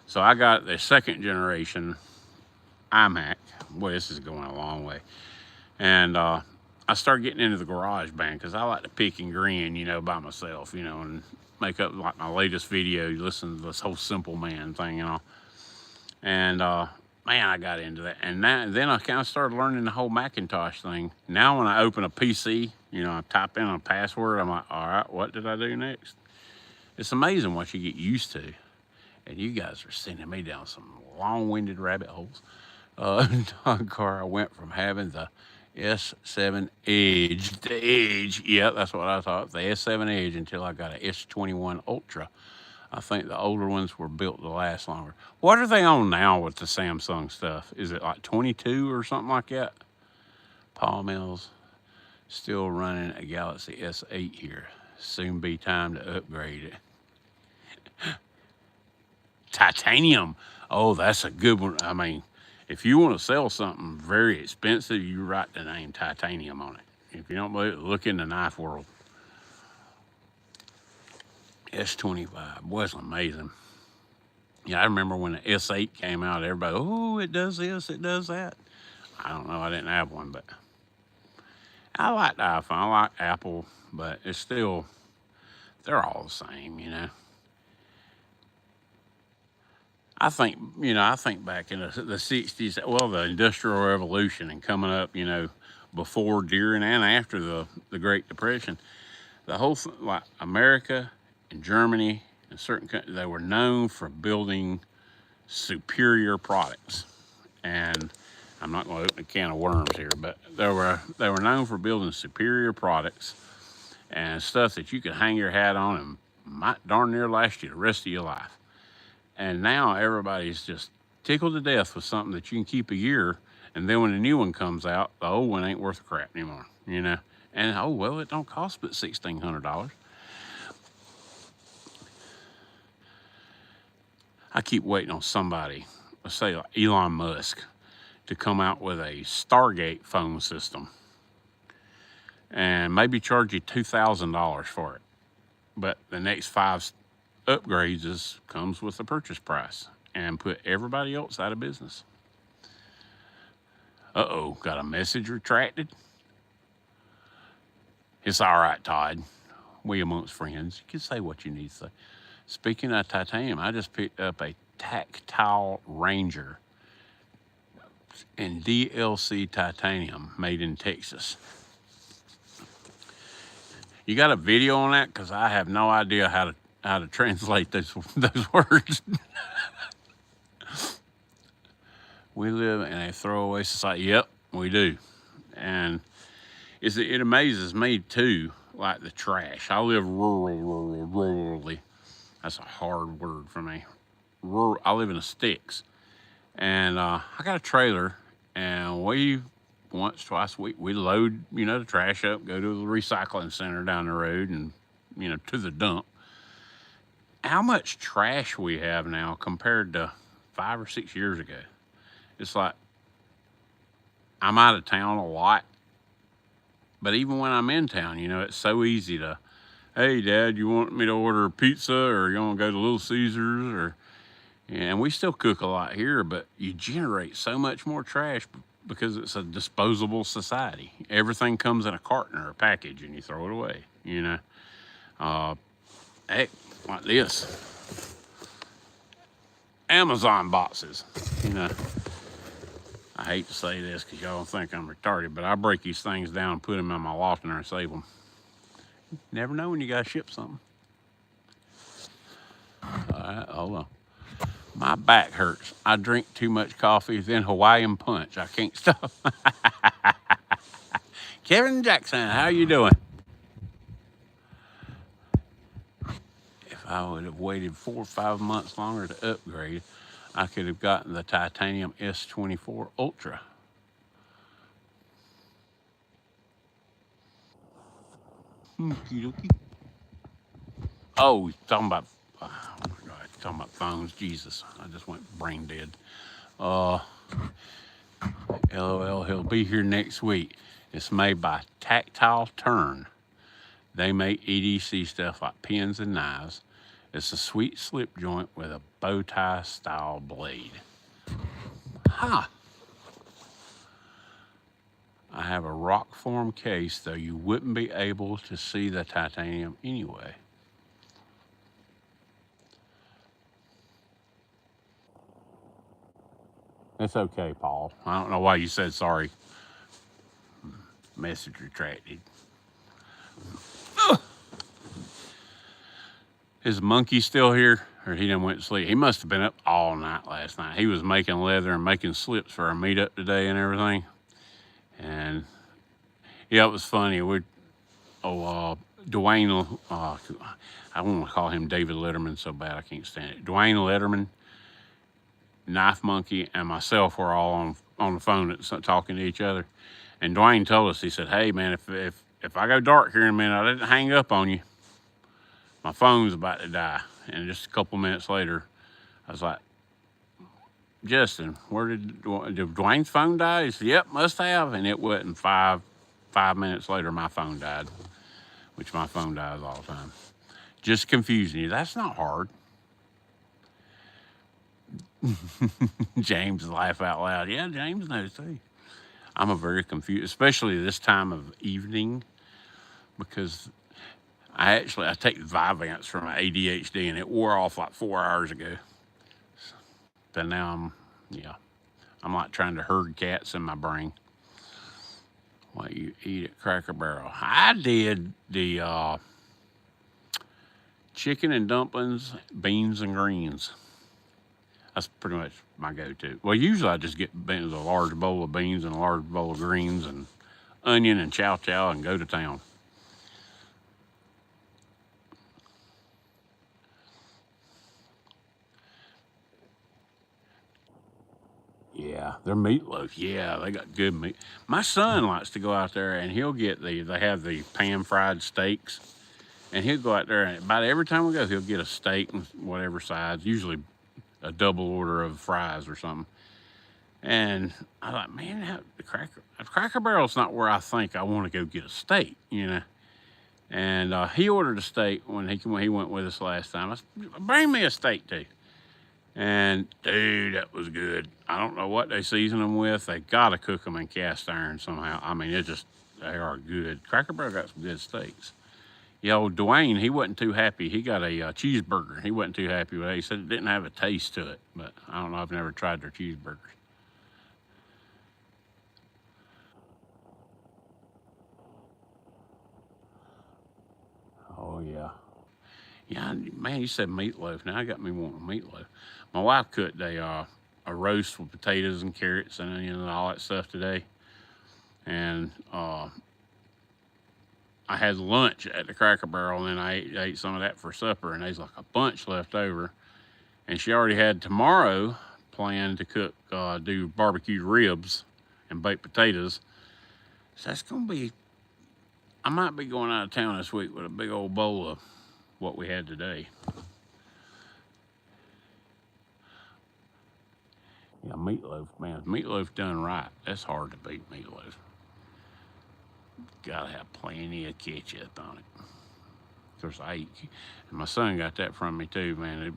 So I got the second generation iMac. Boy, this is going a long way. And I started getting into the garage band because I like to pick and grin, you know, by myself, you know, and make up like my latest video. You listen to this whole Simple Man thing, you know. And man, I got into that. And then I kind of started learning the whole Macintosh thing. Now when I open a PC, you know, I type in a password, I'm like, all right, what did I do next? It's amazing what you get used to. And you guys are sending me down some long-winded rabbit holes. Car, I went from having the S7 Edge, the Edge, yeah, that's what I thought, the S7 Edge, until I got an S21 Ultra. I think the older ones were built to last longer. What are they on now with the Samsung stuff? Is it like 22 or something like that? Paul Mills, still running a Galaxy S8 here. Soon be time to upgrade it. Titanium. Oh, that's a good one. I mean, if you want to sell something very expensive, you write the name Titanium on it. If you don't believe it, look in the knife world. S25 was amazing. Yeah, I remember when the S8 came out, everybody, oh, it does this, it does that. I don't know, I didn't have one, but I like the iPhone, I like Apple, but it's still, they're all the same, you know. I think, you know, I think back in the 60s, well, the Industrial Revolution and coming up, you know, before, during, and after the Great Depression, the whole, like America and Germany and certain countries, they were known for building superior products. And I'm not going to open a can of worms here, but they were known for building superior products and stuff that you could hang your hat on and might darn near last you the rest of your life. And now everybody's just tickled to death with something that you can keep a year, and then when a new one comes out, the old one ain't worth a crap anymore, you know. And oh well, it don't cost but $1,600. I keep waiting on somebody, let's say like Elon Musk, to come out with a Stargate phone system and maybe charge you $2,000 for it. But the next 5 upgrades comes with the purchase price and put everybody else out of business. Uh-oh, got a message retracted? It's all right, Todd. We amongst friends. You can say what you need to say. Speaking of titanium, I just picked up a Tactile Ranger in DLC titanium made in Texas. You got a video on that? Because I have no idea how to translate those words. We live in a throwaway society. Yep, we do. And it amazes me too, like the trash. I live rurally. That's a hard word for me. I live in the sticks. And I got a trailer, and twice a week, we load, you know, the trash up, go to the recycling center down the road and, you know, to the dump. How much trash we have now compared to 5 or 6 years ago. It's like, I'm out of town a lot, but even when I'm in town, you know, it's so easy to, hey, Dad, you want me to order a pizza, or you want to go to Little Caesars, or, and we still cook a lot here, but you generate so much more trash because it's a disposable society. Everything comes in a carton or a package, and you throw it away, you know. Heck, like this. Amazon boxes, you know. I hate to say this because y'all think I'm retarded, but I break these things down and put them in my loft and save them. You never know when you gotta ship something. All right, hold on. My back hurts. I drink too much coffee, then Hawaiian punch. I can't stop. Kevin Jackson, how you doing? If I would have waited 4 or 5 months longer to upgrade, I could have gotten the titanium S24 Ultra. Oh, talking about, oh my God, talking about phones. Jesus, I just went brain dead. LOL, he'll be here next week. It's made by Tactile Turn. They make EDC stuff like pens and knives. It's a sweet slip joint with a bow tie style blade. Huh. I have a rock form case, though you wouldn't be able to see the titanium anyway. It's okay, Paul. I don't know why you said sorry. Message retracted. Ugh. Is Monkey still here? Or he done went to sleep? He must have been up all night last night. He was making leather and making slips for our meetup today and everything. And yeah, it was funny. Dwayne, I want to call him David Letterman so bad I can't stand it. Dwayne Letterman, Knife Monkey, and myself were all on the phone talking to each other. And Dwayne told us, he said, "Hey man, if I go dark here in a minute, I didn't hang up on you. My phone's about to die." And just a couple minutes later, I was like, "Justin, did Dwayne's phone die?" He said, "Yep, must have." And it wasn't five minutes later, my phone died, which my phone dies all the time. Just confusing you. That's not hard. James laugh out loud. Yeah, James knows too. I'm a very confused, especially this time of evening, because I take Vyvanse for my ADHD and it wore off like 4 hours ago. But now I'm like trying to herd cats in my brain. What you eat at Cracker Barrel? I did the chicken and dumplings, beans and greens. That's pretty much my go-to. Well, usually I just get a large bowl of beans and a large bowl of greens and onion and chow chow and go to town. Yeah, their meatloaf. Yeah, they got good meat. My son likes to go out there and he'll get they have the pan-fried steaks. And he'll go out there and about every time we go, he'll get a steak and whatever sides, usually a double order of fries or something. And I thought, man, Cracker Barrel's not where I think I want to go get a steak, you know. And he ordered a steak when he went with us last time. I said, "Bring me a steak too." And dude, that was good. I don't know what they season them with. They gotta cook them in cast iron somehow. I mean, they are good. Cracker Barrel got some good steaks. Yeah, old Dwayne, he wasn't too happy. He got a cheeseburger. He wasn't too happy with it. He said it didn't have a taste to it, but I don't know. I've never tried their cheeseburgers. Oh, yeah. Yeah, man, you said meatloaf. Now I got me wanting meatloaf. My wife cooked a roast with potatoes and carrots and onions and all that stuff today. And I had lunch at the Cracker Barrel, and then I ate some of that for supper, and there's like a bunch left over. And she already had tomorrow planned to do barbecued ribs and baked potatoes. So that's gonna be. I might be going out of town this week with a big old bowl of what we had today. Yeah, meatloaf, man. Meatloaf done right. That's hard to beat meatloaf. Gotta have plenty of ketchup on it. Of course, and my son got that from me too, man.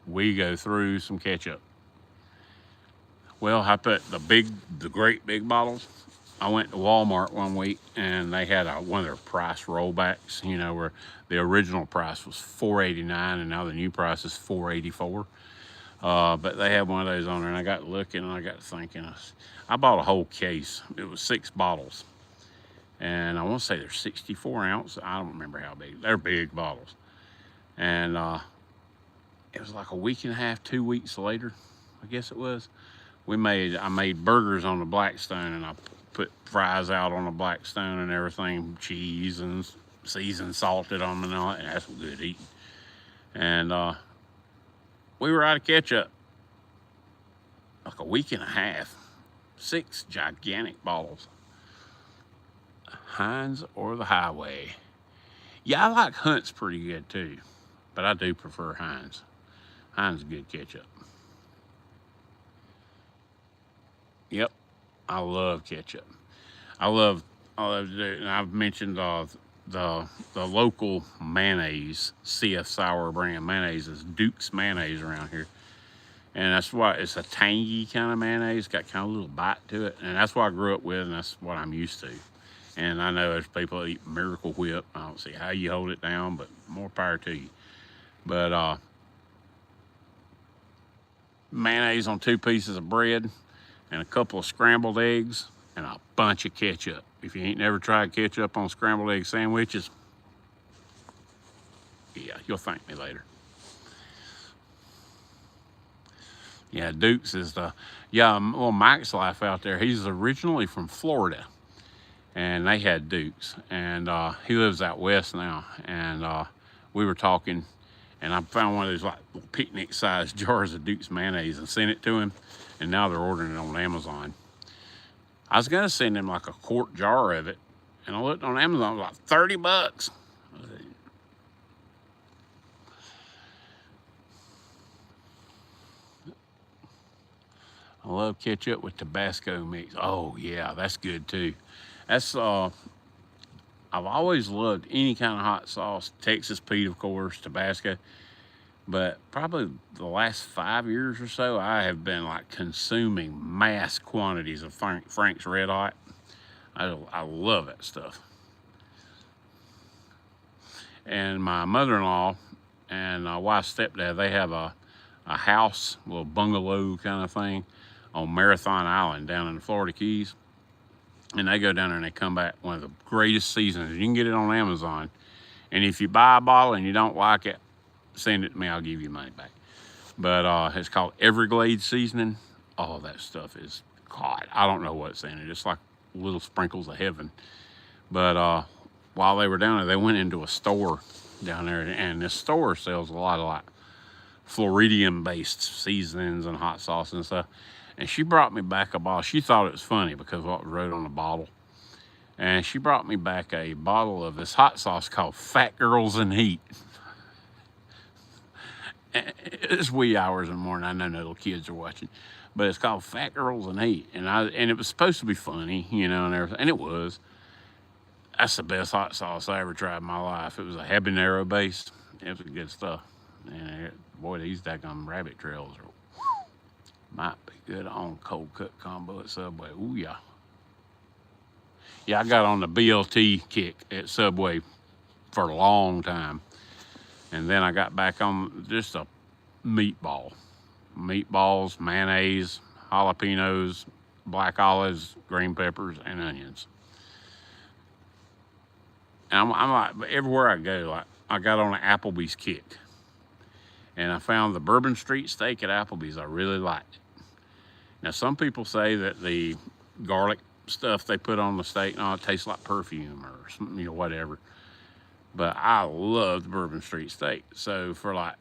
We go through some ketchup. Well, I put the great big bottles. I went to Walmart one week and they had one of their price rollbacks, you know, where the original price was $4.89 and now the new price is $4.84. But they had one of those on there, and I got looking and I got thinking. I bought a whole case. It was 6 bottles. And I want to say they're 64 ounce. I don't remember how big. They're big bottles. And it was like a week and a half, 2 weeks later, I guess it was. I made burgers on the Blackstone, and I put fries out on the Blackstone and everything, cheese and seasoned, salted on them and all that. And that's good eating. And we were out of ketchup. Like a week and a half. 6 gigantic bottles. Heinz or the Highway. Yeah, I like Hunt's pretty good too, but I do prefer Heinz. Heinz is good ketchup. Yep, I love ketchup. I love and I've mentioned the local mayonnaise, CF Sour brand mayonnaise is Duke's mayonnaise around here. And that's why it's a tangy kind of mayonnaise, got kind of a little bite to it. And that's what I grew up with, and that's what I'm used to. And I know there's people that eat Miracle Whip. I don't see how you hold it down, but more power to you. But mayonnaise on 2 pieces of bread and a couple of scrambled eggs and a bunch of ketchup. If you ain't never tried ketchup on scrambled egg sandwiches, yeah, you'll thank me later. Yeah, Duke's is well, Mike's Life out there, he's originally from Florida, and they had Duke's, and he lives out west now, and we were talking, and I found one of those like little picnic-sized jars of Duke's mayonnaise and sent it to him, and now they're ordering it on Amazon. I was gonna send him like a quart jar of it, and I looked on Amazon, it was like $30. I love ketchup with Tabasco mix. Oh yeah, that's good too. That's I've always loved any kind of hot sauce. Texas Pete, of course, Tabasco. But probably the last 5 years or so, I have been like consuming mass quantities of Frank's Red Hot. I love that stuff. And my mother-in-law and my wife's stepdad, they have a house, a little bungalow kind of thing on Marathon Island down in the Florida Keys. And they go down there and they come back one of the greatest seasonings. You can get it on Amazon. And if you buy a bottle and you don't like it, send it to me, I'll give you money back. But it's called Everglades seasoning. Oh, that stuff is, God, I don't know what's in it. It's like little sprinkles of heaven. But while they were down there, they went into a store down there, and this store sells a lot of like Floridian-based seasonings and hot sauce and stuff. And she brought me back a bottle. She thought it was funny because of what was wrote on the bottle. And she brought me back a bottle of this hot sauce called Fat Girls in Heat. It's wee hours in the morning. I know no little kids are watching, but it's called Fat Girls in Heat, and it was supposed to be funny, you know, and everything, and it was. That's the best hot sauce I ever tried in my life. It was a habanero base. It was good stuff, and boy, these daggone rabbit trails might be good on cold cut combo at Subway. Ooh yeah. Yeah, I got on the BLT kick at Subway for a long time. And then I got back on just a meatballs, mayonnaise, jalapenos, black olives, green peppers, and onions. And I'm like, everywhere I go, like I got on an Applebee's kick. And I found the Bourbon Street steak at Applebee's. I really liked it. Now, some people say that the garlic stuff they put on the steak, it tastes like perfume or something, you know, whatever. But I love the Bourbon Street steak. So for like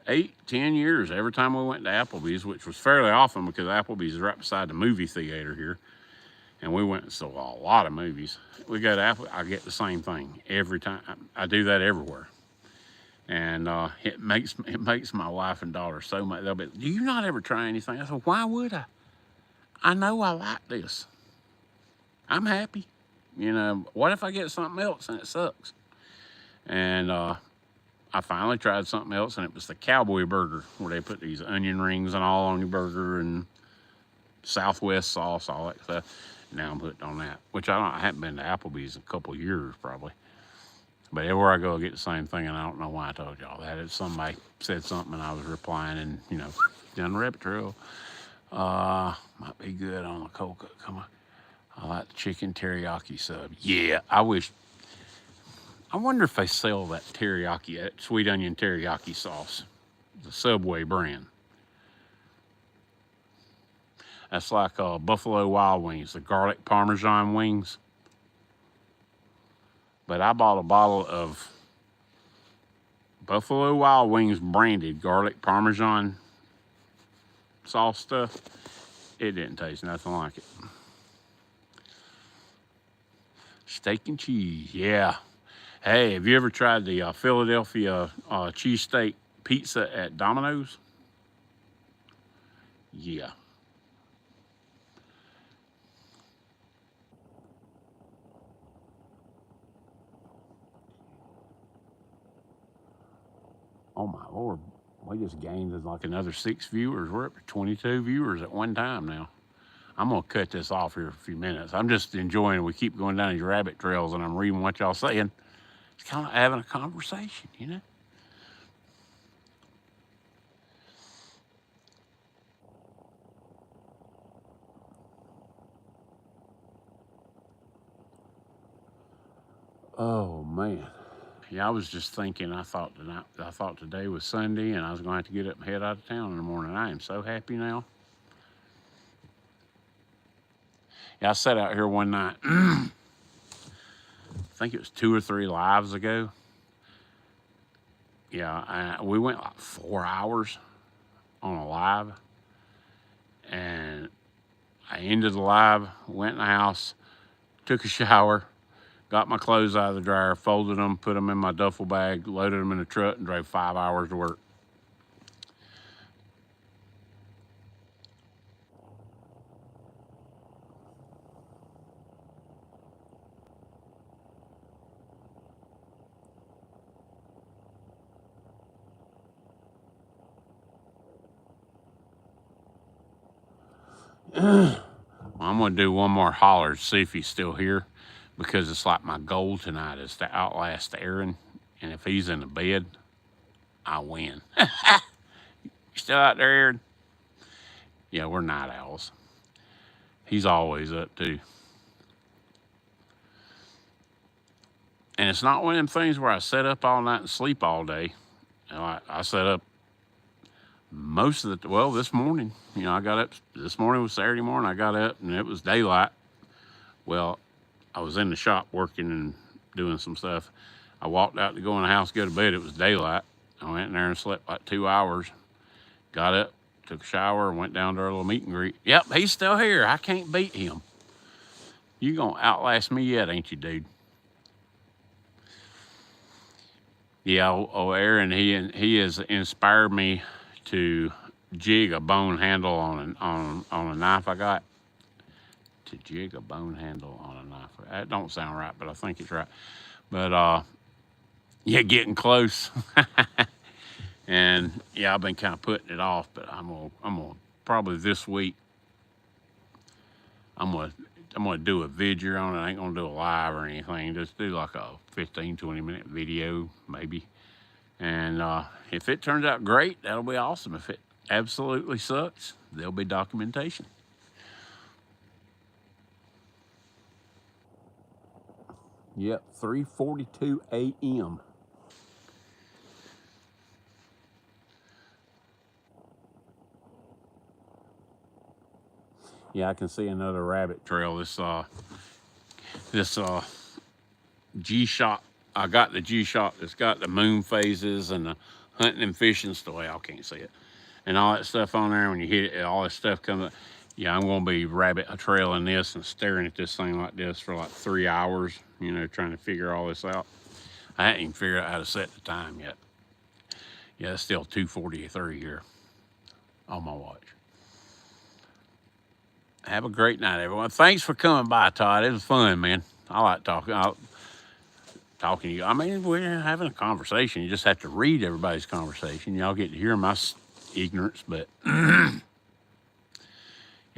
8-10 years, every time we went to Applebee's, which was fairly often because Applebee's is right beside the movie theater here, and we went and saw a lot of movies. We go to Applebee's, I get the same thing every time. I do that everywhere. And it makes my wife and daughter so much. They'll be, do you not ever try anything? I said, why would I? I know I like this. I'm happy. You know, what if I get something else and it sucks? And I finally tried something else, and it was the cowboy burger, where they put these onion rings and all on your burger and Southwest sauce, all that stuff. Now I'm hooked on that, which I haven't been to Applebee's in a couple of years probably. But everywhere I go, I get the same thing, and I don't know why I told y'all that. It's somebody said something, and I was replying, and, you know, down the rabbit trail. Might be good on the cold cut. Come on. I like the chicken teriyaki sub. Yeah, I wonder if they sell that teriyaki, that sweet onion teriyaki sauce, the Subway brand. That's like Buffalo Wild Wings, the garlic Parmesan wings. But I bought a bottle of Buffalo Wild Wings branded garlic Parmesan sauce stuff. It didn't taste nothing like it. Steak and cheese, yeah. Hey, have you ever tried the Philadelphia cheesesteak pizza at Domino's? Yeah. Oh my Lord. We just gained like another 6 viewers. We're up to 22 viewers at one time now. I'm gonna cut this off here in a few minutes. I'm just enjoying it. We keep going down these rabbit trails and I'm reading what y'all saying. It's kind of having a conversation, you know? Oh man. Yeah, I was just thinking, I thought today was Sunday and I was gonna have to get up and head out of town in the morning. I am so happy now. Yeah, I sat out here one night. I think it was 2 or 3 lives ago. Yeah, we went like 4 hours on a live, and I ended the live, went in the house, took a shower, got my clothes out of the dryer, folded them, put them in my duffel bag, loaded them in the truck, and drove 5 hours to work. I'm gonna do one more holler to see if he's still here, because it's like my goal tonight is to outlast Aaron, and if he's in the bed, I win. You still out there, Aaron? Yeah, we're night owls. He's always up too. And it's not one of them things where I set up all night and sleep all day. You know, I set up most of the, well, this morning, I got up, this morning was Saturday morning, I got up and it was daylight. Well, I was in the shop working and doing some stuff. I walked out to go in the house, go to bed, it was daylight. I went in there and slept like 2 hours, got up, took a shower, went down to our little meet and greet. Yep, he's still here. I can't beat him. You gonna outlast me yet, ain't you, dude? Yeah, Aaron, he has inspired me to jig a bone handle on a knife I got. To jig a bone handle on a knife. That don't sound right, but I think it's right. But yeah, getting close. And yeah, I've been kind of putting it off, but I'm gonna probably this week. I'm gonna do a video on it. I ain't gonna do a live or anything. Just do like a 15-20 minute video maybe. And if it turns out great, that'll be awesome. If it absolutely sucks, there'll be documentation. Yep, 3:42 a.m. Yeah, I can see another rabbit trail. This G-Shock. I got the G-Shock that's got the moon phases and the hunting and fishing stuff. Well, I can't see it. And all that stuff on there, when you hit it, all that stuff comes up. Yeah, I'm going to be rabbit trailing this and staring at this thing like this for like 3 hours, trying to figure all this out. I hadn't even figured out how to set the time yet. Yeah, it's still 2:43 here on my watch. Have a great night, everyone. Thanks for coming by, Todd. It was fun, man. I like talking to you. I mean, we're having a conversation. You just have to read everybody's conversation. Y'all get to hear my ignorance, but yeah,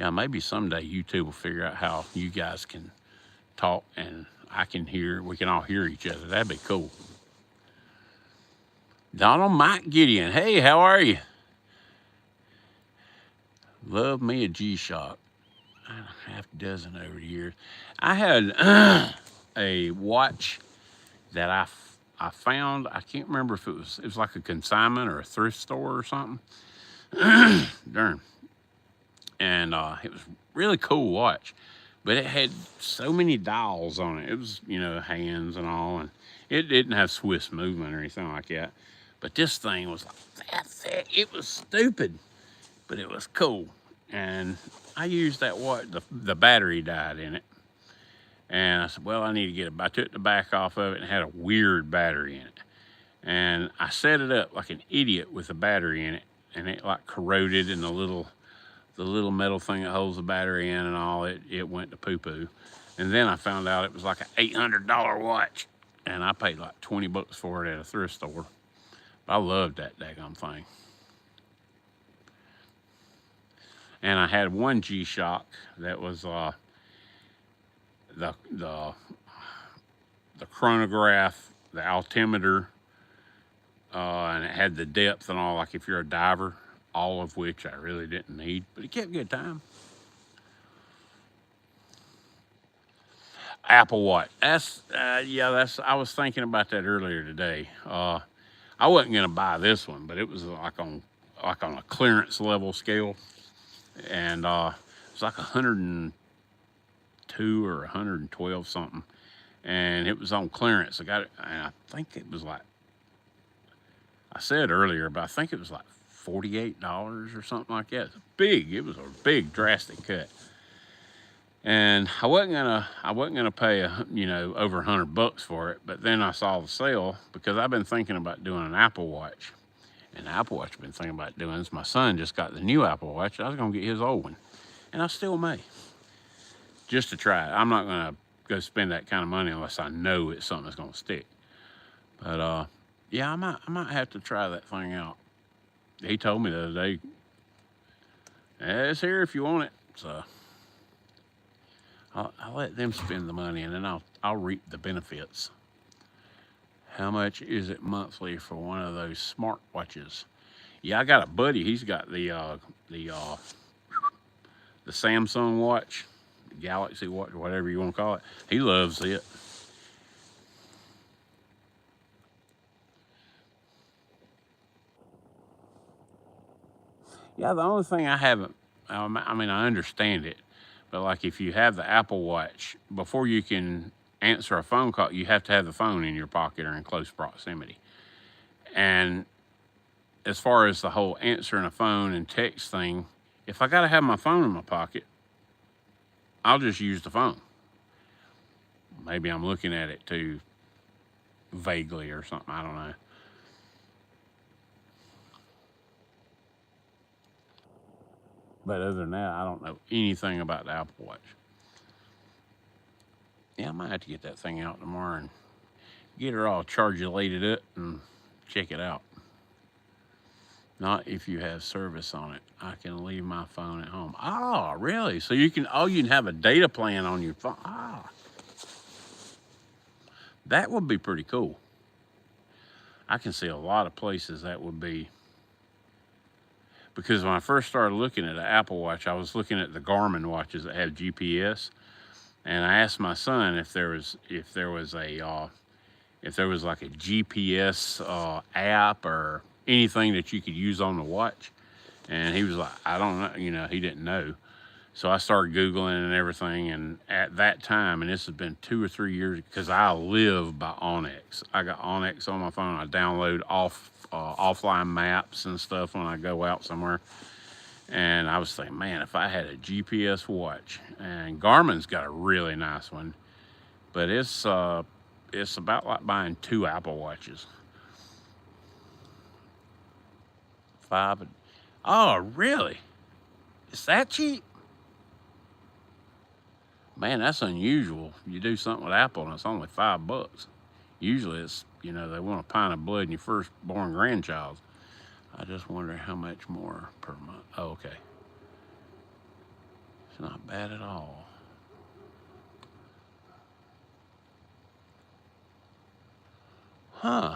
maybe someday YouTube will figure out how you guys can talk and we can all hear each other. That'd be cool. Donald Mike Gideon. Hey, how are you? Love me a G-Shock. A half dozen over the years. I had a watch that I found. I can't remember if it was like a consignment or a thrift store or something. Darn. And it was really cool watch, but it had so many dials on it. It was, hands and all, and it didn't have Swiss movement or anything like that. But this thing was like that thick. It was stupid, but it was cool. And I used that watch. The battery died in it. And I said, well, I need to get it. I took the back off of it and it had a weird battery in it. And I set it up like an idiot with a battery in it. And it like corroded, and the little metal thing that holds the battery in and all, it went to poo-poo. And then I found out it was like an $800 watch. And I paid like $20 for it at a thrift store. But I loved that daggone thing. And I had one G-Shock that was the the the chronograph, the altimeter, and it had the depth and all, like if you're a diver, all of which I really didn't need, but it kept good time. Apple Watch. Yeah, I was thinking about that earlier today. I wasn't gonna buy this one, but it was like on a clearance level scale, and it's like 102 or 112 something, and it was on clearance. I got it, and I think it was like I said earlier, but I think it was like $48 or something like that. It was a big drastic cut. And I wasn't gonna pay over $100 for it, but then I saw the sale because I've been thinking about doing an Apple Watch, and the Apple Watch I've been thinking about doing is my son just got the new Apple Watch. I was gonna get his old one, and I still may, just to try it. I'm not gonna go spend that kind of money unless I know it's something that's gonna stick. But yeah, I might have to try that thing out. He told me the other day, it's here if you want it. So I'll let them spend the money, and then I'll reap the benefits. How much is it monthly for one of those smartwatches? Yeah, I got a buddy. He's got the Samsung watch, the Galaxy watch, whatever you want to call it. He loves it. Yeah, the only thing I haven't, I mean, I understand it, but like if you have the Apple Watch, before you can answer a phone call, you have to have the phone in your pocket or in close proximity. And as far as the whole answering a phone and text thing, if I got to have my phone in my pocket, I'll just use the phone. Maybe I'm looking at it too vaguely or something. I don't know. But other than that, I don't know anything about the Apple Watch. Yeah, I might have to get that thing out tomorrow and get her all chargulated up and check it out. Not if you have service on it. I can leave my phone at home. Oh, really? So you can have a data plan on your phone. Ah, that would be pretty cool. I can see a lot of places that would be, because when I first started looking at the Apple Watch, I was looking at the Garmin watches that have GPS, and I asked my son if there was like a GPS app or anything that you could use on the watch, and he was like, I don't know, he didn't know. So I started Googling and everything, and at that time, and this has been 2 or 3 years, because I live by Onyx. I got Onyx on my phone. I download offline maps and stuff when I go out somewhere. And I was thinking, man, if I had a GPS watch, and Garmin's got a really nice one, but it's about like buying 2 Apple Watches. Oh, really? Is that cheap? Man, that's unusual. You do something with Apple and it's only $5. Usually it's, they want a pint of blood in your firstborn grandchild. I just wonder how much more per month. Oh, okay. It's not bad at all. Huh.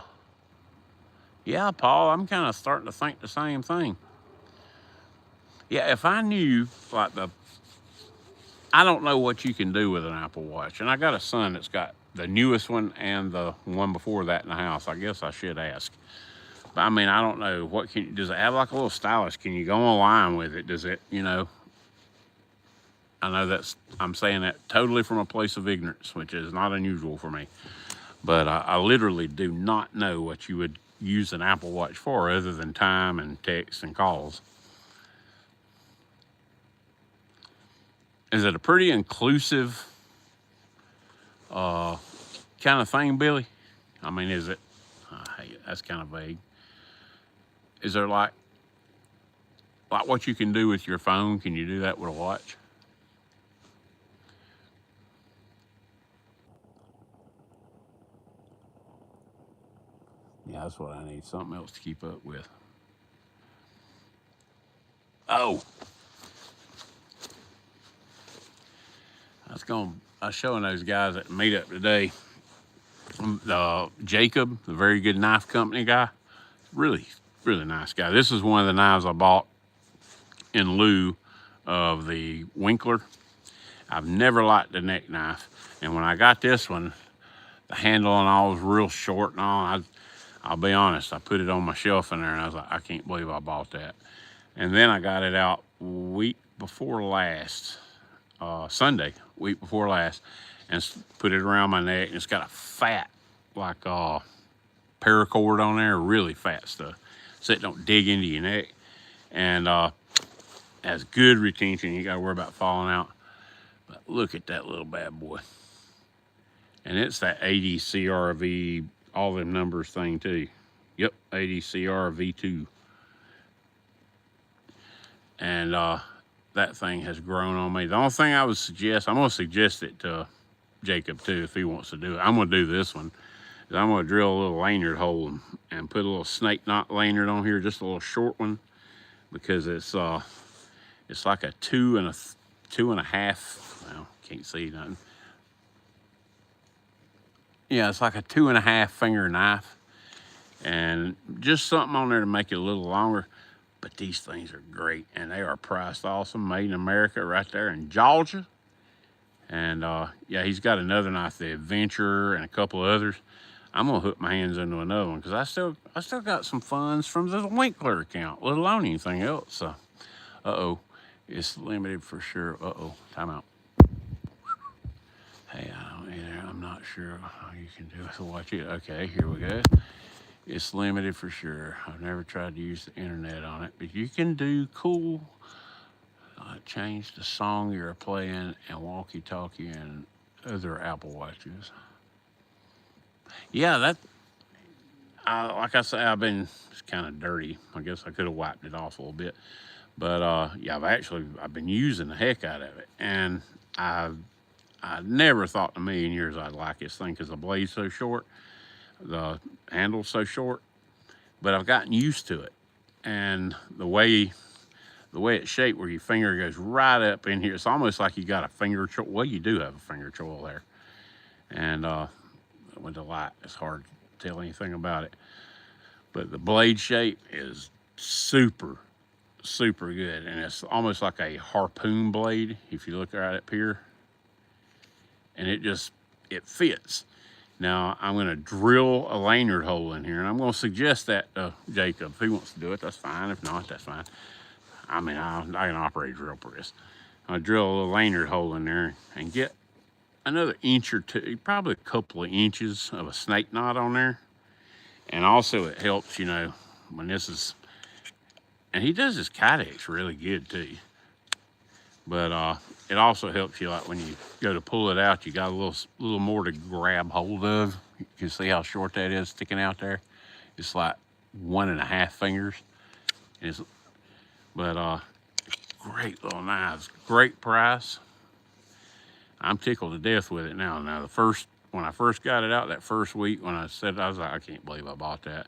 Yeah, Paul, I'm kind of starting to think the same thing. Yeah, if I knew, like, I don't know what you can do with an Apple Watch. And I got a son that's got the newest one and the one before that in the house. I guess I should ask. But I mean, I don't know. Does it have like a little stylus? Can you go online with it? Does it, I know I'm saying that totally from a place of ignorance, which is not unusual for me. But I literally do not know what you would use an Apple Watch for other than time and text and calls. Is it a pretty inclusive kind of thing, Billy? I mean, is it? Hey, that's kind of vague. Is there like what you can do with your phone? Can you do that with a watch? Yeah, that's what I need. Something else to keep up with. Oh, I was showing those guys at the meetup today. Jacob, the Very Good Knife Company guy, really, really nice guy. This is one of the knives I bought in lieu of the Winkler. I've never liked the neck knife, and when I got this one, the handle and all was real short and all. I'll be honest, I put it on my shelf in there, and I was like, I can't believe I bought that. And then I got it out week before last, Sunday, week before last, and put it around my neck, and it's got a fat, like paracord on there, really fat stuff, so it don't dig into your neck, and has good retention. You got to worry about falling out. But look at that little bad boy, and it's that 80 CRV, all them numbers thing too. Yep, 80 CRV2, and that thing has grown on me. The only thing I would suggest, I'm going to suggest it to Jacob too if he wants to do it. I'm going to do this one. I'm going to drill a little lanyard hole and put a little snake knot lanyard on here, just a little short one, because it's like a two and a half. Well, can't see nothing. Yeah, it's like a 2.5 finger knife, and just something on there to make it a little longer. But these things are great, and they are priced awesome, made in America right there in Georgia. And yeah, he's got another knife, the Adventure, and a couple of others. I'm gonna hook my hands into another one because I still got some funds from the Winkler account, let alone anything else. So, it's limited for sure. Time out. Hey, I'm not sure how you can do it. So watch it. Okay, here we go. It's limited for sure. I've never tried to use the internet on it, but you can do cool. Change the song you're playing and walkie-talkie and other Apple Watches. Yeah, like I say, it's kind of dirty. I guess I could have wiped it off a little bit. But yeah, I've been using the heck out of it. And I never thought in a million years I'd like this thing because the blade's so short, the handle's so short. But I've gotten used to it. And the way it's shaped, where your finger goes right up in here, it's almost like you got a finger choil. Well, you do have a finger choil there. And with the light, it's hard to tell anything about it. But the blade shape is super, super good. And it's almost like a harpoon blade, if you look right up here. And it fits. Now, I'm gonna drill a lanyard hole in here, and I'm gonna suggest that to Jacob. If he wants to do it, that's fine. If not, that's fine. I mean, I can operate a drill press. I'll drill a little lanyard hole in there and get another inch or two, probably a couple of inches of a snake knot on there. And also it helps, when this is, and he does his kydex really good too. But it also helps you, like when you go to pull it out, you got a little more to grab hold of. You can see how short that is sticking out there. It's like 1.5 fingers. But great little knives, great price. I'm tickled to death with it now. Now, when I first got it out that first week, when I said, I was like, I can't believe I bought that.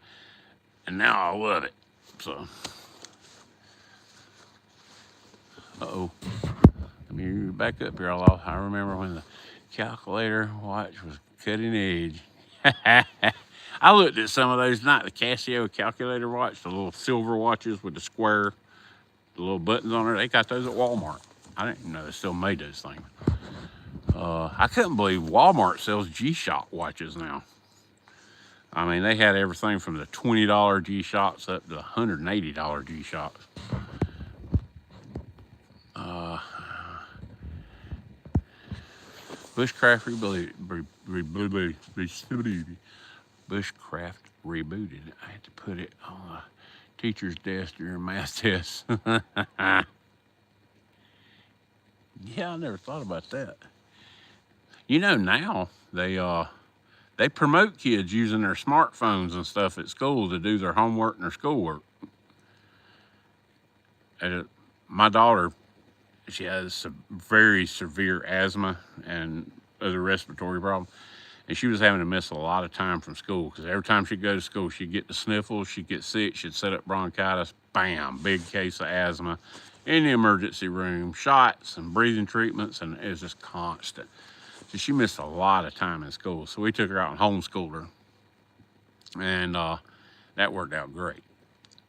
And now I love it. So, let me back up here. I remember when the calculator watch was cutting edge. I looked at some of those, not the Casio calculator watch, the little silver watches with the square, the little buttons on there. They got those at Walmart. I didn't even know they still made those things. I couldn't believe Walmart sells G-Shock watches now. I mean, they had everything from the $20 G-Shocks up to $180 G-Shocks. Bushcraft rebooted. I had to put it on a teacher's desk during math tests. Yeah, I never thought about that. Now they promote kids using their smartphones and stuff at school to do their homework and their schoolwork. My daughter, she has some very severe asthma and other respiratory problems. And she was having to miss a lot of time from school because every time she'd go to school, she'd get the sniffles, she'd get sick, she'd set up bronchitis, bam, big case of asthma. in the emergency room, shots and breathing treatments, and it was just constant. So she missed a lot of time in school. So we took her out and homeschooled her, and that worked out great.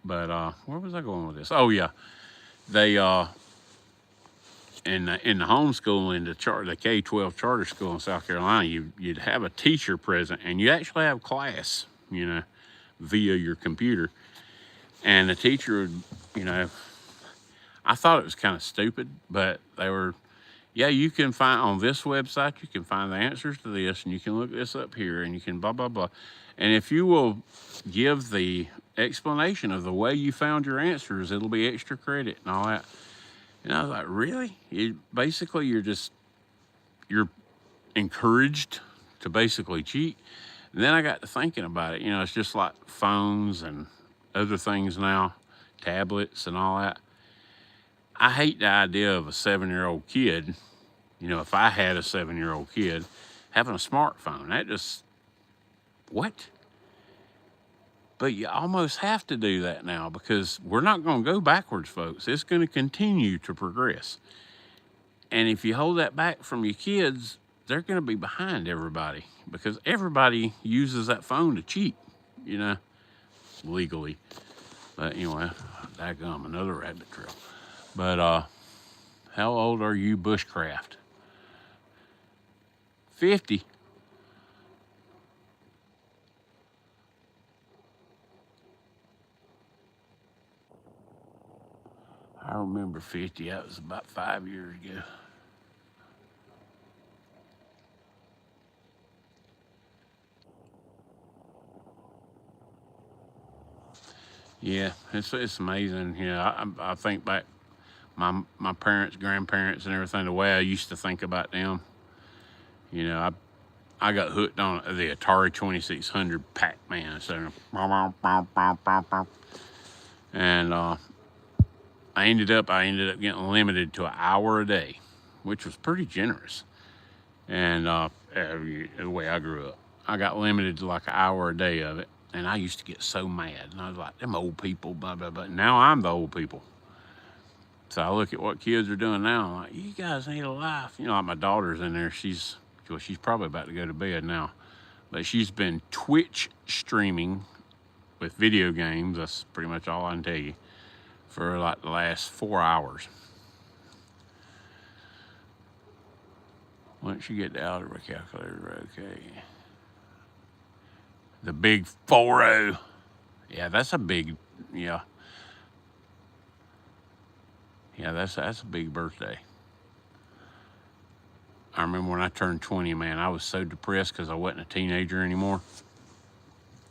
But where was I going with this? Oh yeah, they in the homeschooling, the K-12 charter school in South Carolina, you'd have a teacher present, and you actually have class, via your computer. And the teacher would, I thought it was kind of stupid, but they were, yeah, you can find on this website, you can find the answers to this, and you can look this up here, and you can blah, blah, blah. And if you will give the explanation of the way you found your answers, it'll be extra credit and all that. And I was like, really? Basically, you're encouraged to basically cheat. And then I got to thinking about it. It's just like phones and other things now, tablets and all that. I hate the idea of a 7-year-old kid, if I had a 7-year-old kid, having a smartphone. That just, what? But you almost have to do that now because we're not going to go backwards, folks. It's going to continue to progress. And if you hold that back from your kids, they're going to be behind everybody because everybody uses that phone to cheat, legally. But anyway, daggum, another rabbit trail. But how old are you, bushcraft? 50. I remember 50. That was about 5 years ago. Yeah, it's amazing. I think back my parents, grandparents, and everything. The way I used to think about them. I got hooked on the Atari 2600 Pac-Man. So, and I ended up getting limited to an hour a day, which was pretty generous. And the way I grew up, I got limited to like an hour a day of it. And I used to get so mad. And I was like, them old people, blah, blah, blah. Now I'm the old people. So I look at what kids are doing now. I'm like, you guys need a life. Like my daughter's in there. She's probably about to go to bed now. But she's been Twitch streaming with video games. That's pretty much all I can tell you. For like the last 4 hours. Once you get the algebra calculator, okay. The big Ferro. Yeah, that's a big, yeah. Yeah, that's a big birthday. I remember when I turned 20, man, I was so depressed because I wasn't a teenager anymore.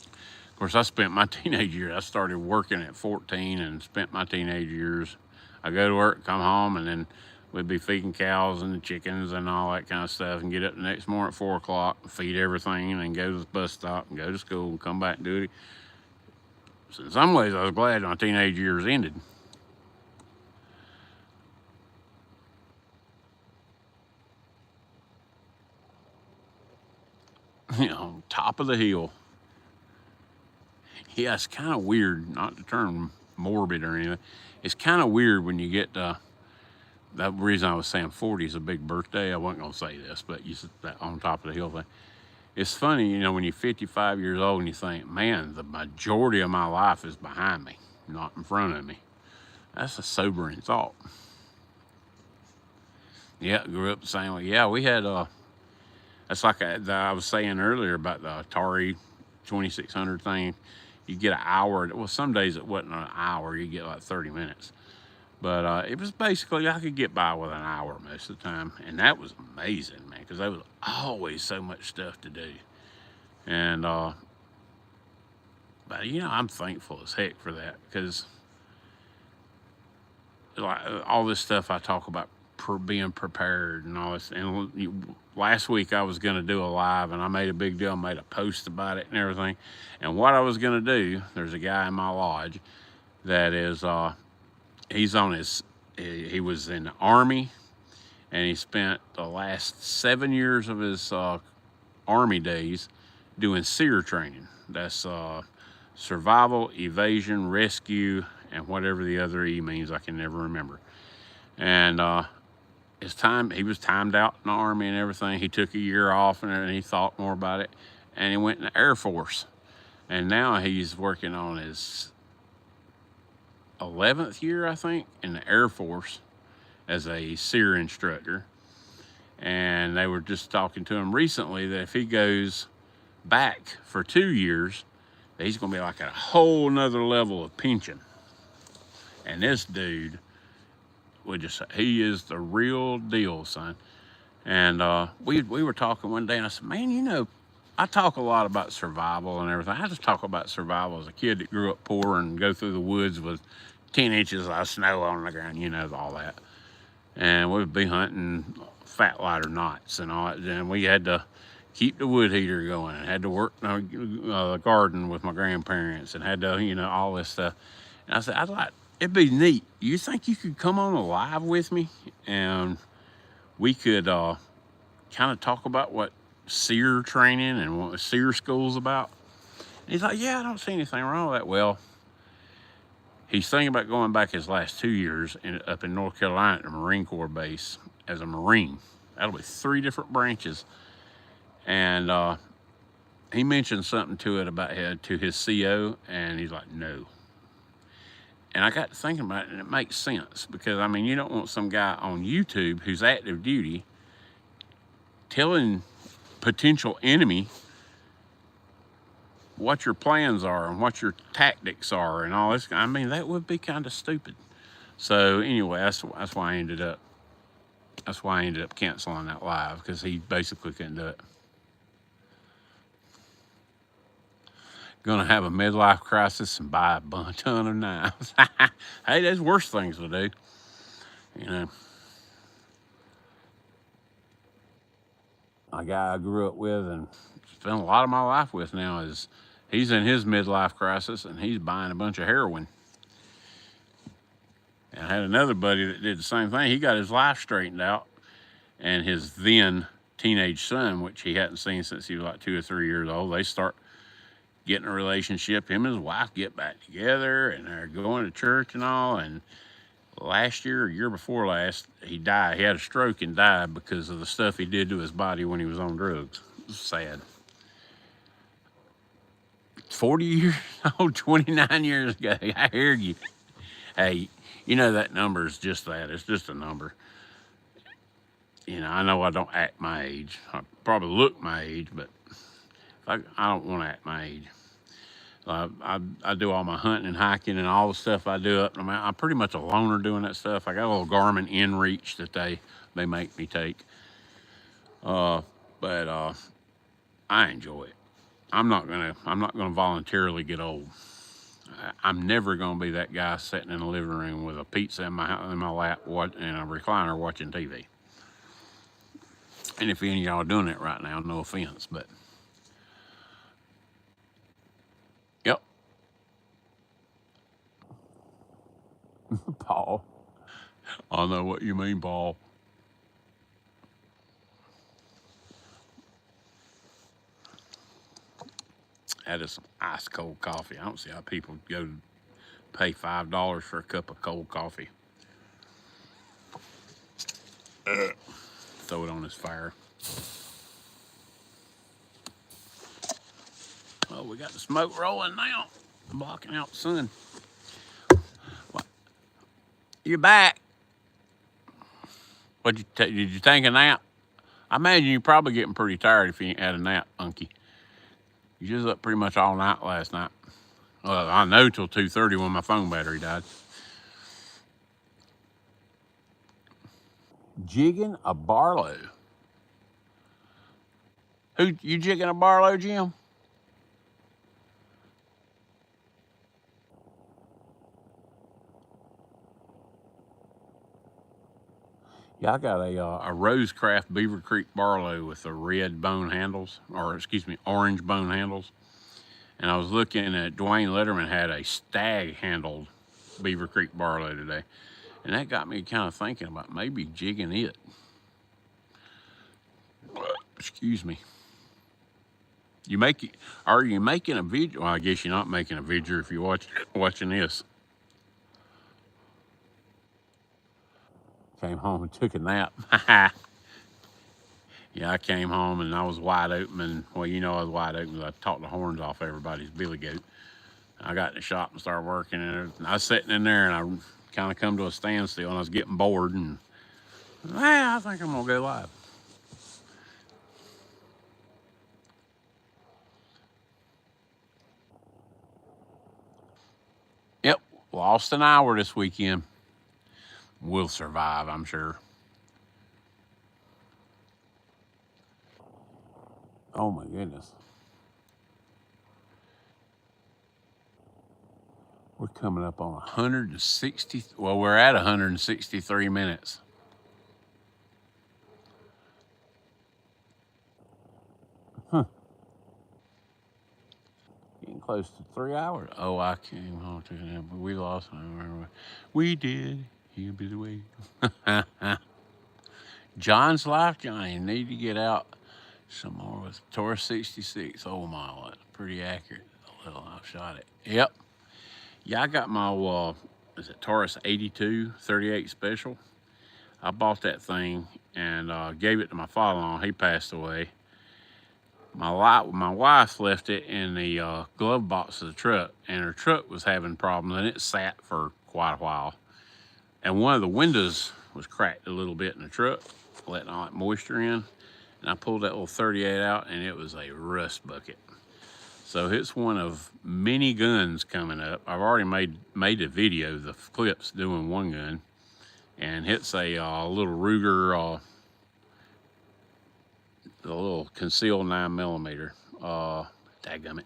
Of course, I spent my teenage years, I started working at 14 and spent my teenage years. I go to work, come home, and then we'd be feeding cows and the chickens and all that kind of stuff and get up the next morning at 4 o'clock and feed everything and then go to the bus stop and go to school and come back and do it. So in some ways, I was glad my teenage years ended. Top of the hill. Yeah, it's kind of weird, not to turn morbid or anything. It's kind of weird when you get that reason I was saying 40 is a big birthday. I wasn't going to say this, but you said that on top of the hill thing. It's funny, when you're 55 years old and you think, man, the majority of my life is behind me, not in front of me. That's a sobering thought. Yeah, grew up the same way. Yeah, we had, that's like I was saying earlier about the Atari 2600 thing. You get an hour. Well, some days it wasn't an hour. You get like 30 minutes. But it was basically, I could get by with an hour most of the time. And that was amazing, man, because there was always so much stuff to do. And, but, I'm thankful as heck for that because like all this stuff I talk about being prepared and all this. And last week I was going to do a live and I made a big deal, made a post about it and everything. And what I was going to do, there's a guy in my lodge that is, he was in the Army and he spent the last 7 years of his Army days doing SEER training. That's survival, evasion, rescue, and whatever the other E means, I can never remember. And he was timed out in the Army and everything. He took a year off and he thought more about it. And he went in the Air Force. And now he's working on his 11th year, I think, in the Air Force as a SEER instructor. And they were just talking to him recently that if he goes back for 2 years, he's going to be like at a whole nother level of pension. And this dude would just say, he is the real deal, son. And we were talking one day, and I said, man, you know, I talk a lot about survival and everything. I just talk about survival as a kid that grew up poor and go through the woods with 10 inches of snow on the ground, you know, all that. And we would be hunting fat lighter knots and all that. And we had to keep the wood heater going and had to work the garden with my grandparents and had to, you know, all this stuff. And I said, I'd like, it'd be neat. You think you could come on a live with me and we could kind of talk about what SEER training and what SEER school's about? And he's like, yeah, I don't see anything wrong with that. Well, he's thinking about going back his last 2 years up in North Carolina at the Marine Corps base as a Marine. That'll be 3 different branches. And he mentioned something to it about to his CO, and he's like, no. And I got to thinking about it, and it makes sense because, I mean, you don't want some guy on YouTube who's active duty telling potential enemy what your plans are and what your tactics are and all this. I mean, that would be kind of stupid. So anyway, that's why I ended up canceling that live, because he basically couldn't do it. Gonna have a midlife crisis and buy a ton of knives. Hey, there's worse things to do, you know. A guy I grew up with and spent a lot of my life with now is, he's in his midlife crisis and he's buying a bunch of heroin. And I had another buddy that did the same thing. He got his life straightened out, and his then teenage son, which he hadn't seen since he was like 2 or 3 years old, they start getting a relationship. Him and his wife get back together and they're going to church and all. And last year or year before last, he died. He had a stroke and died because of the stuff he did to his body when he was on drugs. It was sad. 40 years old, 29 years ago. I hear you. Hey, you know that number is just that. It's just a number. You know I don't act my age. I probably look my age, but I don't want to act my age. I do all my hunting and hiking and all the stuff I do up. I'm pretty much a loner doing that stuff. I got a little Garmin InReach that they make me take. But I enjoy it. I'm not gonna voluntarily get old. I'm never gonna be that guy sitting in the living room with a pizza in my lap and a recliner watching TV. And if any of y'all are doing it right now, no offense, but yep. Paul. I know what you mean, Paul. That is some ice cold coffee. I don't see how people go pay $5 for a cup of cold coffee. Throw it on this fire. Oh, we got the smoke rolling now, blocking out the sun. What? You're back. Did you take a nap? I imagine you're probably getting pretty tired if you ain't had a nap, Unky. You was up pretty much all night last night. Well, I know till 2:30 when my phone battery died. Jigging a Barlow. Who you jigging a Barlow, Jim? Yeah, I got a Rosecraft Beaver Creek Barlow with the red bone handles, or excuse me, orange bone handles. And I was looking at Dwayne Letterman had a stag handled Beaver Creek Barlow today. And that got me kind of thinking about maybe jigging it. Excuse me. Are you making a video? Well, I guess you're not making a video if you're watching this. home and took a nap. Yeah, I came home and I was wide open, and well, you know I was wide open because I talked the horns off everybody's billy goat. I got in the shop and started working, and I was sitting in there, and I kind of come to a standstill, and I was getting bored, and I think I'm gonna go live. Yep, lost an hour this weekend. We'll survive, I'm sure. Oh my goodness. We're coming up on 160. Well, we're at 163 minutes. Huh. Getting close to 3 hours. Oh, I came home to him. We lost. We did. He'll be the way. John's Life, Johnny. Need to get out some more with Taurus 66. Oh my, that's pretty accurate. A little, I've shot it. Yep. Yeah, I got my, is it Taurus 82 38 special? I bought that thing and gave it to my father-in-law. He passed away. My wife left it in the glove box of the truck, and her truck was having problems, and it sat for quite a while. And one of the windows was cracked a little bit in the truck, letting all that moisture in. And I pulled that little 38 out, and it was a rust bucket. So it's one of many guns coming up. I've already made a video, the clips doing one gun, and it's a little Ruger, the little concealed 9mm. Dadgummit.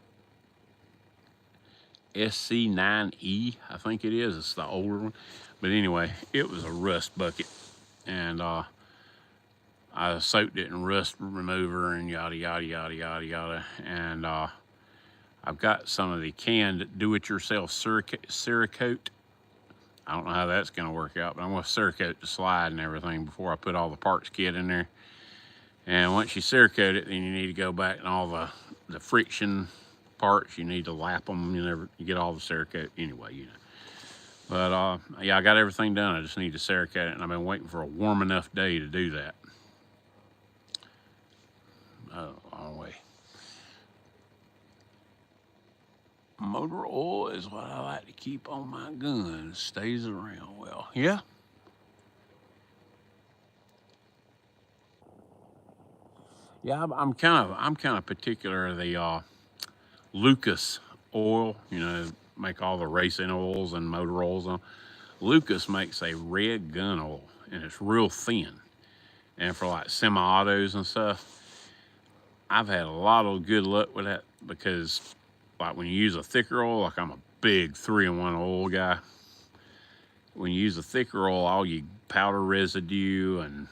SC9E, I think it is. It's the older one. But anyway, it was a rust bucket, and I soaked it in rust remover and yada, yada, yada, yada, yada. And I've got some of the canned do-it-yourself Cerakote. I don't know how that's going to work out, but I'm going to Cerakote the slide and everything before I put all the parts kit in there. And once you Cerakote it, then you need to go back and all the friction parts, you need to lap them. You get all the Cerakote anyway, you know. But yeah, I got everything done. I just need to Cerakote it, and I've been waiting for a warm enough day to do that. Oh, long way. Motor oil is what I like to keep on my gun. It stays around well. Yeah. Yeah, I'm kind of particular. The Lucas oil, you know, make all the racing oils and motor oils on. Lucas makes a red gun oil, and it's real thin. And for like semi-autos and stuff, I've had a lot of good luck with that because, like, when you use a thicker oil, like I'm a big 3-in-1 oil guy. When you use a thicker oil, all your powder residue and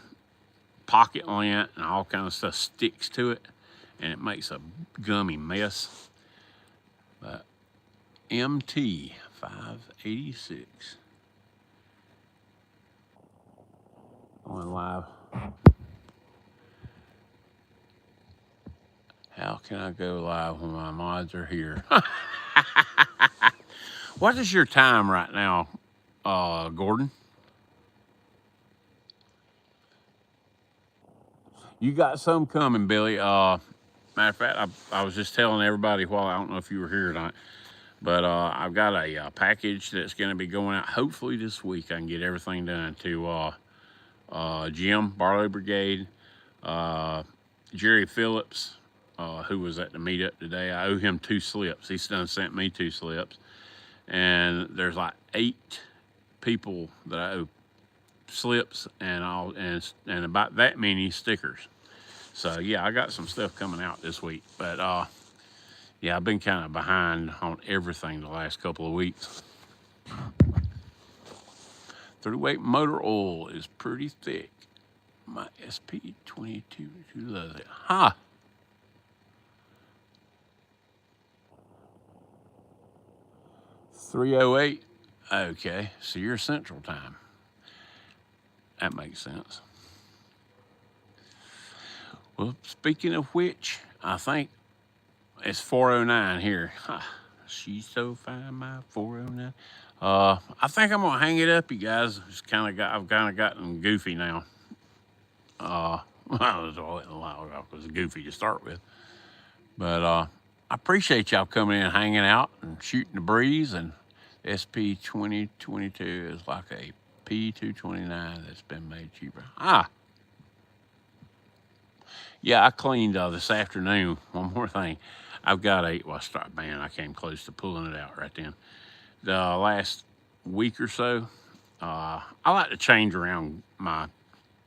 pocket lint and all kind of stuff sticks to it, and it makes a gummy mess. But MT 586 going live. How can I go live when my mods are here? What is your time right now, Gordon? You got some coming, Billy. Matter of fact, I was just telling everybody while I don't know if you were here or not, but I've got a package that's going to be going out hopefully this week. I can get everything done to Jim, Barlow Brigade, Jerry Phillips, who was at the meetup today. I owe him 2 slips. He's done sent me 2 slips. And there's like 8 people that I owe slips and about that many stickers. So yeah, I got some stuff coming out this week. But yeah, I've been kind of behind on everything the last couple of weeks. 30-weight motor oil is pretty thick. My SP22 loves it. Huh. $3:08. Okay, so you're Central Time. That makes sense. Well, speaking of which, I think it's 4:09 here. Huh. She's so fine, my 409. I think I'm gonna hang it up, you guys. I've kind of gotten goofy now. I was all in a while ago. It was goofy to start with, but I appreciate y'all coming in, hanging out, and shooting the breeze. And SP 2022 is like a P229 that's been made cheaper. Yeah, I cleaned this afternoon. One more thing. I've got man, I came close to pulling it out right then. The last week or so, I like to change around my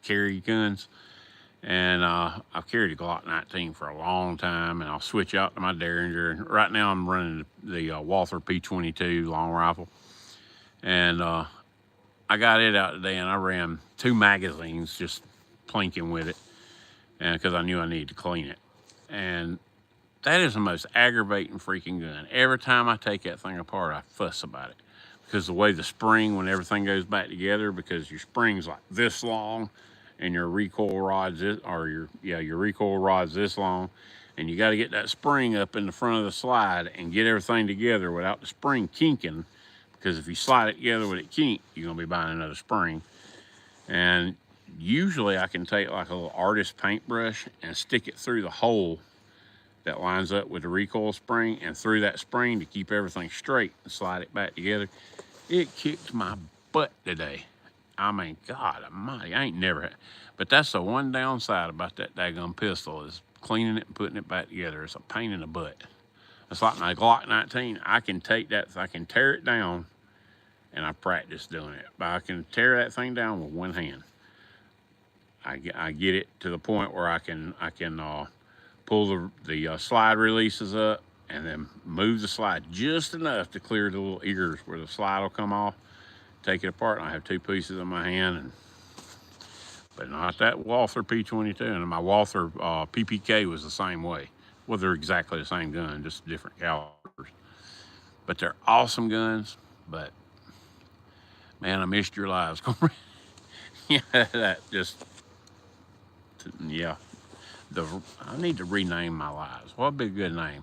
carry guns. And I've carried a Glock 19 for a long time, and I'll switch out to my Derringer. And right now I'm running the Walther P22 long rifle. And I got it out today, and I ran 2 magazines just plinking with it, and because I knew I needed to clean it. And that is the most aggravating freaking gun. Every time I take that thing apart, I fuss about it. Because the way the spring, when everything goes back together, because your spring's like this long, and your recoil rod's your recoil rod's this long, and you got to get that spring up in the front of the slide and get everything together without the spring kinking, because if you slide it together with it kink, you're gonna be buying another spring. And usually I can take like a little artist paintbrush and stick it through the hole that lines up with the recoil spring and through that spring to keep everything straight and slide it back together. It kicked my butt today. I mean, God almighty, I ain't never had. But that's the one downside about that daggone pistol, is cleaning it and putting it back together. It's a pain in the butt. It's like my Glock 19. I can tear it down, and I practice doing it. But I can tear that thing down with one hand. I get it to the point where I can pull the slide releases up and then move the slide just enough to clear the little ears where the slide will come off. Take it apart, and I have 2 pieces in my hand, but not that Walther P22. And my Walther PPK was the same way. Well, they're exactly the same gun, just different calibers. But they're awesome guns. But man, I missed your lives. Yeah, yeah. I need to rename my lives. What would be a good name?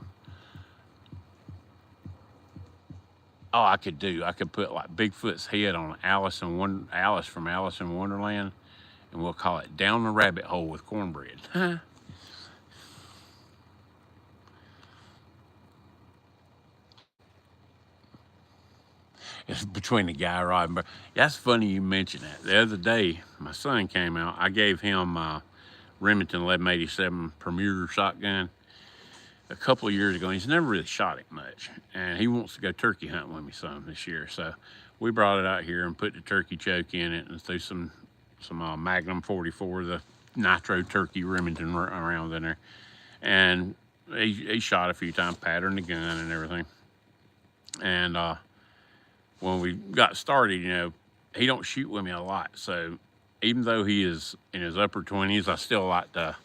Oh, I could put like Bigfoot's head on Alice from Alice in Wonderland, and we'll call it Down the Rabbit Hole with Cornbread. It's between the guy riding. That's funny you mention that. The other day, my son came out. I gave him my Remington 1187 Premier shotgun a couple of years ago. He's never really shot it much, and he wants to go turkey hunting with me some this year. So we brought it out here and put the turkey choke in it and threw some Magnum 44, the nitro turkey Remington around in there. And he shot a few times, patterned the gun and everything. And when we got started, he don't shoot with me a lot. So even though he is in his upper 20s, I still like to.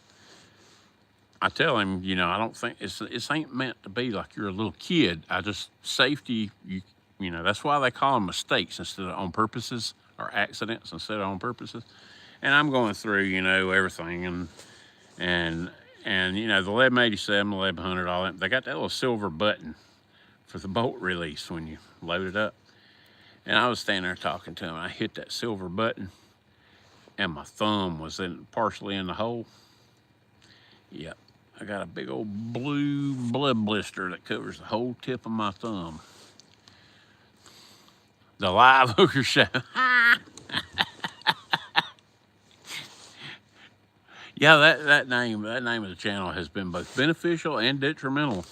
I tell him, I don't think it ain't meant to be like you're a little kid. Safety, that's why they call them mistakes instead of on purposes, or accidents instead of on purposes. And I'm going through, everything, and the 1187, 1100, all that. They got that little silver button for the bolt release when you load it up. And I was standing there talking to him, and I hit that silver button, and my thumb was partially in the hole. Yep. I got a big old blue blood blister that covers the whole tip of my thumb. The live hooker show. Yeah, that name of the channel has been both beneficial and detrimental.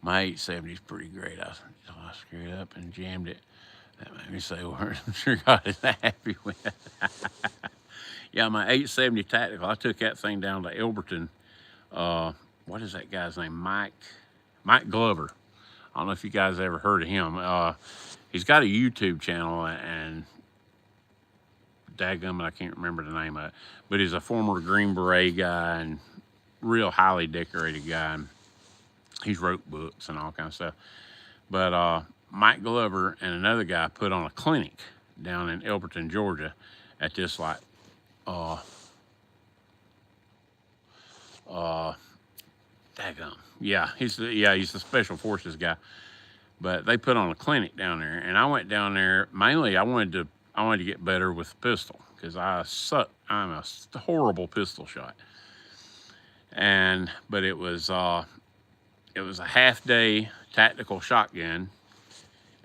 My 870 is pretty great. I screwed up and jammed it. That made me say words I'm sure God is happy with. Yeah, my 870 Tactical, I took that thing down to Elberton. What is that guy's name? Mike Glover. I don't know if you guys ever heard of him. He's got a YouTube channel, and dadgummit, I can't remember the name of it. But he's a former Green Beret guy and real highly decorated guy. And he's wrote books and all kinds of stuff. But Mike Glover and another guy put on a clinic down in Elberton, Georgia, at this daggum. Yeah, he's the special forces guy. But they put on a clinic down there, and I went down there mainly. I wanted to get better with the pistol because I suck. I'm a horrible pistol shot. But it was a half day tactical shotgun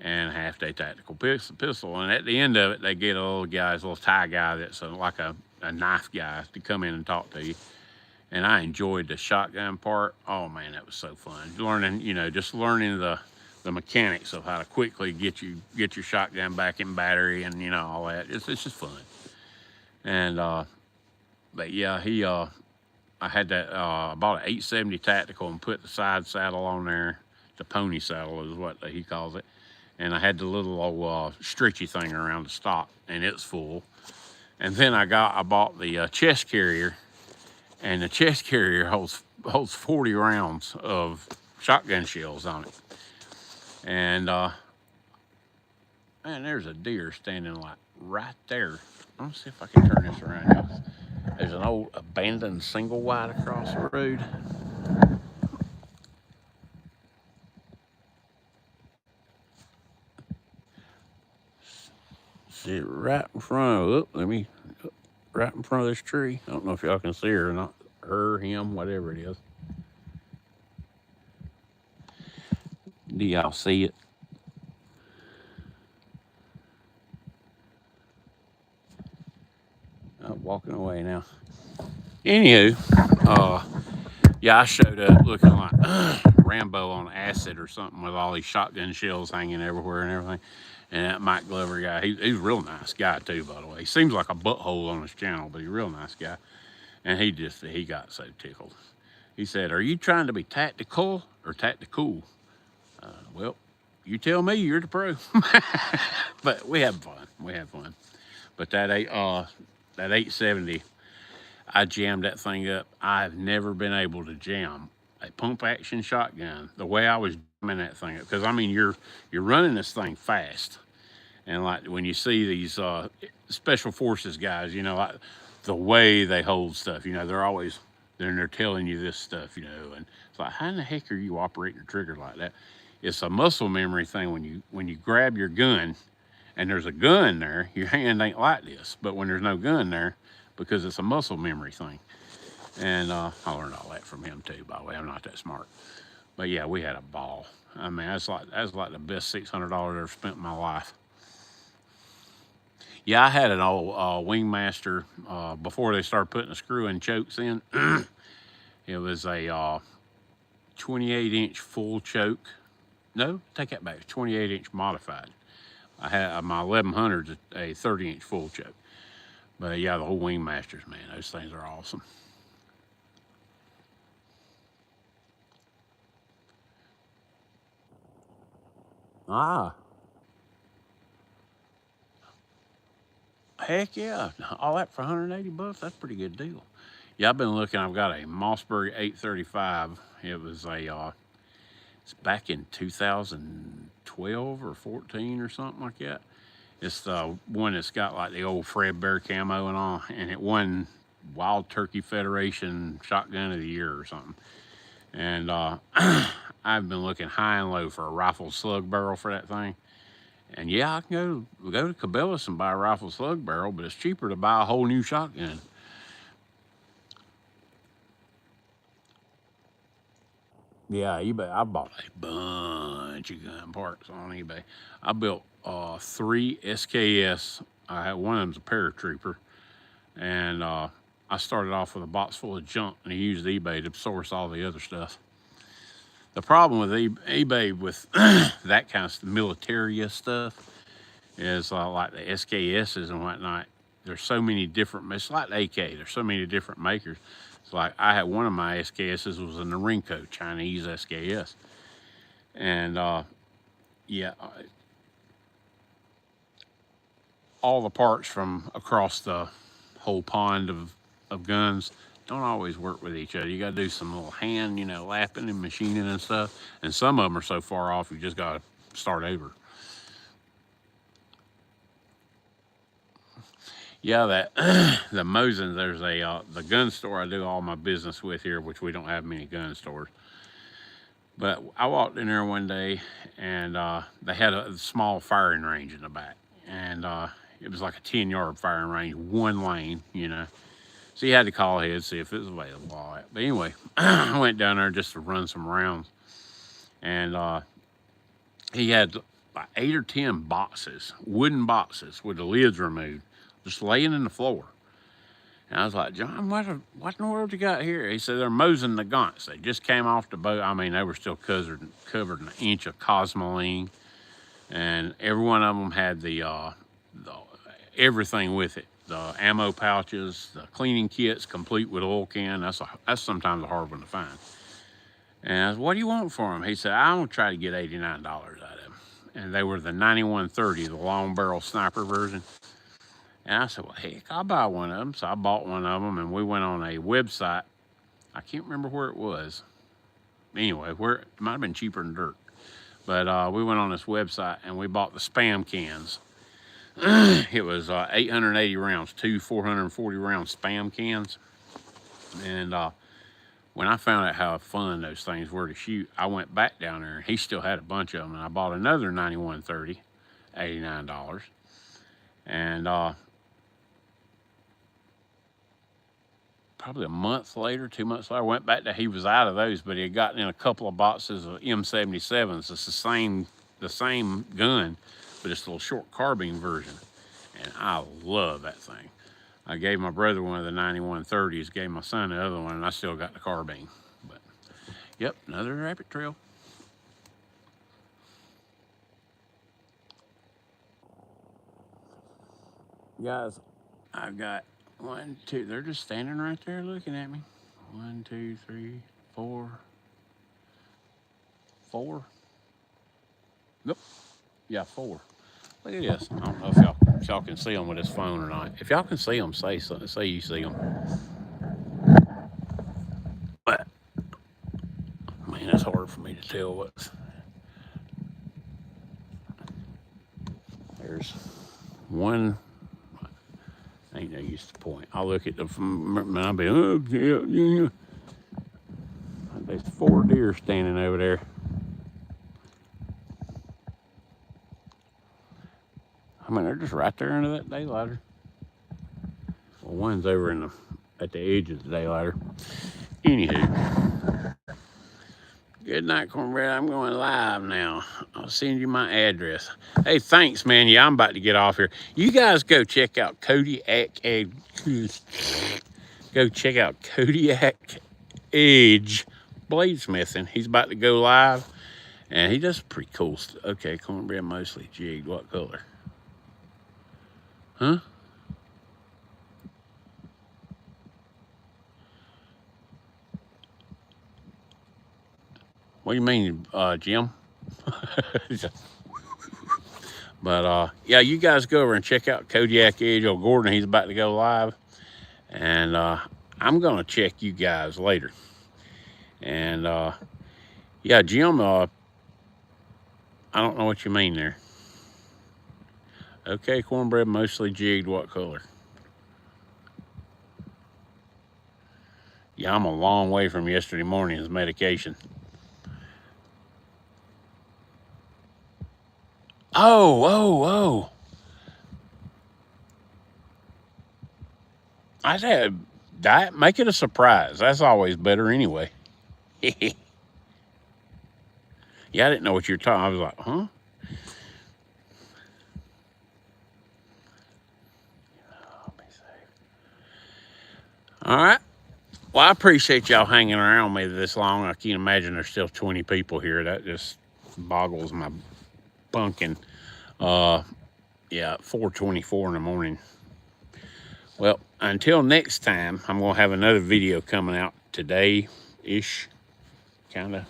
and a half day tactical pistol. And at the end of it, they get a little Thai guy that's like a knife guy to come in and talk to you. And I enjoyed the shotgun part. Oh man, that was so fun. Learning, just learning the mechanics of how to quickly get your shotgun back in battery and all that. It's just fun. And but yeah, I had that. I bought an 870 tactical and put the side saddle on there. The pony saddle is what he calls it. And I had the little old stretchy thing around the stock, and it's full. And then I bought the chest carrier, and the chest carrier holds 40 rounds of shotgun shells on it. And man, there's a deer standing like right there. Let me see if I can turn this around, y'all. There's an old abandoned single wide across the road. See it right in front of right in front of this tree. I don't know if y'all can see her or not. Her, him, whatever it is. Do y'all see it? I'm walking away now. Anywho, yeah, I showed up looking like Rambo on acid or something with all these shotgun shells hanging everywhere and everything. And that Mike Glover guy, he's a real nice guy too, by the way. He seems like a butthole on his channel, but he's a real nice guy. And he got so tickled. He said, "Are you trying to be tactical or tactical?" Well, you tell me, you're the pro. But we had fun. But that 870, I jammed that thing up. I've never been able to jam a pump action shotgun the way I was jamming that thing up. Because I mean, you're running this thing fast, and like when you see these special forces guys, like the way they hold stuff, they're telling you this stuff, and it's like, how in the heck are you operating a trigger like that? It's a muscle memory thing. When you grab your gun, and there's a gun there, your hand ain't like this. But when there's no gun there, because it's a muscle memory thing. And I learned all that from him too, by the way. I'm not that smart. But yeah, we had a ball. I mean, that's like the best $600 I ever spent in my life. Yeah, I had an old Wingmaster before they started putting the screw-in chokes in. It was a 28-inch full choke. No, take that back. 28-inch modified. I had my 1100's a 30-inch full choke. But yeah, the whole Wingmasters, man, those things are awesome. Ah, heck yeah. All that for $180, that's a pretty good deal. Yeah, I've been looking. I've got a Mossberg 835. It was it's back in 2012 or 14 or something like that. It's the one that's got like the old Fred Bear camo and all, and it won Wild Turkey Federation Shotgun of the Year or something. And I've been looking high and low for a rifle slug barrel for that thing. And yeah, I can go to Cabela's and buy a rifle slug barrel, but it's cheaper to buy a whole new shotgun. Yeah, eBay. I bought a bunch of gun parts on eBay. I built 3 SKS. I had one of them's a paratrooper, and I started off with a box full of junk, and I used eBay to source all the other stuff. The problem with eBay with that kind of military stuff is like the SKSs and whatnot. There's so many different. It's like the AK. There's so many different makers. It's like I had one of my SKSs was a Norinco Chinese SKS, and yeah, all the parts from across the whole pond of guns don't always work with each other. You got to do some little hand, lapping and machining and stuff. And some of them are so far off, you just got to start over. Yeah, that the Mosin, there's a the gun store I do all my business with here, which we don't have many gun stores. But I walked in there one day, and they had a small firing range in the back, and it was like a 10-yard firing range, one lane, you know. So you had to call ahead see if it was available. All that. But anyway, I went down there just to run some rounds, and he had like 8 or 10 boxes, wooden boxes with the lids removed, just laying in the floor. And I was like, John, what in the world you got here? He said, they're Mosin the Gaunts. They just came off the boat. I mean, they were still covered in an inch of cosmoline. And every one of them had the everything with it. The ammo pouches, the cleaning kits, complete with oil can. That's sometimes a hard one to find. And I said, what do you want for them? He said, I'm going to try to get $89 out of them. And they were the 9130, the long barrel sniper version. And I said, well, heck, I'll buy one of them. So I bought one of them, and we went on a website. I can't remember where it was. Anyway, it might have been cheaper than dirt. But we went on this website, and we bought the spam cans. It was 880 rounds, two 440-round spam cans. And when I found out how fun those things were to shoot, I went back down there, and he still had a bunch of them. And I bought another 9130, $89. And probably a month later, 2 months later, I went back to, he was out of those, but he had gotten in a couple of boxes of M77s. It's the same gun, but it's a little short carbine version. And I love that thing. I gave my brother one of the 9130s, gave my son the other one, and I still got the carbine. But, yep, another rabbit trail. Guys, I've got 1, 2, they're just standing right there looking at me. 1, 2, 3, 4. Nope. Yeah, 4. Look at this. I don't know if y'all can see them with this phone or not. If y'all can see them, say something. Say you see them. But man, it's hard for me to tell what's. There's one. Ain't no use to point. I'll look at the. And I'll be. Oh, yeah. There's 4 deer standing over there. I mean, they're just right there under that daylighter. Well, one's over at the edge of the daylighter. Anywho, good night, Cornbread. I'm going live now. I'll send you my address. Hey, thanks, man. Yeah, I'm about to get off here. You guys go check out Kodiak Edge. Go check out Kodiak Edge Bladesmithing. He's about to go live, and he does pretty cool stuff. Okay, Cornbread mostly jigged. What color? Huh? What do you mean, Jim? But yeah, you guys go over and check out Kodiak Edge Gordon. He's about to go live, and I'm gonna check you guys later. And yeah, Jim, I don't know what you mean there. Okay, Cornbread mostly jigged. What color? Yeah, I'm a long way from yesterday morning's medication. Oh. I said, make it a surprise. That's always better anyway. Yeah, I didn't know what you were talking. I was like, huh? All right. Well, I appreciate y'all hanging around with me this long. I can't imagine there's still 20 people here. That just boggles my pumpkin. Yeah, 4:24 in the morning. Well, until next time, I'm going to have another video coming out today-ish, kind of.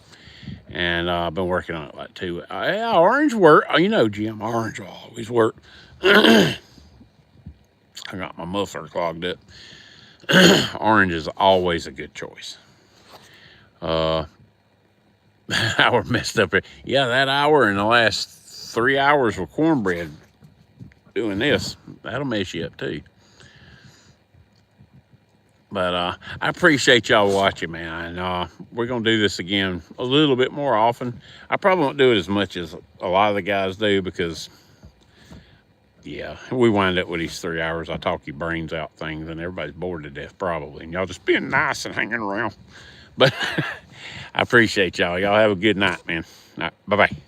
And I've been working on it like 2. Yeah, orange work. You know, Jim, orange will always work. I got my muffler clogged up. Orange is always a good choice. Hour messed up here. Yeah, that hour and the last 3 hours with Cornbread doing this, that'll mess you up too. But I appreciate y'all watching, man. And we're going to do this again a little bit more often. I probably won't do it as much as a lot of the guys do because, yeah, we wind up with these 3 hours. I talk your brains out things, and everybody's bored to death probably. And y'all just being nice and hanging around. But I appreciate y'all. Y'all have a good night, man. All right, bye-bye.